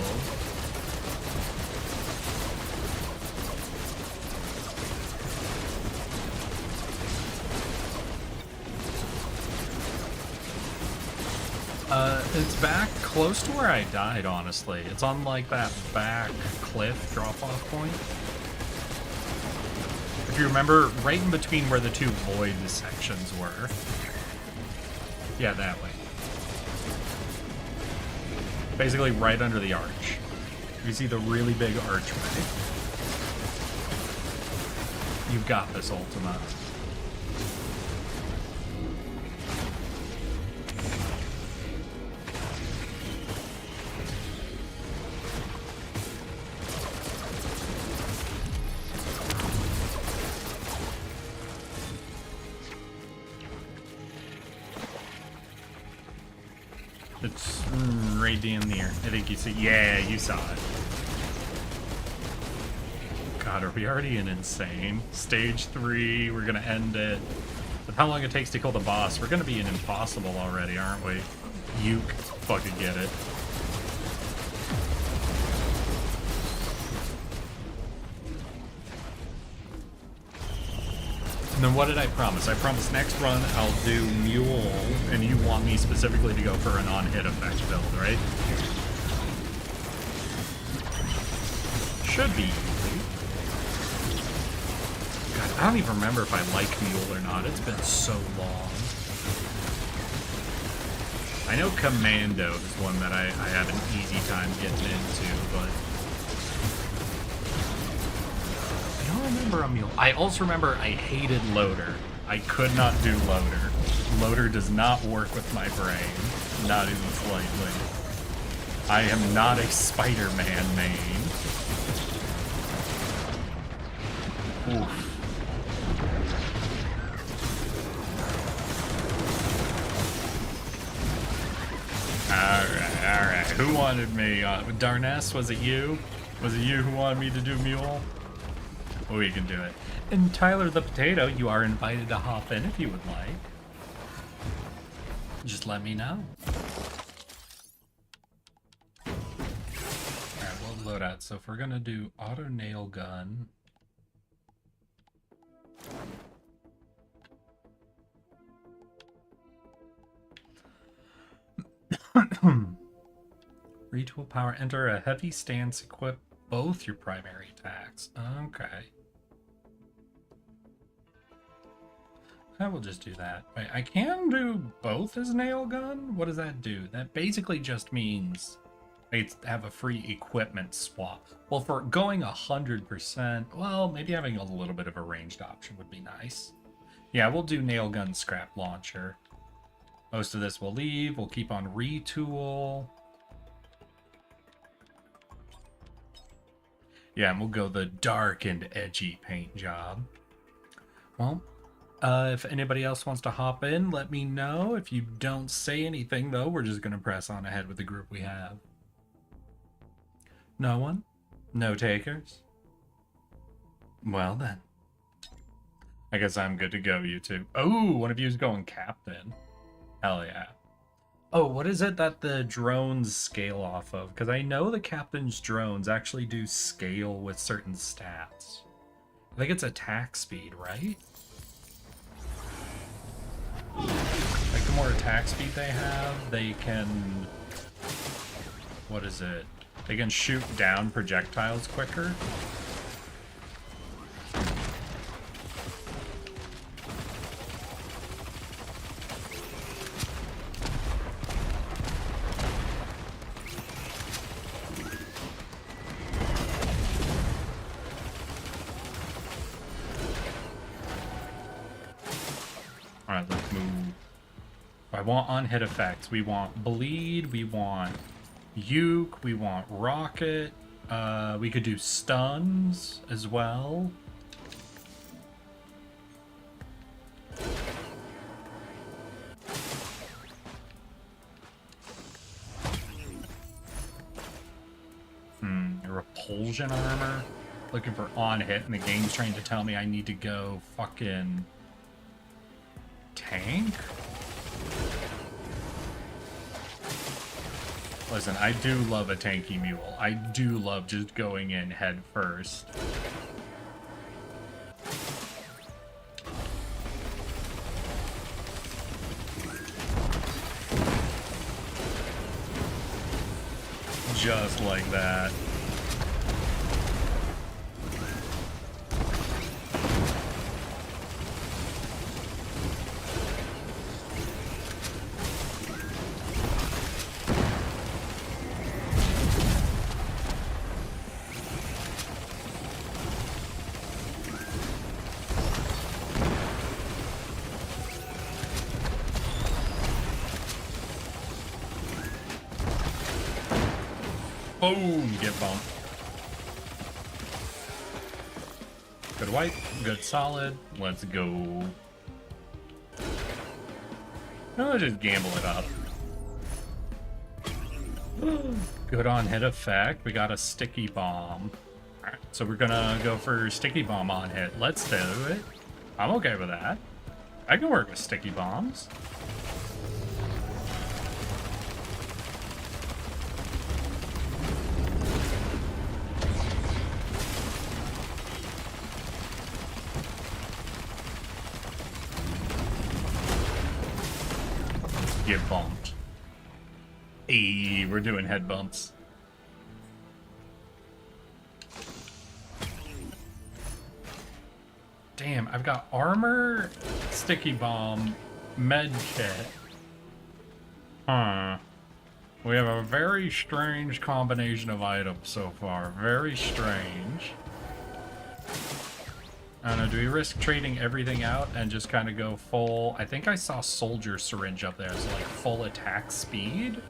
It's back close to where I died, honestly. It's on like that back cliff drop-off point. If you remember, right in between where the 2 void sections were. Yeah, that way. Basically right under the arch. You see the really big archway. You've got this, Ultima. It's right down there. I think you see. Yeah, you saw it. God, are we already in insane? Stage 3, we're gonna end it. With how long it takes to kill the boss, we're gonna be in impossible already, aren't we? You fucking get it. And then what did I promise? I promised next run I'll do Mule, and you want me specifically to go for an on-hit effect build, right? Should be easy. God, I don't even remember if I like Mule or not. It's been so long. I know Commando is one that I have an easy time getting into, but I don't remember a Mule. I also remember I hated Loader. I could not do Loader. Loader does not work with my brain, not even slightly. I am not a Spider-Man main. Oof. Alright. Who wanted me? Darness, was it you? Was it you who wanted me to do Mule? Oh, we can do it. And Tyler the Potato, you are invited to hop in if you would like. Just let me know. Alright, we'll load out. So if we're gonna do auto nail gun. Retool power, enter a heavy stance, equip both your primary attacks. Okay. I will just do that. Wait, I can do both as nail gun? What does that do? That basically just means I have a free equipment swap. Well, for going 100%, well, maybe having a little bit of a ranged option would be nice. Yeah, we'll do nail gun scrap launcher. Most of this will leave. We'll keep on retool. Yeah, and we'll go the dark and edgy paint job. Well, if anybody else wants to hop in, let me know. If you don't say anything, though, we're just going to press on ahead with the group we have. No one? No takers? Well, then. I guess I'm good to go, you two. Oh, one of you is going captain. Hell yeah. Oh, what is it that the drones scale off of? Because I know the captain's drones actually do scale with certain stats. I think it's attack speed, right? Like, the more attack speed they have, they can... What is it? They can shoot down projectiles quicker. Alright, let's move. I want on-hit effects. We want bleed, we want uke, we want rocket. We could do stuns as well. Repulsion armor. Looking for on-hit, and the game's trying to tell me I need to go fucking tank? Listen, I do love a tanky mule. I do love just going in head first. Just like that. Boom, you get bumped. Good white, good solid. Let's go. Let's just gamble it up. Good on hit effect. We got a sticky bomb. Alright, so we're gonna go for sticky bomb on hit. Let's do it. I'm okay with that. I can work with sticky bombs. get bumped. Hey, we're doing head bumps. Damn, I've got armor, sticky bomb, med kit. Huh. We have a very strange combination of items so far. Very strange. I don't know, do we risk trading everything out and just kind of go full... I think I saw soldier syringe up there, so like full attack speed?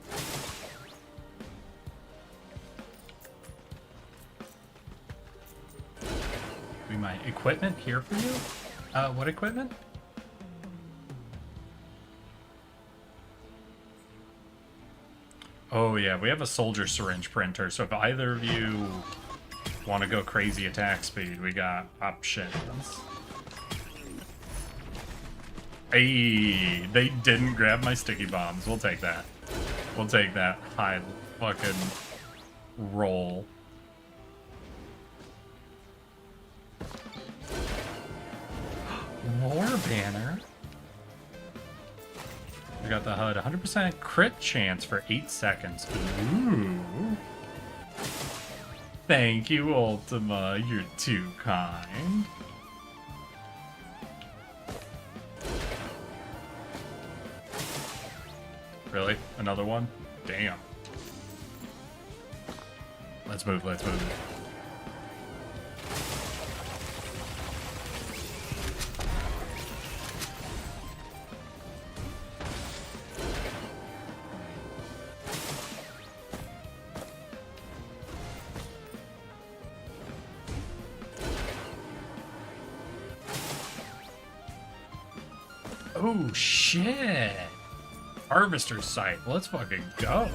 Be my equipment here for you? What equipment? Oh yeah, we have a soldier syringe printer, so if either of you want to go crazy attack speed, we got options. Hey, they didn't grab my sticky bombs. We'll take that. We'll take that high fucking roll. More banner. We got the HUD 100% crit chance for 8 seconds. Ooh. Thank you, Ultima. You're too kind. Really? Another one? Damn. Let's move, let's move. Oh shit! Harvester's site. Let's fucking go.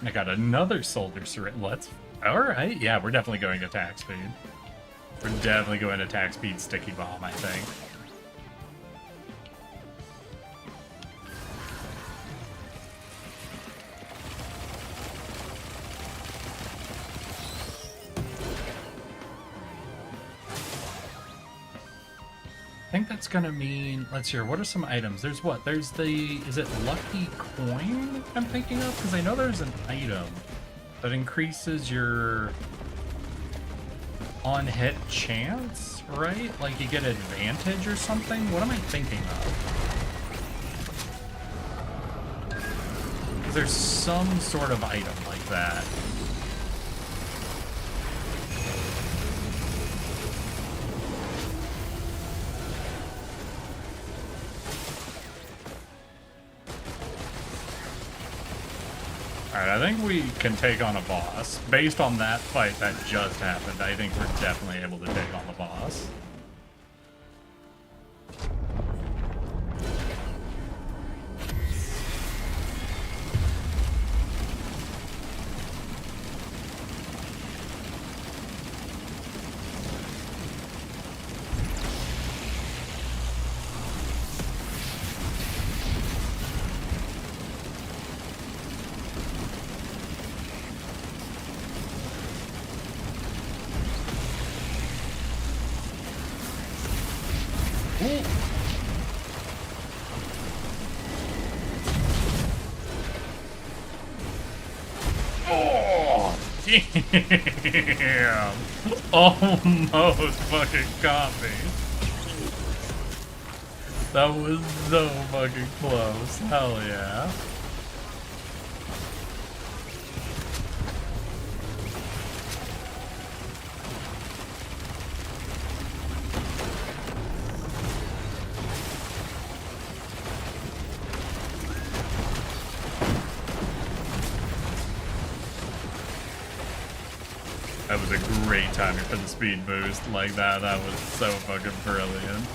I got another soldier syringe. Let's. Alright, yeah, we're definitely going attack speed. We're definitely going attack speed sticky bomb, I think. I think that's gonna mean, let's hear, what are some items? There's what? There's the, is it Lucky Coin I'm thinking of? Because I know there's an item that increases your on-hit chance, right? Like you get advantage or something? What am I thinking of? There's some sort of item like that. Alright, I think we can take on a boss. Based on that fight that just happened, I think we're definitely able to take on the boss. Oh, damn! Almost fucking caught me. That was so fucking close. Hell yeah. That was a great timing for the speed boost like that. That was so fucking brilliant.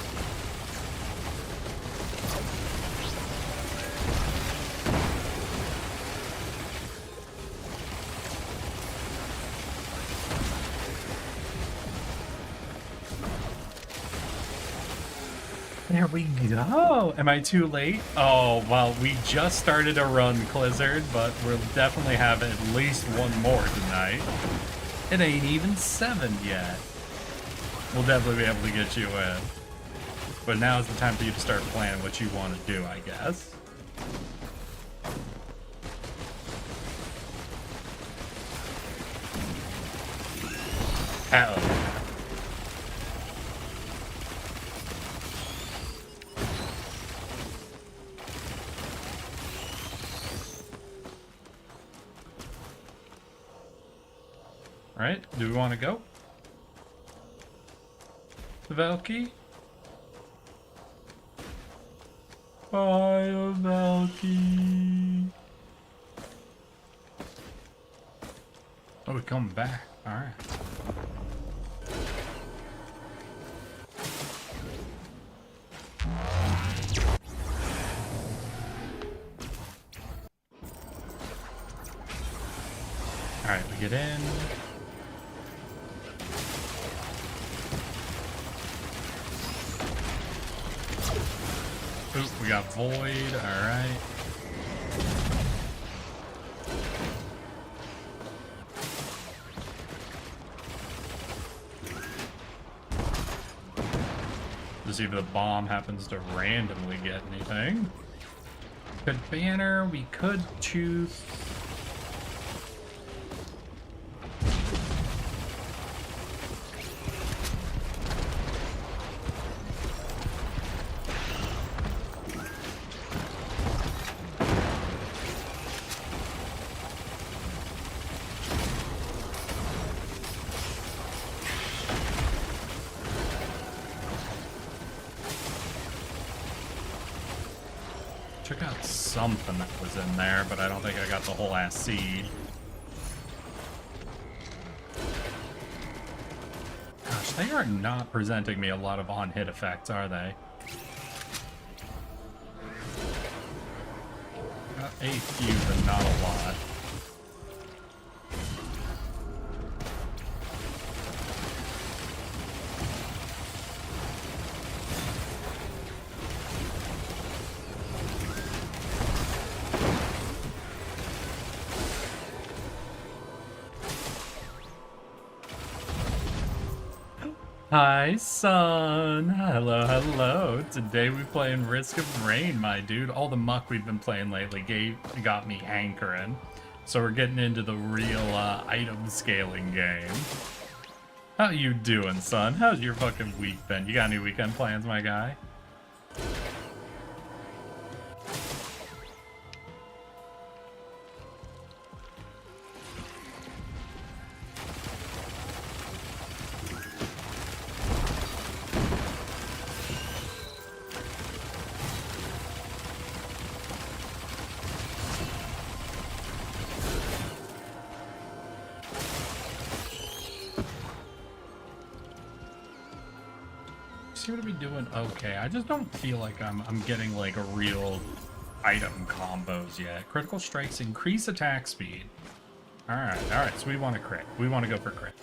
There we go. Am I too late? Oh, well, we just started a run, Clizzard, but we'll definitely have at least one more tonight. It ain't even 7 yet. We'll definitely be able to get you in. But now is the time for you to start planning what you want to do, I guess. Hell yeah. Alright, do we want to go? Valky? Bye, Valky. Oh, we're coming back. Alright. Alright, we get in. Oop, we got Void, alright. To see if the bomb happens to randomly get anything. Could banner, we could choose. Took out something that was in there, but I don't think I got the whole ass seed. Gosh, they are not presenting me a lot of on-hit effects, are they? Got a few, but not a lot. Hi, son. Hello, hello. Today we playing Risk of Rain, my dude. All the muck we've been playing lately got me hankering. So we're getting into the real item scaling game. How you doing, son? How's your fucking week been? You got any weekend plans, my guy? Seem to be doing okay. I just don't feel like I'm getting like a real item combos yet. Critical strikes increase attack speed. Alright, so we want to crit. We want to go for crit.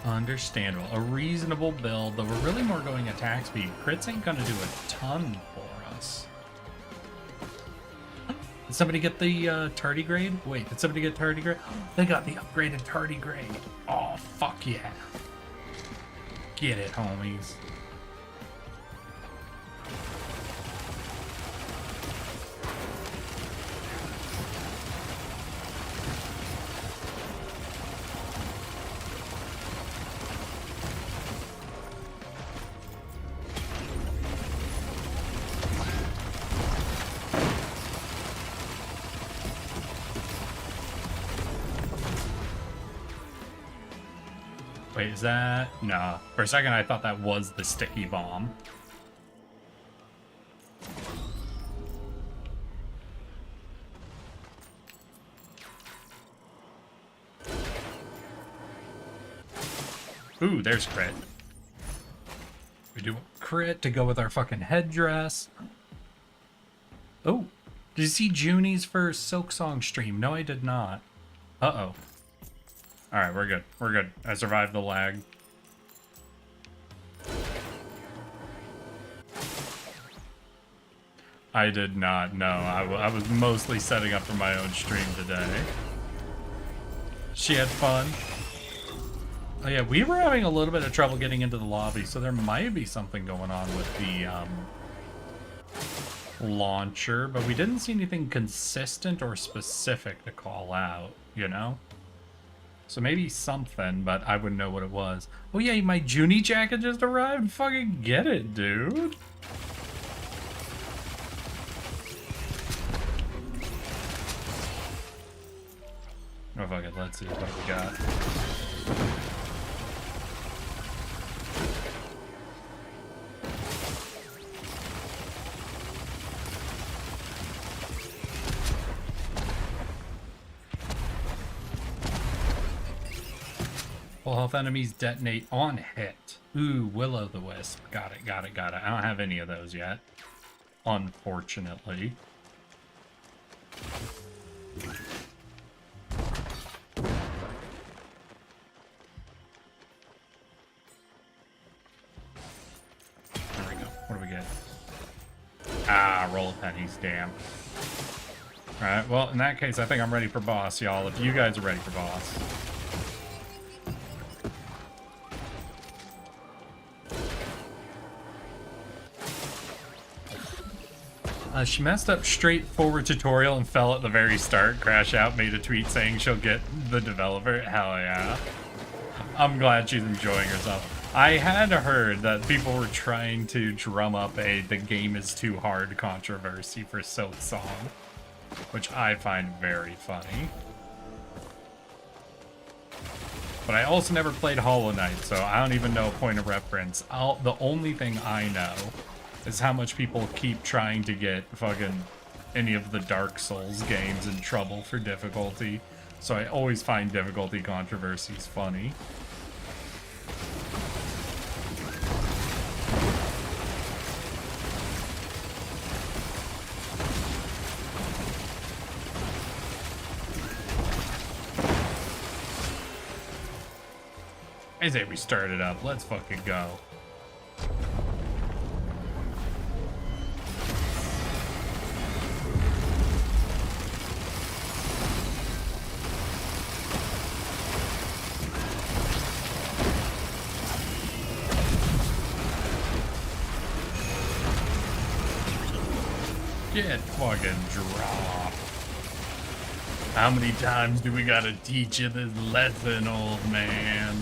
Understandable. A reasonable build, though we're really more going attack speed. Crits ain't gonna do a ton for us. Did somebody get the tardigrade? Wait, did somebody get tardigrade? They got the upgraded tardigrade. Oh, fuck yeah. Get it, homies. Wait, is that... Nah. For a second, I thought that was the sticky bomb. Ooh, there's crit. We do crit to go with our fucking headdress. Oh, did you see Junie's first Silk Song stream? No, I did not. Uh-oh. Alright, we're good. We're good. I survived the lag. I did not know. I was mostly setting up for my own stream today. She had fun. Oh yeah, we were having a little bit of trouble getting into the lobby, so there might be something going on with the launcher, but we didn't see anything consistent or specific to call out, you know? So maybe something, but I wouldn't know what it was. Oh yeah, my Junie jacket just arrived? Fucking get it, dude. Oh fuck it, let's see what we got. Full health enemies detonate on hit. Ooh, Will-O-the-Wisp. Got it, got it, got it. I don't have any of those yet, unfortunately. There we go. What do we get? Ah, roll of pennies, damn. Alright, well, in that case, I think I'm ready for boss, y'all. If you guys are ready for boss. She messed up straightforward tutorial and fell at the very start. Crash Out made a tweet saying she'll get the developer. Hell yeah. I'm glad she's enjoying herself. I had heard that people were trying to drum up a "the game is too hard" controversy for Silk Song, which I find very funny. But I also never played Hollow Knight, so I don't even know a point of reference. The only thing I know is how much people keep trying to get fucking any of the Dark Souls games in trouble for difficulty. So I always find difficulty controversies funny. I say we start it up. Let's fucking go. Get fucking dropped. How many times do we gotta teach you this lesson, old man?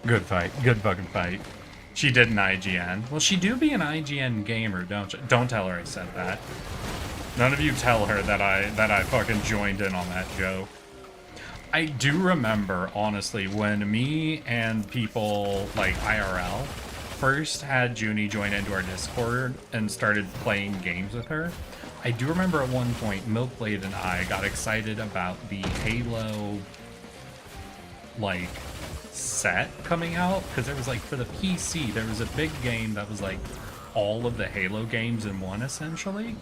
Good fight. Good fucking fight. She did an IGN. Well, she do be an IGN gamer, don't you? Don't tell her I said that. None of you tell her that I fucking joined in on that joke. I do remember, honestly, when me and people like IRL first had Junie join into our Discord and started playing games with her. I do remember at one point, Milkblade and I got excited about the Halo, like, set coming out, because there was, like, for the PC, there was a big game that was, like, all of the Halo games in one, essentially.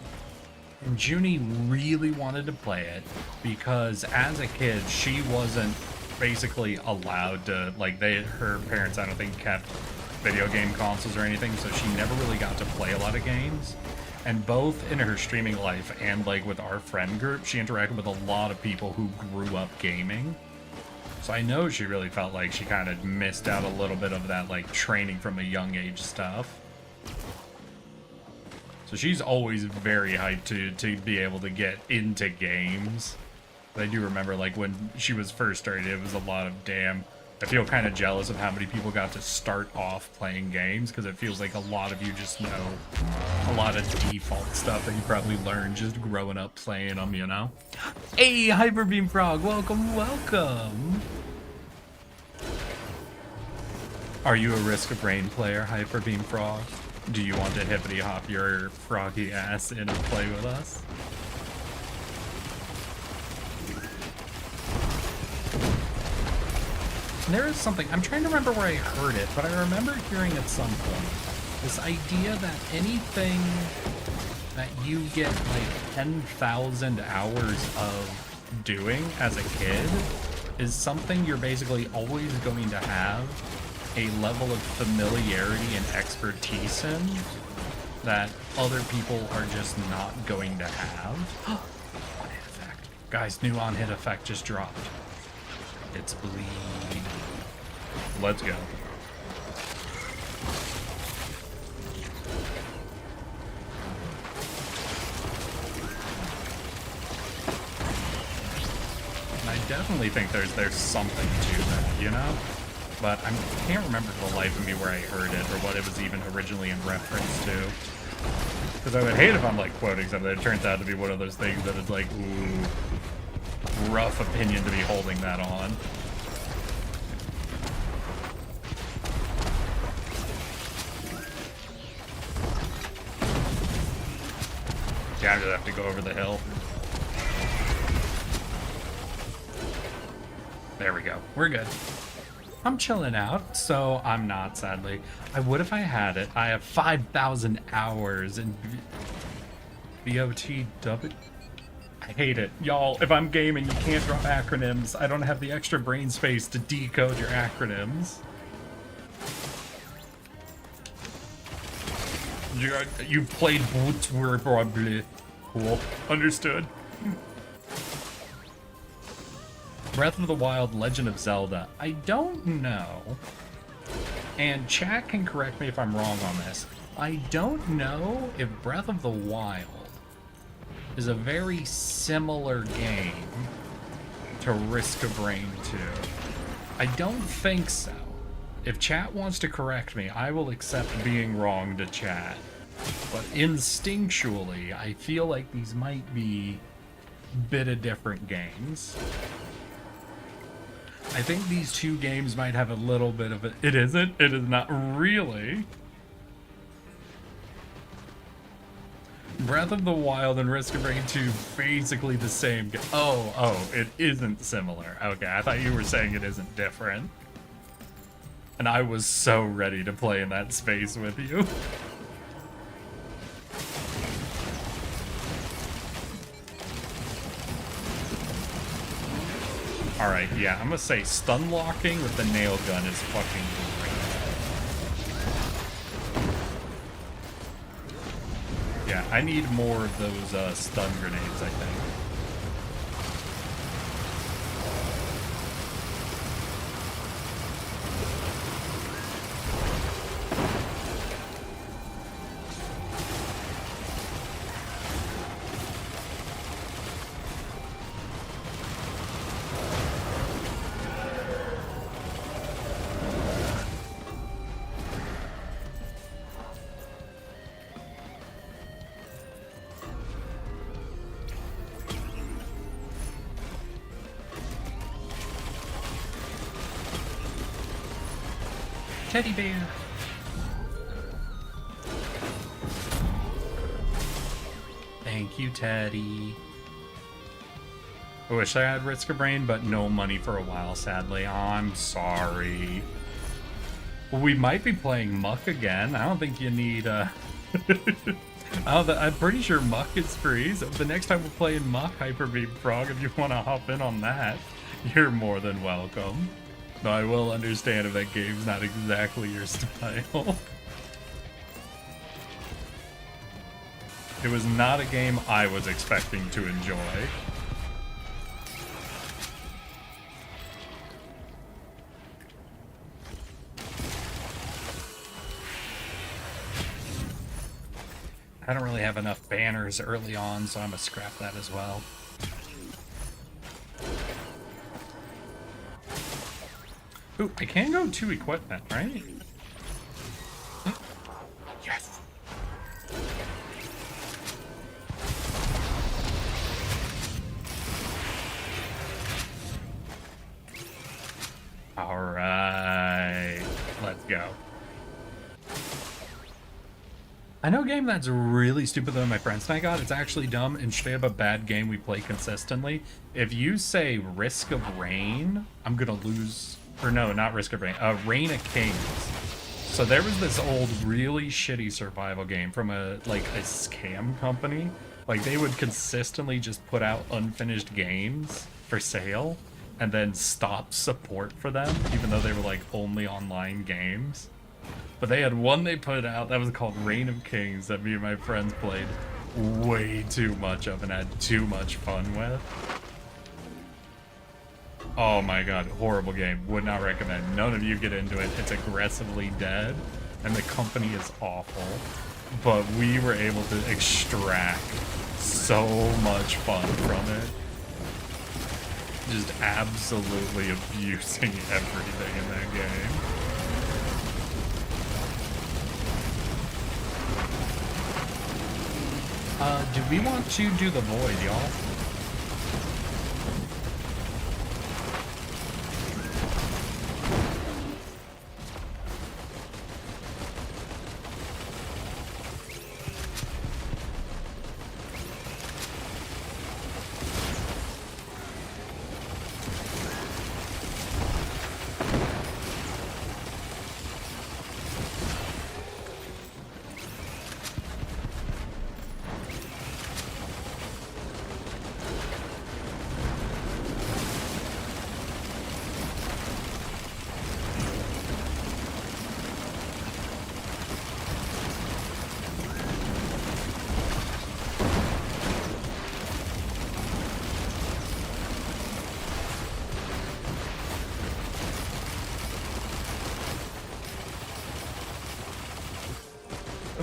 And Junie really wanted to play it because as a kid, she wasn't basically allowed to, like, her parents, I don't think, kept video game consoles or anything, so she never really got to play a lot of games. And both in her streaming life and, like, with our friend group, she interacted with a lot of people who grew up gaming. So I know she really felt like she kind of missed out a little bit of that, like, training from a young age stuff. So she's always very hyped to be able to get into games. But I do remember, like, when she was first started, it was a lot of damn. I feel kind of jealous of how many people got to start off playing games, because it feels like a lot of you just know a lot of default stuff that you probably learned just growing up playing them, you know? Hey, Hyperbeam Frog, welcome, welcome! Are you a Risk of Rain player, Hyperbeam Frog? Do you want to hippity hop your froggy ass in and play with us? There is something, I'm trying to remember where I heard it, but I remember hearing at some point this idea that anything that you get like 10,000 hours of doing as a kid is something you're basically always going to have a level of familiarity and expertise in that other people are just not going to have. On-hit effect. Guys, new on-hit effect just dropped. It's bleed. Let's go. And I definitely think there's something to that, you know? But I can't remember for the life of me where I heard it or what it was even originally in reference to. Because I would hate if I'm like quoting something that turns out to be one of those things that is like, ooh, rough opinion to be holding that on. Yeah, I just have to go over the hill. There we go. We're good. I'm chilling out, so I'm not, sadly. I would if I had it. I have 5,000 hours in BOTW. I hate it. Y'all, if I'm gaming, you can't drop acronyms. I don't have the extra brain space to decode your acronyms. You played boots were probably cool. Understood. Breath of the Wild, Legend of Zelda. I don't know, and chat can correct me if I'm wrong on this. I don't know if Breath of the Wild is a very similar game to Risk of Rain 2. I don't think so. If chat wants to correct me, I will accept being wrong to chat. But instinctually, I feel like these might be a bit of different games. I think these two games might have a little bit of it. It isn't? It is not really. Breath of the Wild and Risk of Rain 2 basically the same game. Oh, it isn't similar. Okay, I thought you were saying it isn't different. And I was so ready to play in that space with you. Alright, yeah, I'm gonna say stun locking with the nail gun is fucking great. Yeah, I need more of those stun grenades, I think. Teddy bear. Thank you, Teddy. I wish I had Risk of Rain, but no money for a while, sadly. I'm sorry. We might be playing Muck again. I don't think you need I'm pretty sure Muck is free, so the next time we're playing Muck Hyper Beam Frog, if you want to hop in on that, you're more than welcome. No, I will understand if that game's not exactly your style. It was not a game I was expecting to enjoy. I don't really have enough banners early on, so I'm gonna scrap that as well. Ooh, I can go to equipment, right? Yes! Alright, let's go. I know a game that's really stupid that my friends and I got. It's actually dumb and straight up a bad game we play consistently. If you say Risk of Rain, I'm gonna lose. Or no, not Risk of Rain. Reign of Kings. So there was this old, really shitty survival game from a scam company. Like, they would consistently just put out unfinished games for sale and then stop support for them, even though they were like only online games. But they had one they put out that was called Reign of Kings that me and my friends played way too much of and had too much fun with. Oh my god, horrible game. Would not recommend. None of you get into it. It's aggressively dead, and the company is awful. But we were able to extract so much fun from it. Just absolutely abusing everything in that game. Do we want to do the void, y'all?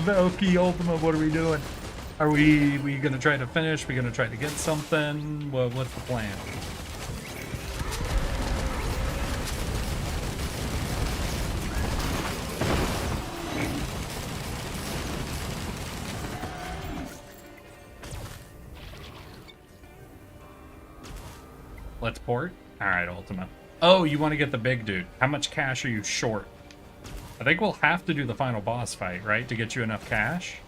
Valky Ultima, what are we doing? Are we gonna try to finish? We gonna try to get something? What's the plan? Let's port? Alright, Ultima. Oh, you want to get the big dude. How much cash are you short? I think we'll have to do the final boss fight, right? To get you enough cash?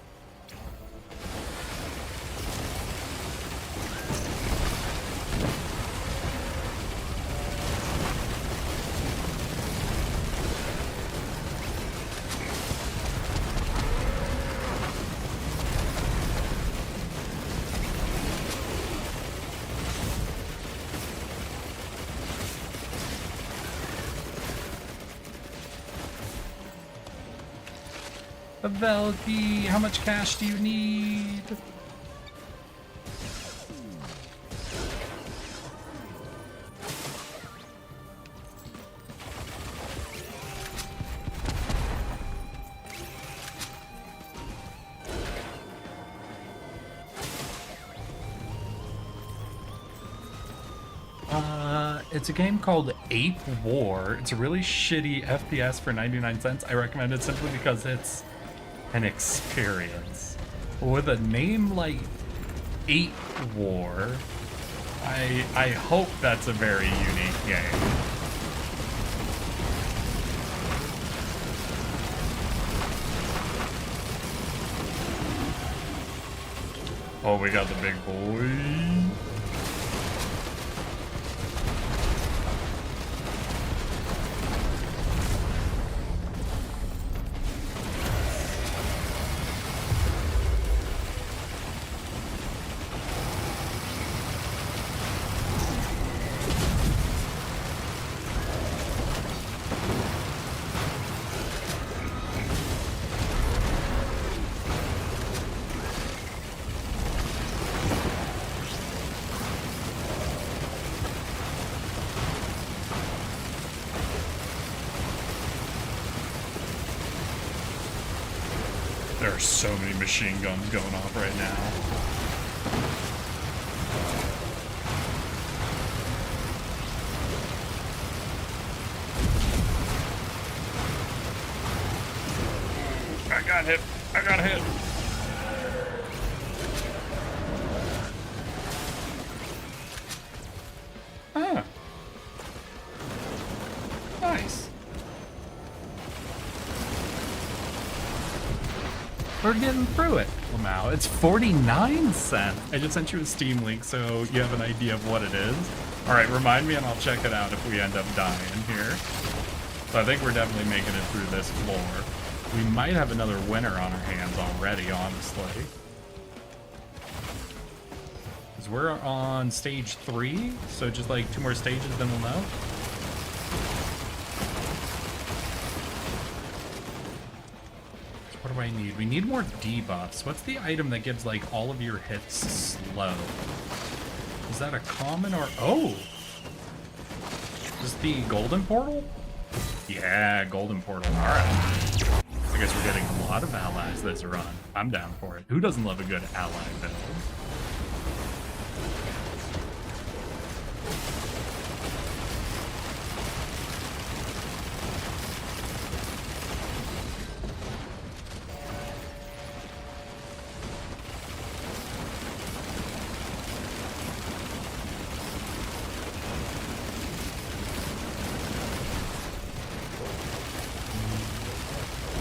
Valky, how much cash do you need? It's a game called Ape War. It's a really shitty FPS for 99 cents. I recommend it simply because it's an experience. With a name like Ape War, I hope that's a very unique game. Oh, we got the big boy. There are so many machine guns going off right now. I got hit. I got hit. Ah. Nice. We're getting through it. Well, now it's 49 cents. I just sent you a Steam link so you have an idea of what it is. All right, remind me and I'll check it out if we end up dying here. So I think we're definitely making it through this floor. We might have another winner on our hands already, honestly. Because we're on stage 3, so just like 2 more stages, then we'll know. So what do I need? We need more debuffs. What's the item that gives like all of your hits slow? Is that a common or... Oh! Is this the golden portal? Yeah, golden portal. Alright. I guess we're getting a lot of allies this run. I'm down for it. Who doesn't love a good ally build?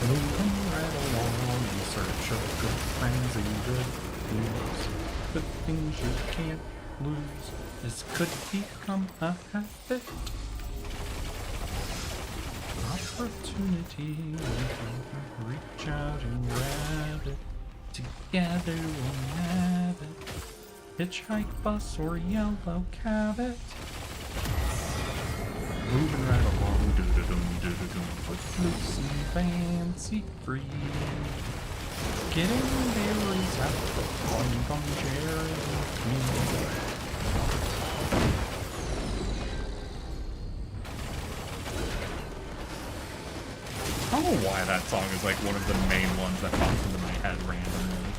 Moving right along in search of good friends and good news. Good things you can't lose. This could become a habit. Opportunity. Reach out and grab it. Together we'll have it. Hitchhike, bus, or yellow cab it. Moving right along, do-do-dum, footloose and fancy free. Getting berries out the fun cherry tree. I don't know why that song is like one of the main ones that pops into my head randomly.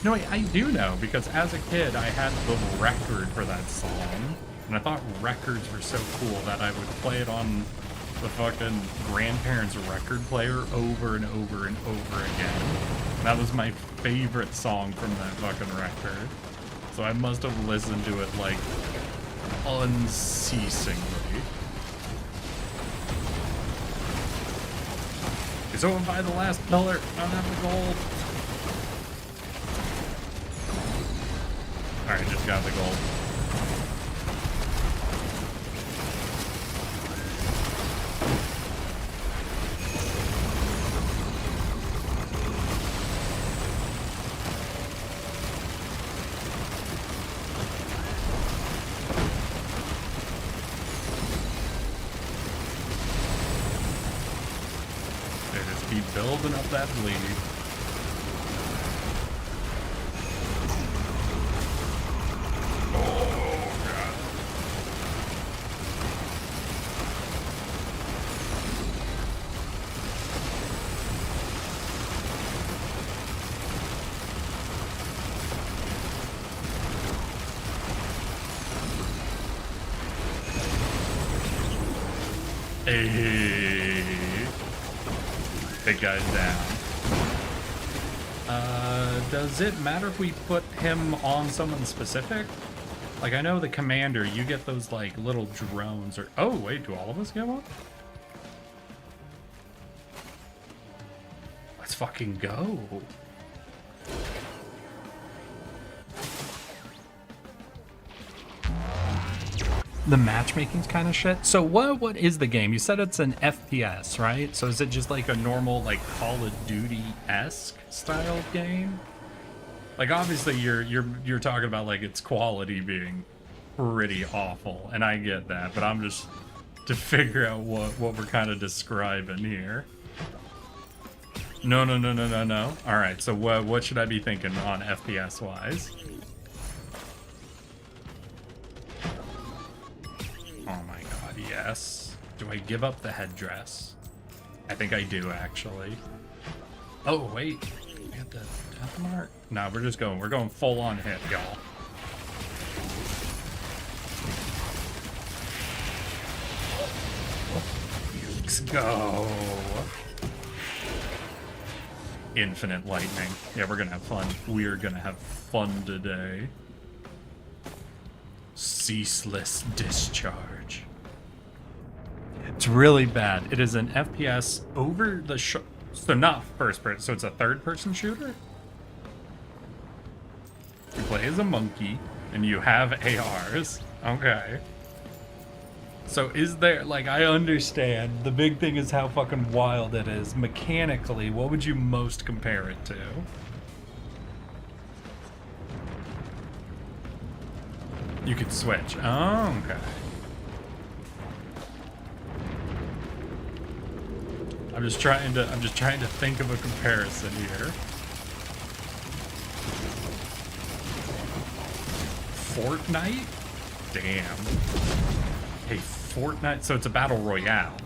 No, I do know, because as a kid, I had the record for that song. And I thought records were so cool that I would play it on the fucking grandparents' record player over and over and over again. That was my favorite song from that fucking record. So I must have listened to it, like, unceasingly. Okay, so if I the last pillar, I don't have the gold. Alright, just got the gold. Keep building up that bleed. Oh, God. Hey. Big guy's down. Does it matter if we put him on someone specific? Like, I know the commander, you get those, like, little drones or... Oh, wait, do all of us get one? Let's fucking go. The matchmaking's kind of shit. So what is the game? You said it's an FPS, right? So is it just like a normal like Call of Duty-esque style game? Like obviously you're talking about like its quality being pretty awful, and I get that, but I'm just to figure out what we're kind of describing here. No. All right, so what should I be thinking on FPS wise? Oh my god, yes. Do I give up the headdress? I think I do, actually. Oh, wait. We got the death mark? No, we're going full on hit, y'all. Let's go. Infinite lightning. Yeah, we're gonna have fun. We're gonna have fun today. Ceaseless discharge. It's really bad. It is an FPS over the so not first person, so it's a third person shooter? You play as a monkey and you have ARs. Okay. So is there, like, I understand. The big thing is how fucking wild it is. Mechanically, what would you most compare it to? You could switch. Oh, okay. I'm just trying to think of a comparison here. Fortnite? Damn. Hey, Fortnite, so it's a battle royale.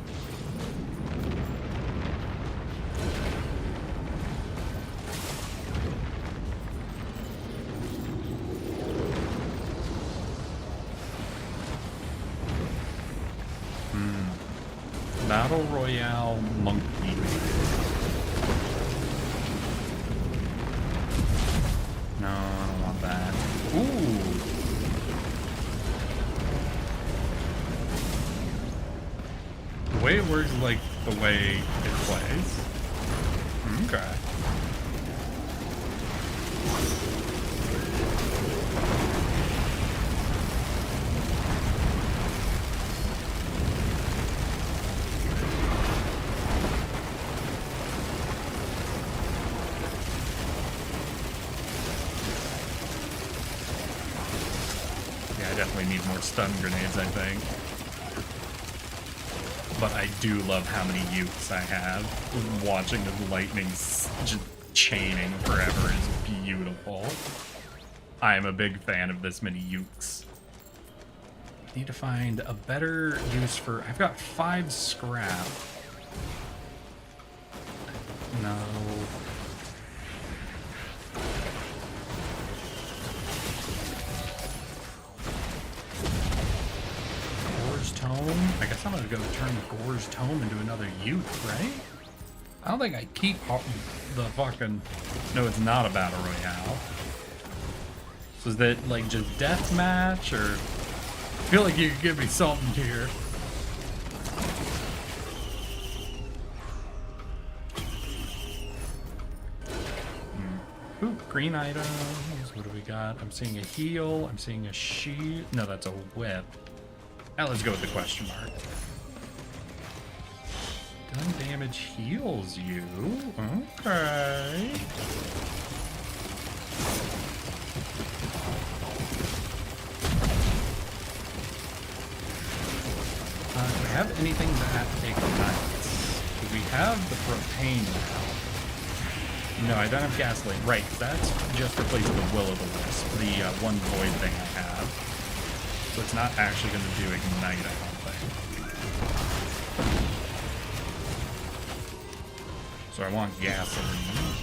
Battle royale monkey. No, I don't want that. Ooh. The way it works is like the way it plays. Okay. Yeah, I definitely need more stun grenades, I think. But I do love how many ukes I have. Watching the lightning just chaining forever is beautiful. I am a big fan of this many ukes. Need to find a better use for... I've got 5 scrap. No. Gore's Tome? I guess I'm gonna go turn Gore's Tome into another youth, right? I don't think I keep the fucking... No, it's not a battle royale. So is that like just deathmatch, or... I feel like you could give me something here. Ooh, green items. What do we got? I'm seeing a heal. I'm seeing a shield. No, that's a whip. Now let's go with the question mark. Gun damage heals you. Okay. Do we have anything that ignites? Do we have the propane now? No, I don't have gasoline. Right, that's just replacing the will-o'-the-wisp, the one void thing I have. So it's not actually going to do ignite, I don't think. So I want gasoline.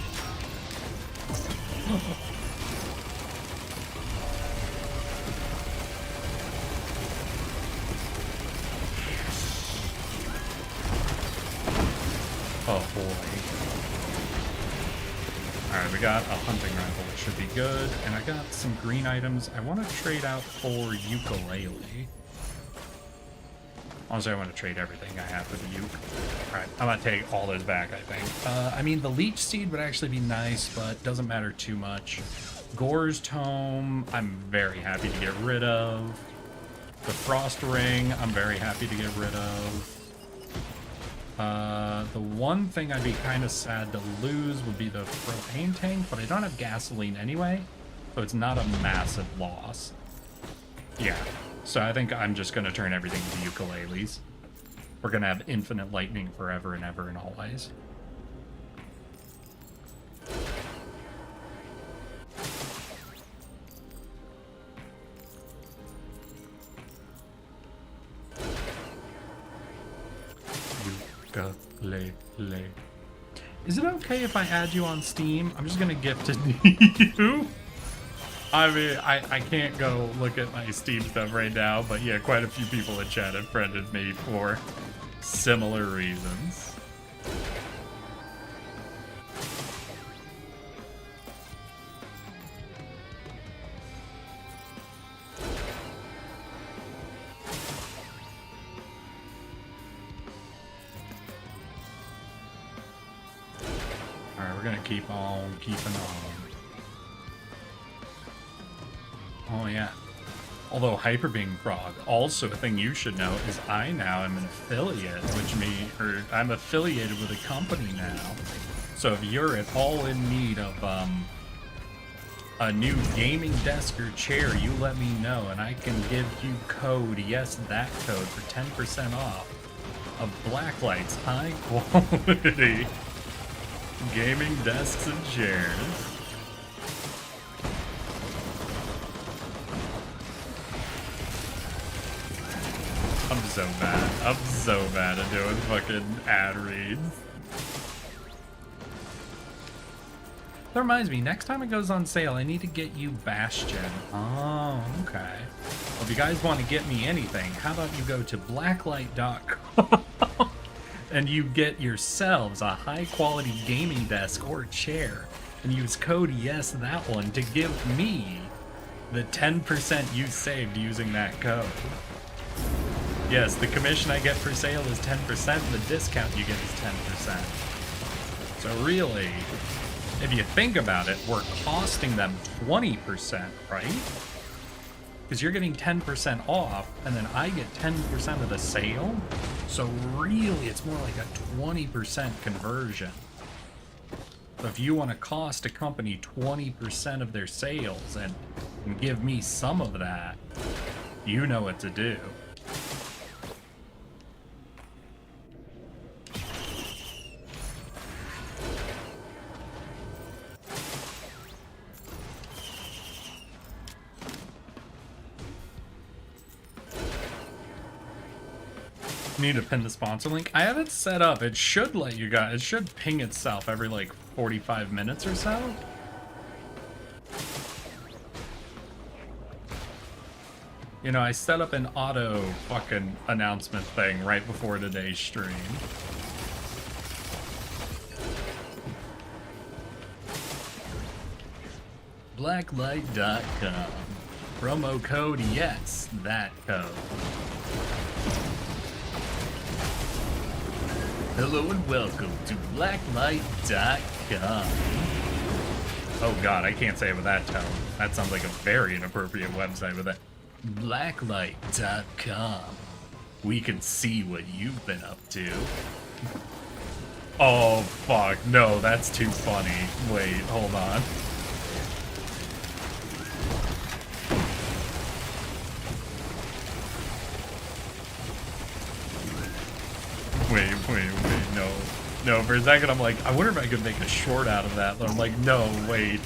Oh boy. Alright, we got a hunting rifle, which should be good. And I got some green items. I want to trade out for ukulele. Honestly, I want to trade everything I have for the uke. Alright, I'm going to take all those back, I think. I mean, the leech seed would actually be nice, but doesn't matter too much. Gore's Tome, I'm very happy to get rid of. The Frost Ring, I'm very happy to get rid of. The one thing I'd be kind of sad to lose would be the propane tank, but I don't have gasoline anyway, so it's not a massive loss. Yeah, so I think I'm just going to turn everything into ukuleles. We're going to have infinite lightning forever and ever and always. Ukulele. Is it okay if I add you on Steam? I'm just gonna gift it to you. I mean, I can't go look at my Steam stuff right now, but yeah, quite a few people in chat have friended me for similar reasons. Alright, we're gonna keep on keeping on. Oh yeah. Although Hyperbeam Frog, also a thing you should know is I now am an affiliate, I'm affiliated with a company now. So if you're at all in need of a new gaming desk or chair, you let me know and I can give you code, yes, that code, for 10% off of Blacklight's high quality gaming desks and chairs. I'm so bad. I'm so bad at doing fucking ad reads. That reminds me, next time it goes on sale, I need to get you Bastion. Oh, okay. Well, if you guys want to get me anything, how about you go to blacklight.com and you get yourselves a high-quality gaming desk or chair and use code yes that one to give me the 10% you saved using that code. Yes, the commission I get for sale is 10%, the discount you get is 10%. So really, if you think about it, we're costing them 20%, right? Because you're getting 10% off, and then I get 10% of the sale. So really, it's more like a 20% conversion. So if you want to cost a company 20% of their sales and give me some of that, you know what to do. Need to pin the sponsor link. I have it set up. It should let you guys. It should ping itself every like 45 minutes or so. You know, I set up an auto fucking announcement thing right before today's stream. Blacklight.com. Promo code yes, that code. Hello and welcome to Blacklight.com. Oh god, I can't say it with that tone. That sounds like a very inappropriate website with that. Blacklight.com. We can see what you've been up to. Oh fuck, no, that's too funny. Wait, hold on. Wait, no. No, for a second I'm like, I wonder if I could make a short out of that. But I'm like, no, wait.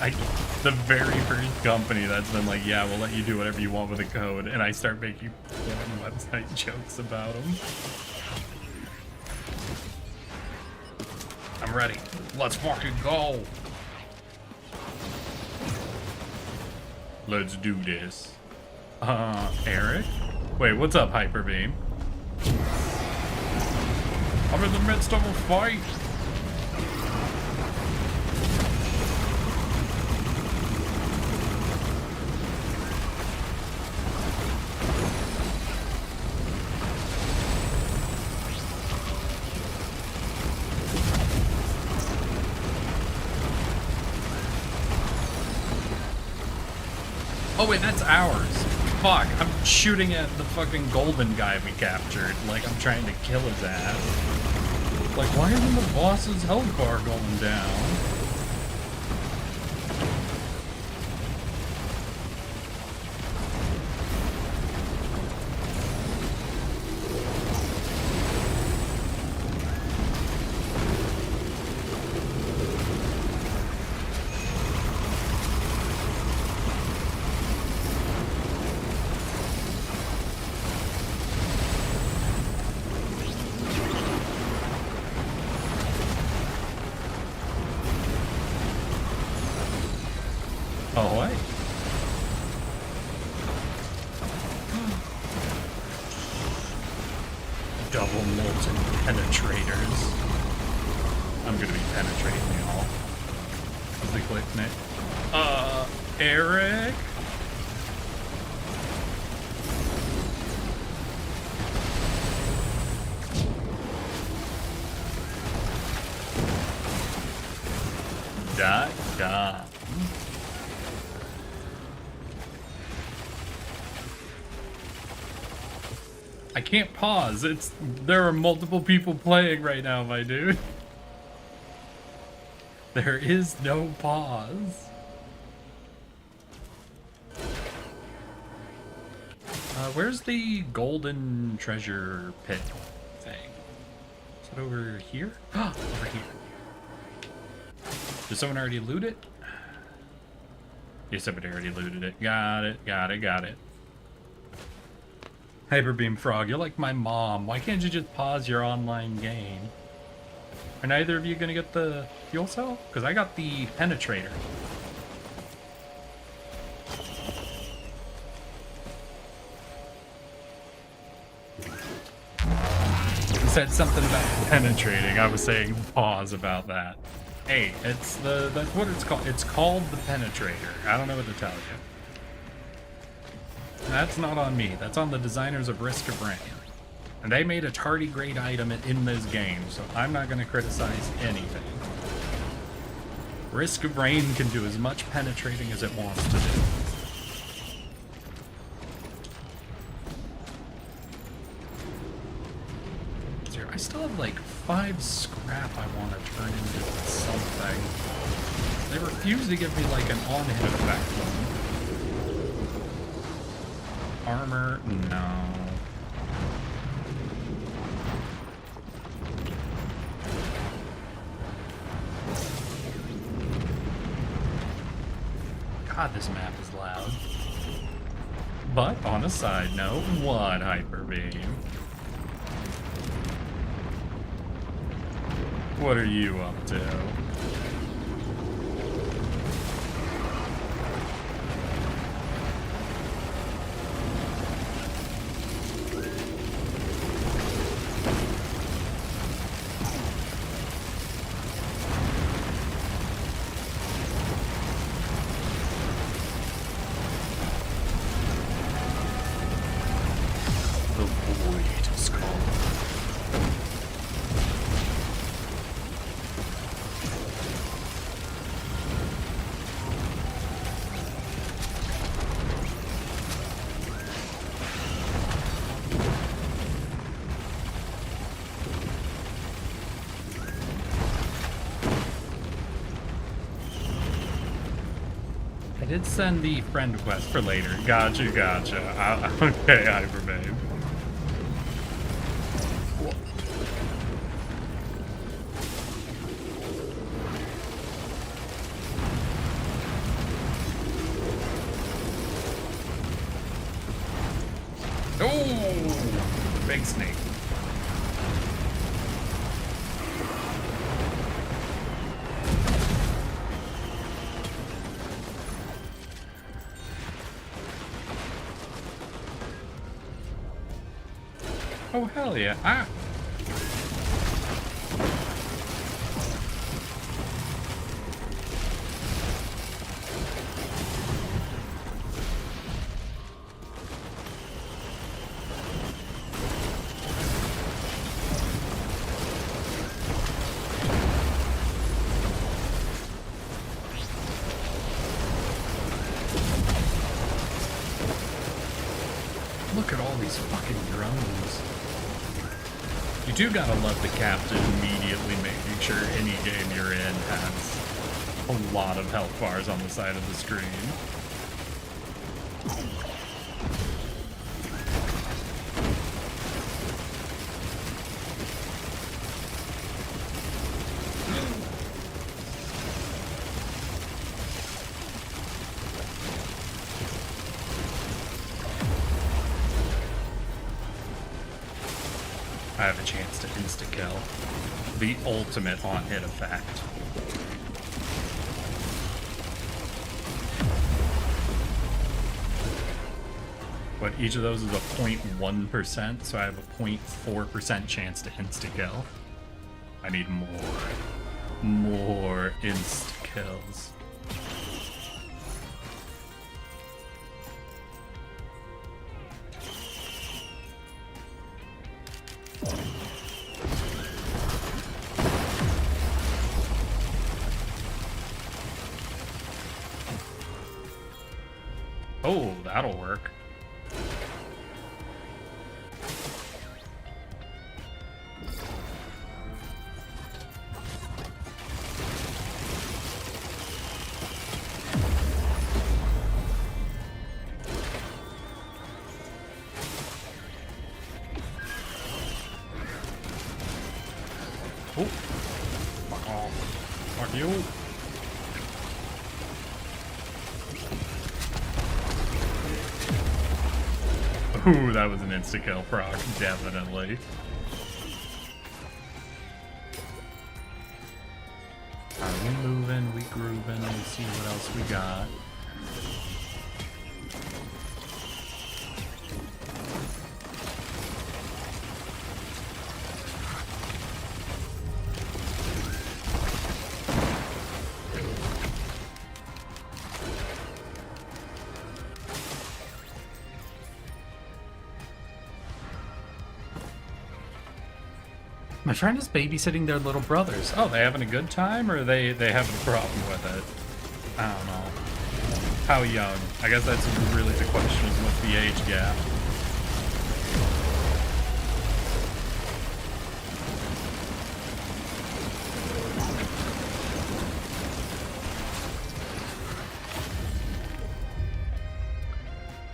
The very first company that's been like, yeah, we'll let you do whatever you want with a code. And I start making porn website jokes about them. I'm ready. Let's fucking go. Let's do this. Erik? Wait, what's up, Hyperbeam? I'm in the midst of a fight. Oh wait, that's ours. Fuck, I'm shooting at the fucking golden guy we captured, like I'm trying to kill his ass. Like, why isn't the boss's health bar going down? Oh, wait. Double molten penetrators. I'm gonna be penetrating y'all. As they click Nick. Erik? .com. I can't pause. There are multiple people playing right now, my dude. There is no pause. Where's the golden treasure pit thing? Is it over here? Over here. Did someone already loot it? Yeah, somebody already looted it. Got it, got it, got it. Hyper Beam Frog, you're like my mom. Why can't you just pause your online game? Are neither of you gonna get the fuel cell? Because I got the penetrator. You said something about penetrating. I was saying pause about that. Hey, that's what it's called. It's called the penetrator. I don't know what to tell you. That's not on me. That's on the designers of Risk of Rain. And they made a tardigrade item in this game, so I'm not going to criticize anything. Risk of Rain can do as much penetrating as it wants to do. I still have like 5 scrap I want to turn into something. They refuse to give me like an on-hit effect. Armor, no. God, this map is loud. But on a side note, what Hyper Beam? What are you up to? The void is calling. I did send the friend request for later. Gotcha, gotcha. Okay, Hyperbabe. Oh, big snake. Oh, hell yeah. Ah. Look at all these fucking drones. You do gotta love the captain immediately making sure any game you're in has a lot of health bars on the side of the screen. I have a chance to insta-kill. The ultimate on-hit effect. But each of those is a 0.1%, so I have a 0.4% chance to insta-kill. I need more insta-kills. Oh, that'll work. you. Ooh, that was an insta-kill proc, definitely. Alright, we moving, we grooving, let's see what else we got. My friend is babysitting their little brothers. Oh, they having a good time, or they having a problem with it? I don't know. How young? I guess that's really the question, is what's the age gap?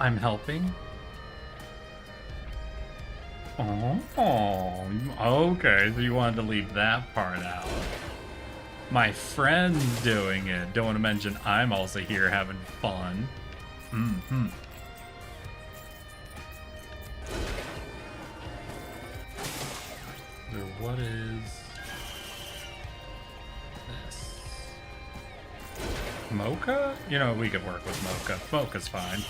I'm helping. Oh, okay, so you wanted to leave that part out. My friend's doing it. Don't want to mention I'm also here having fun. Mm-hmm. So what is this? Mocha? You know, we could work with Mocha. Mocha's fine.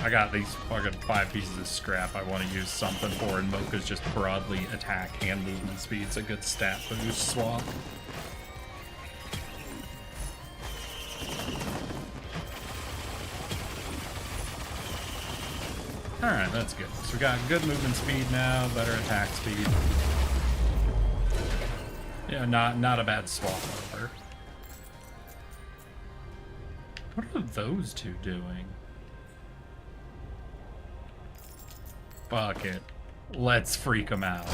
I got these fucking 5 pieces of scrap I want to use something for, and Mocha's just broadly attack and movement speed. It's a good stat boost swap. Alright, that's good. So we got good movement speed now, better attack speed. Yeah, not a bad swap over. What are those two doing? Fuck it. Let's freak them out.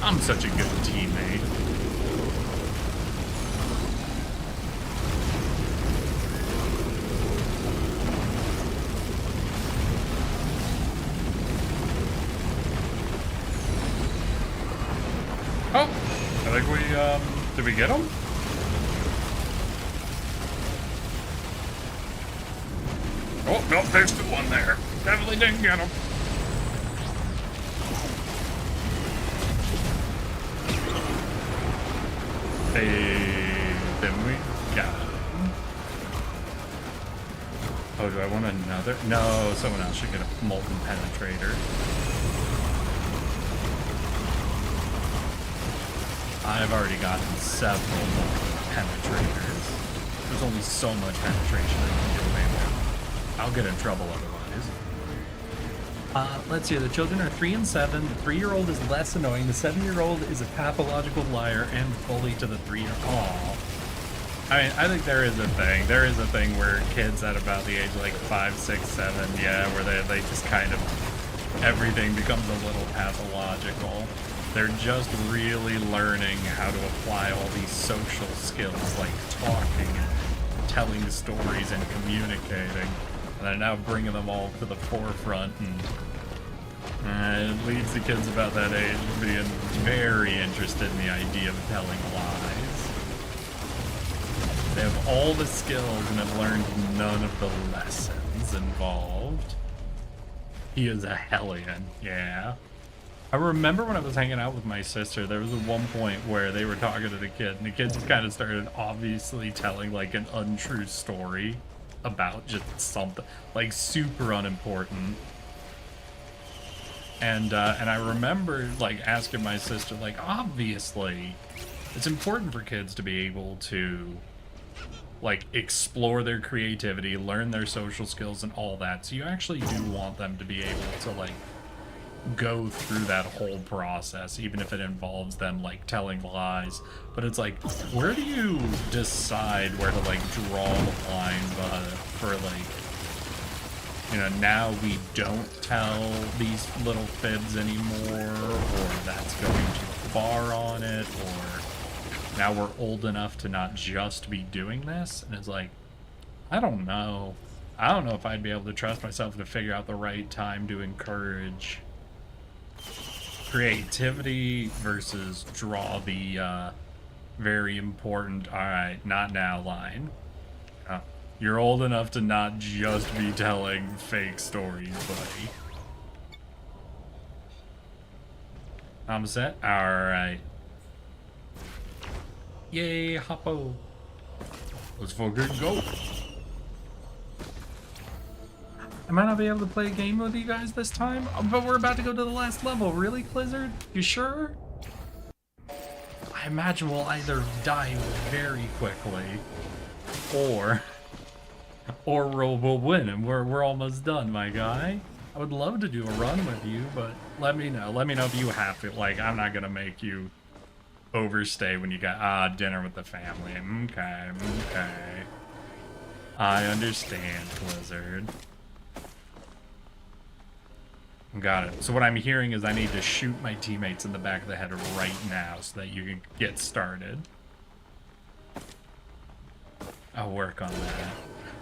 I'm such a good teammate. Oh, I think we, did we get him? Oh, no, there's still one there. Definitely didn't get him. Hey, then we got him. Oh, do I want another? No, someone else should get a molten penetrator. I've already gotten several penetrators. There's only so much penetration I can get away with. I'll get in trouble otherwise. Let's see, the children are 3 and 7. The 3-year-old is less annoying. The 7-year-old is a pathological liar and bully to the 3-year-old. Aw. I mean, I think there is a thing. There is a thing where kids at about the age of like 5, 6, 7, yeah, where they just kind of, everything becomes a little pathological. They're just really learning how to apply all these social skills like talking and telling stories and communicating. And they're now bringing them all to the forefront, and it leads the kids about that age being very interested in the idea of telling lies. They have all the skills and have learned none of the lessons involved. He is a hellion, yeah. I remember when I was hanging out with my sister, there was one point where they were talking to the kid, and the kid just kind of started obviously telling like an untrue story about just something like super unimportant. And I remember like asking my sister, like, obviously it's important for kids to be able to like explore their creativity, learn their social skills and all that. So you actually do want them to be able to like go through that whole process, even if it involves them like telling lies. But it's like, where do you decide where to like draw the line for like You know, now we don't tell these little fibs anymore, or that's going too far on it, or now we're old enough to not just be doing this. And it's like, I don't know. I don't know if I'd be able to trust myself to figure out the right time to encourage creativity versus draw the very important, all right, not now line. You're old enough to not just be telling fake stories, buddy. I'm set? Alright. Yay, hoppo. Let's fucking go. I might not be able to play a game with you guys this time, but we're about to go to the last level. Really, Blizzard? You sure? I imagine we'll either die very quickly, or we'll win, and we're almost done, my guy. I would love to do a run with you, but let me know. Let me know if you have to. Like, I'm not gonna make you overstay when you got dinner with the family. Okay, okay. I understand, Blizzard. Got it. So what I'm hearing is I need to shoot my teammates in the back of the head right now so that you can get started. I'll work on that.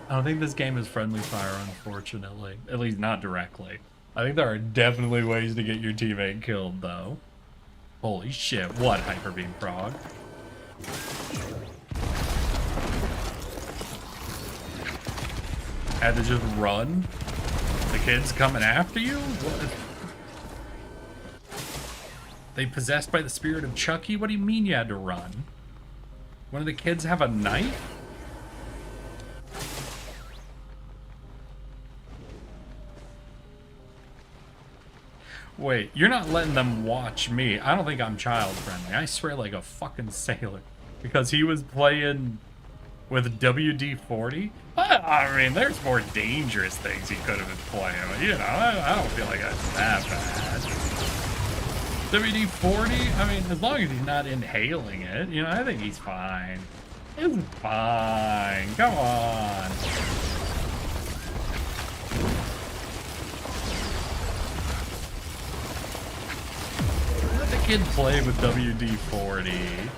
I don't think this game is friendly fire, unfortunately. At least not directly. I think there are definitely ways to get your teammate killed, though. Holy shit, what Hyper Beam Frog? Had to just run? The kid's coming after you? What? They possessed by the spirit of Chucky? What do you mean you had to run? One of the kids have a knife? Wait, you're not letting them watch me. I don't think I'm child friendly. I swear like a fucking sailor. Because he was playing with WD-40? I mean, there's more dangerous things he could have been playing. But, you know, I don't feel like that's that bad. WD-40? I mean, as long as he's not inhaling it, you know, I think he's fine. It's fine. Come on. Let the kid play with WD-40.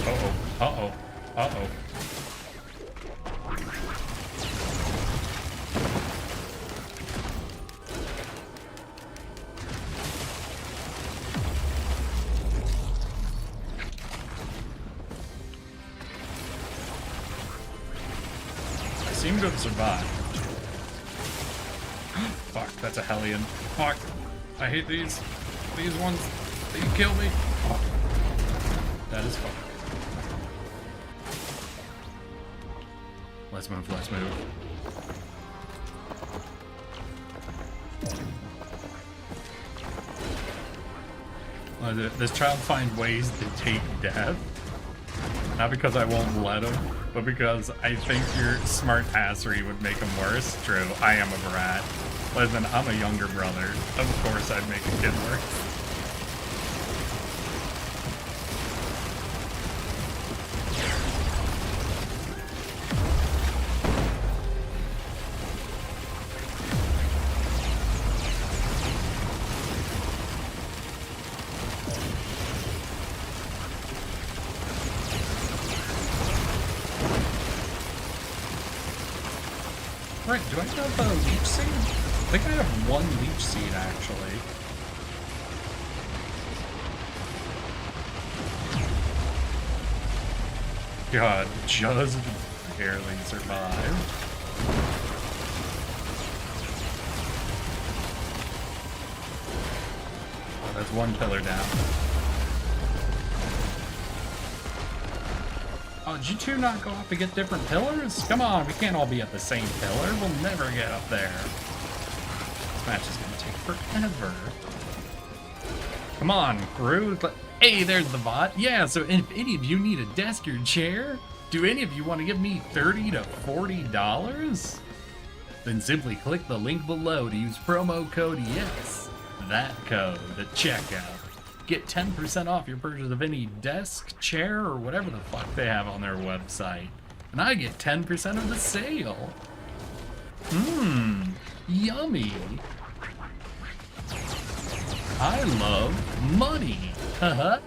Uh-oh. Uh-oh. Uh-oh. I seem to have survived. Fuck, that's a Hellion. Fuck. I hate these. These ones. They kill me. Fuck. That is fucked. Let's move, let's move. This child finds ways to take death. Not because I won't let him, but because I think your smart assery would make him worse. True, I am a brat. Listen, I'm a younger brother. Of course I'd make a kid worse. Right, do I have a leech seed? I think I have one leech seed, actually. God, just barely survived. Oh, that's one pillar down. Oh, did you two not go up to get different pillars? Come on, we can't all be at the same pillar. We'll never get up there. This match is gonna take forever. Come on, crew. Hey, there's the bot. Yeah, so if any of you need a desk or chair, do any of you want to give me $30 to $40? Then simply click the link below to use promo code YES. That code at checkout. Get 10% off your purchase of any desk, chair, or whatever the fuck they have on their website. And I get 10% of the sale. Mmm, yummy. I love money. Haha.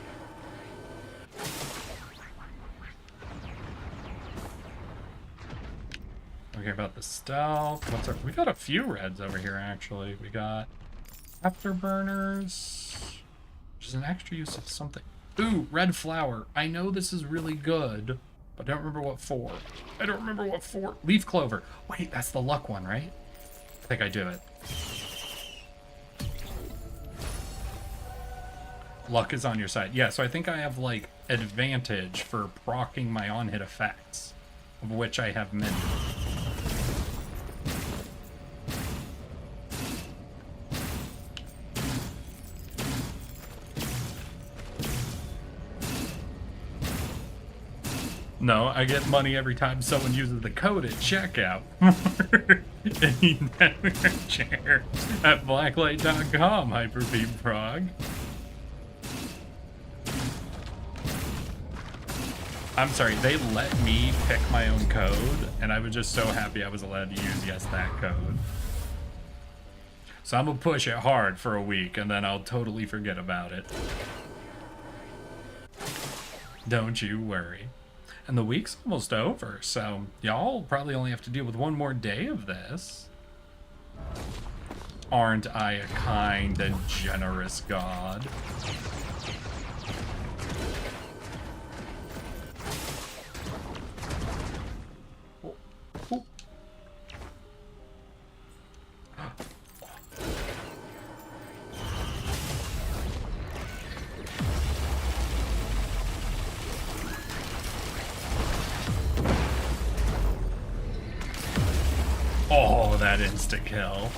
Okay, about the stealth. What's our, we got a few reds over here, actually. We got afterburners, which is an extra use of something. Ooh, red flower. I know this is really good, but I don't remember what for. I don't remember what for. Leaf clover. Wait, that's the luck one, right? I think I do it. Luck is on your side. Yeah, so I think I have, like, advantage for proccing my on-hit effects, of which I have many. No, I get money every time someone uses the code at checkout. Any network chair at blacklight.com, Hyperbeam Frog. I'm sorry, they let me pick my own code, and I was just so happy I was allowed to use yes, that code. So I'm gonna push it hard for a week, and then I'll totally forget about it. Don't you worry. And the week's almost over, so y'all probably only have to deal with one more day of this. Aren't I a kind and generous god? Oh, oh. Oh, that insta-kill.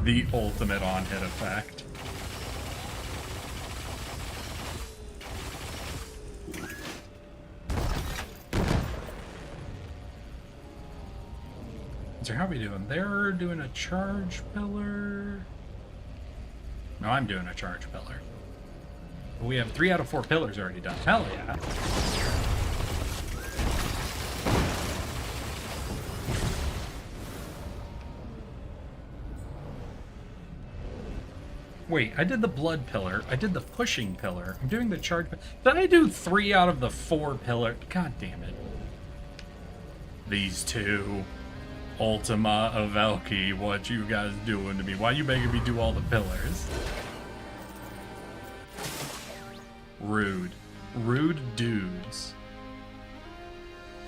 The ultimate on-hit effect. So how are we doing? They're doing a charge pillar. No, I'm doing a charge pillar. We have 3 out of 4 pillars already done. Hell yeah. Wait, I did the blood pillar. I did the pushing pillar. I'm doing the charge. Did I do 3 out of the 4 pillars? God damn it. These two. Ultima of Elki, what you guys doing to me? Why you making me do all the pillars? Rude. Rude dudes.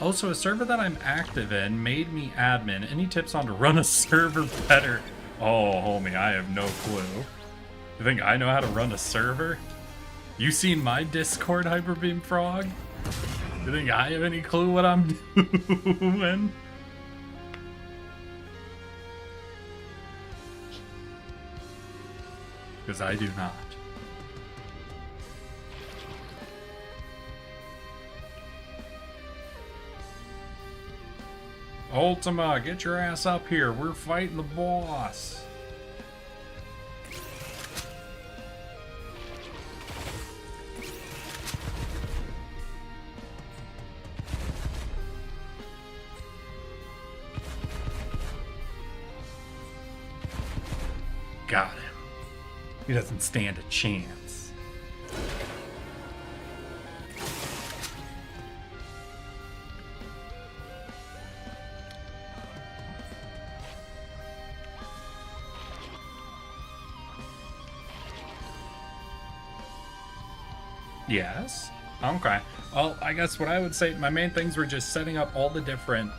Also, a server that I'm active in made me admin. Any tips on to run a server better? Oh, homie, I have no clue. You think I know how to run a server? You seen my Discord, Hyperbeam Frog? You think I have any clue what I'm doing? Because I do not. Ultima, get your ass up here. We're fighting the boss. Got him. He doesn't stand a chance. Yes. Okay. Well, I guess what I would say, my main things were just setting up all the different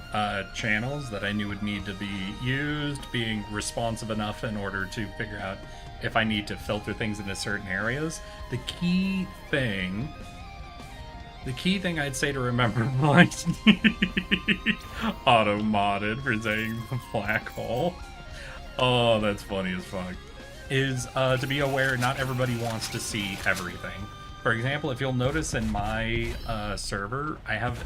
channels that I knew would need to be used, being responsive enough in order to figure out if I need to filter things into certain areas. The key thing I'd say to remember, like, auto-modded for saying black hole. Oh, that's funny as fuck. Is to be aware not everybody wants to see everything. For example, if you'll notice in my server, I have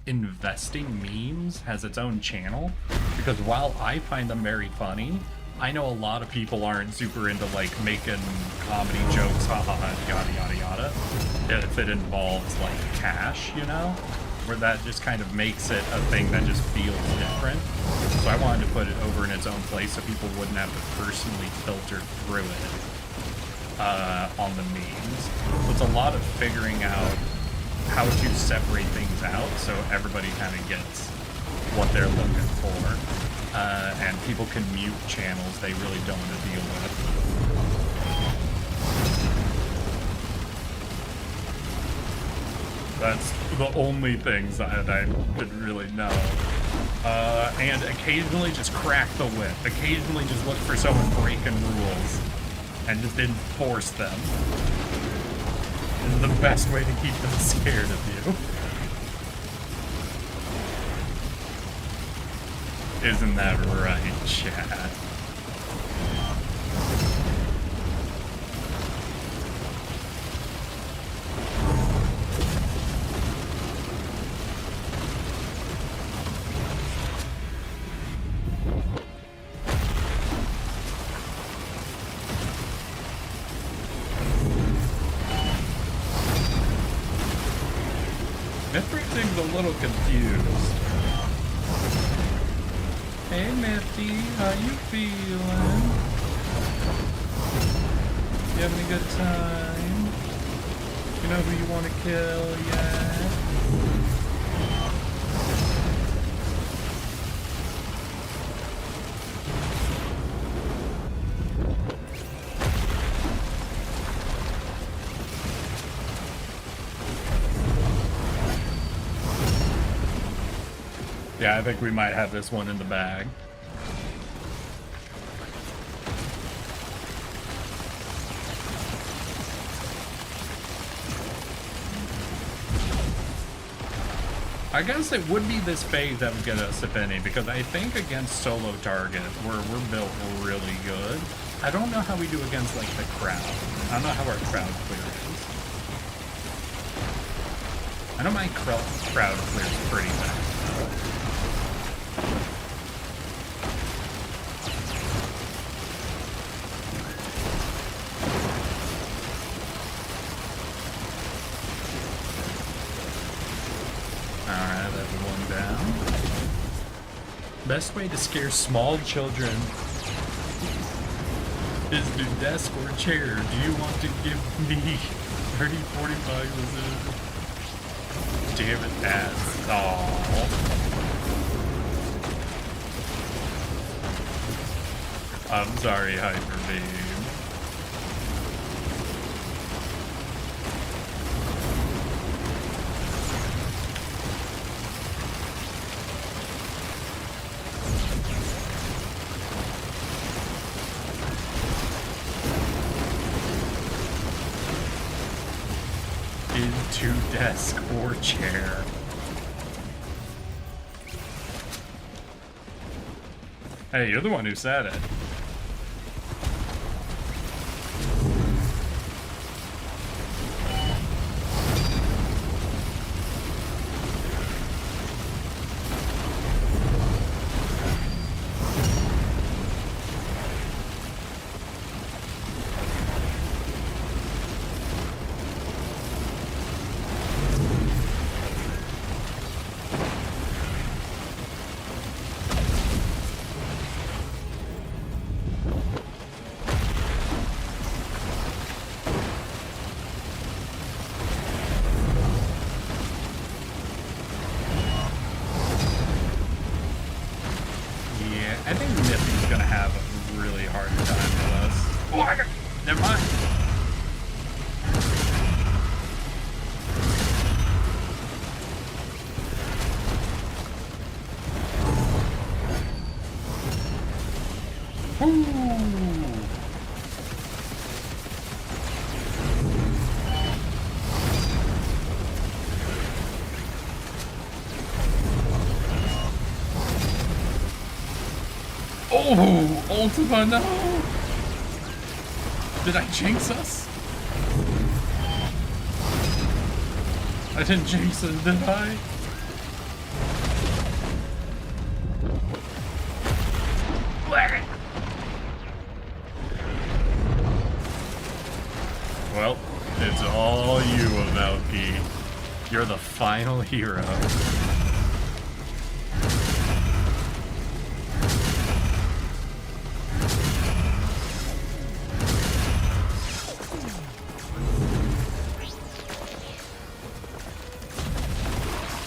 Investing Memes has its own channel, because while I find them very funny, I know a lot of people aren't super into like making comedy jokes, haha, yada yada yada, if it involves like cash, you know, where that just kind of makes it a thing that just feels different. So I wanted to put it over in its own place so people wouldn't have to personally filter through it on the memes. So it's a lot of figuring out how to separate things out so everybody kind of gets what they're looking for. And people can mute channels they really don't want to deal with. That's the only things that I could really know. And occasionally just crack the whip. Occasionally just look for someone breaking rules and just enforce them. This is the best way to keep them scared of you. Isn't that right, chat? Everything's a little confused. Hey, Nifty, how you feeling? You having a good time? You know who you want to kill yet? Yeah, I think we might have this one in the bag. I guess it would be this phase that would get us, if any, because I think against solo target, we're built really good. I don't know how we do against, like, the crowd. I don't know how our crowd clear is. I know my crowd clear is pretty bad. Alright, everyone down. Best way to scare small children is to desk or chair. Do you want to give me 30, 45 Damn it, ass. Aww. I'm sorry, Hyperbeam. Into desk or chair. Hey, you're the one who said it. I think Nifty's gonna have a really hard time with us. Oh, I got... Never mind. Oh, Ultima, no! Did I jinx us? I didn't jinx us, did I? You're the final hero.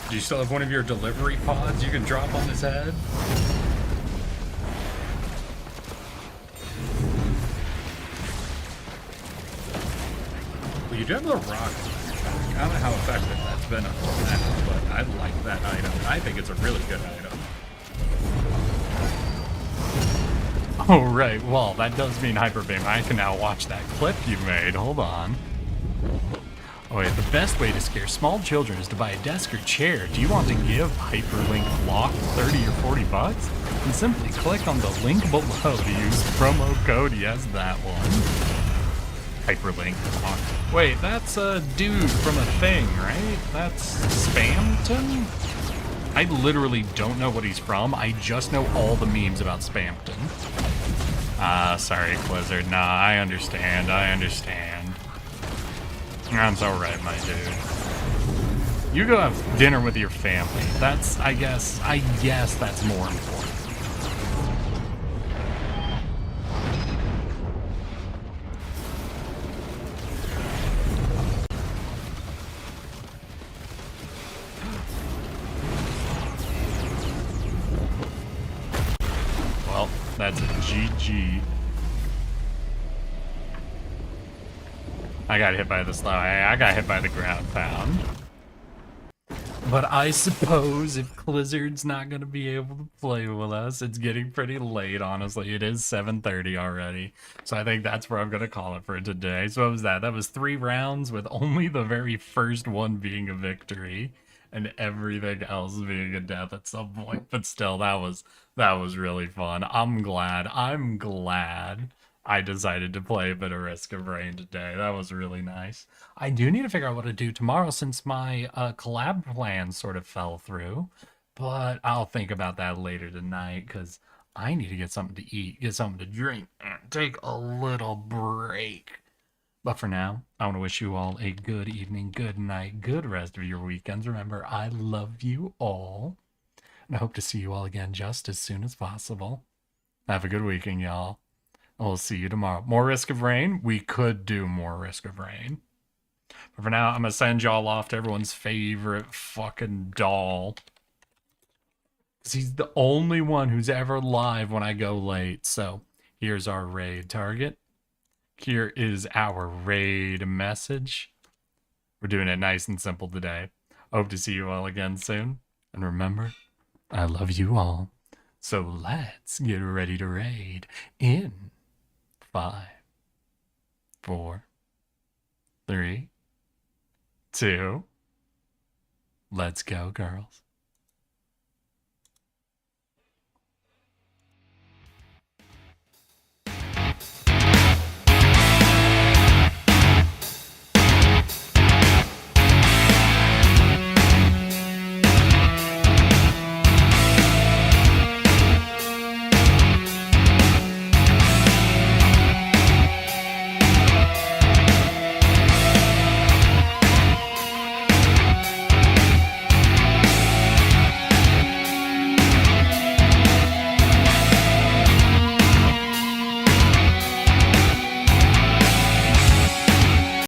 Do you still have one of your delivery pods you can drop on his head? Well, you do have the rock. I don't know how effective that's been up to now, but I like that item. I think it's a really good item. Oh, right. Well, that does mean Hyper Beam. I can now watch that clip you made. Hold on. Oh, wait. The best way to scare small children is to buy a desk or chair. Do you want to give Hyperlink Lock 30 or 40 bucks? And simply click on the link below to use promo code yes that one. Hyperlink Lock. Wait, that's a dude from a thing, right? That's Spamton? I literally don't know what he's from. I just know all the memes about Spamton. Sorry, Blizzard. Nah, I understand. That's alright, my dude. You go have dinner with your family. That's, I guess that's more important. Well, that's a GG. I got hit by the slow. I got hit by the ground pound. But I suppose if Blizzard's not going to be able to play with us, it's getting pretty late, honestly. It is 7:30 already. So I think that's where I'm going to call it for today. So what was that? That was 3 rounds with only the very first one being a victory and everything else being a death at some point. But still, that was really fun. I'm glad I decided to play a bit of Risk of Rain today. That was really nice. I do need to figure out what to do tomorrow since my collab plan sort of fell through. But I'll think about that later tonight because I need to get something to eat, get something to drink, and take a little break. But for now, I want to wish you all a good evening, good night, good rest of your weekends. Remember, I love you all. And I hope to see you all again just as soon as possible. Have a good weekend, y'all. We'll see you tomorrow. More Risk of Rain? We could do more Risk of Rain. But for now, I'm going to send y'all off to everyone's favorite fucking doll. Because he's the only one who's ever live when I go late. So here's our raid target. Here is our raid message. We're doing it nice and simple today. Hope to see you all again soon. And remember, I love you all. So let's get ready to raid in 5, 4, 3, 2. Let's go, girls.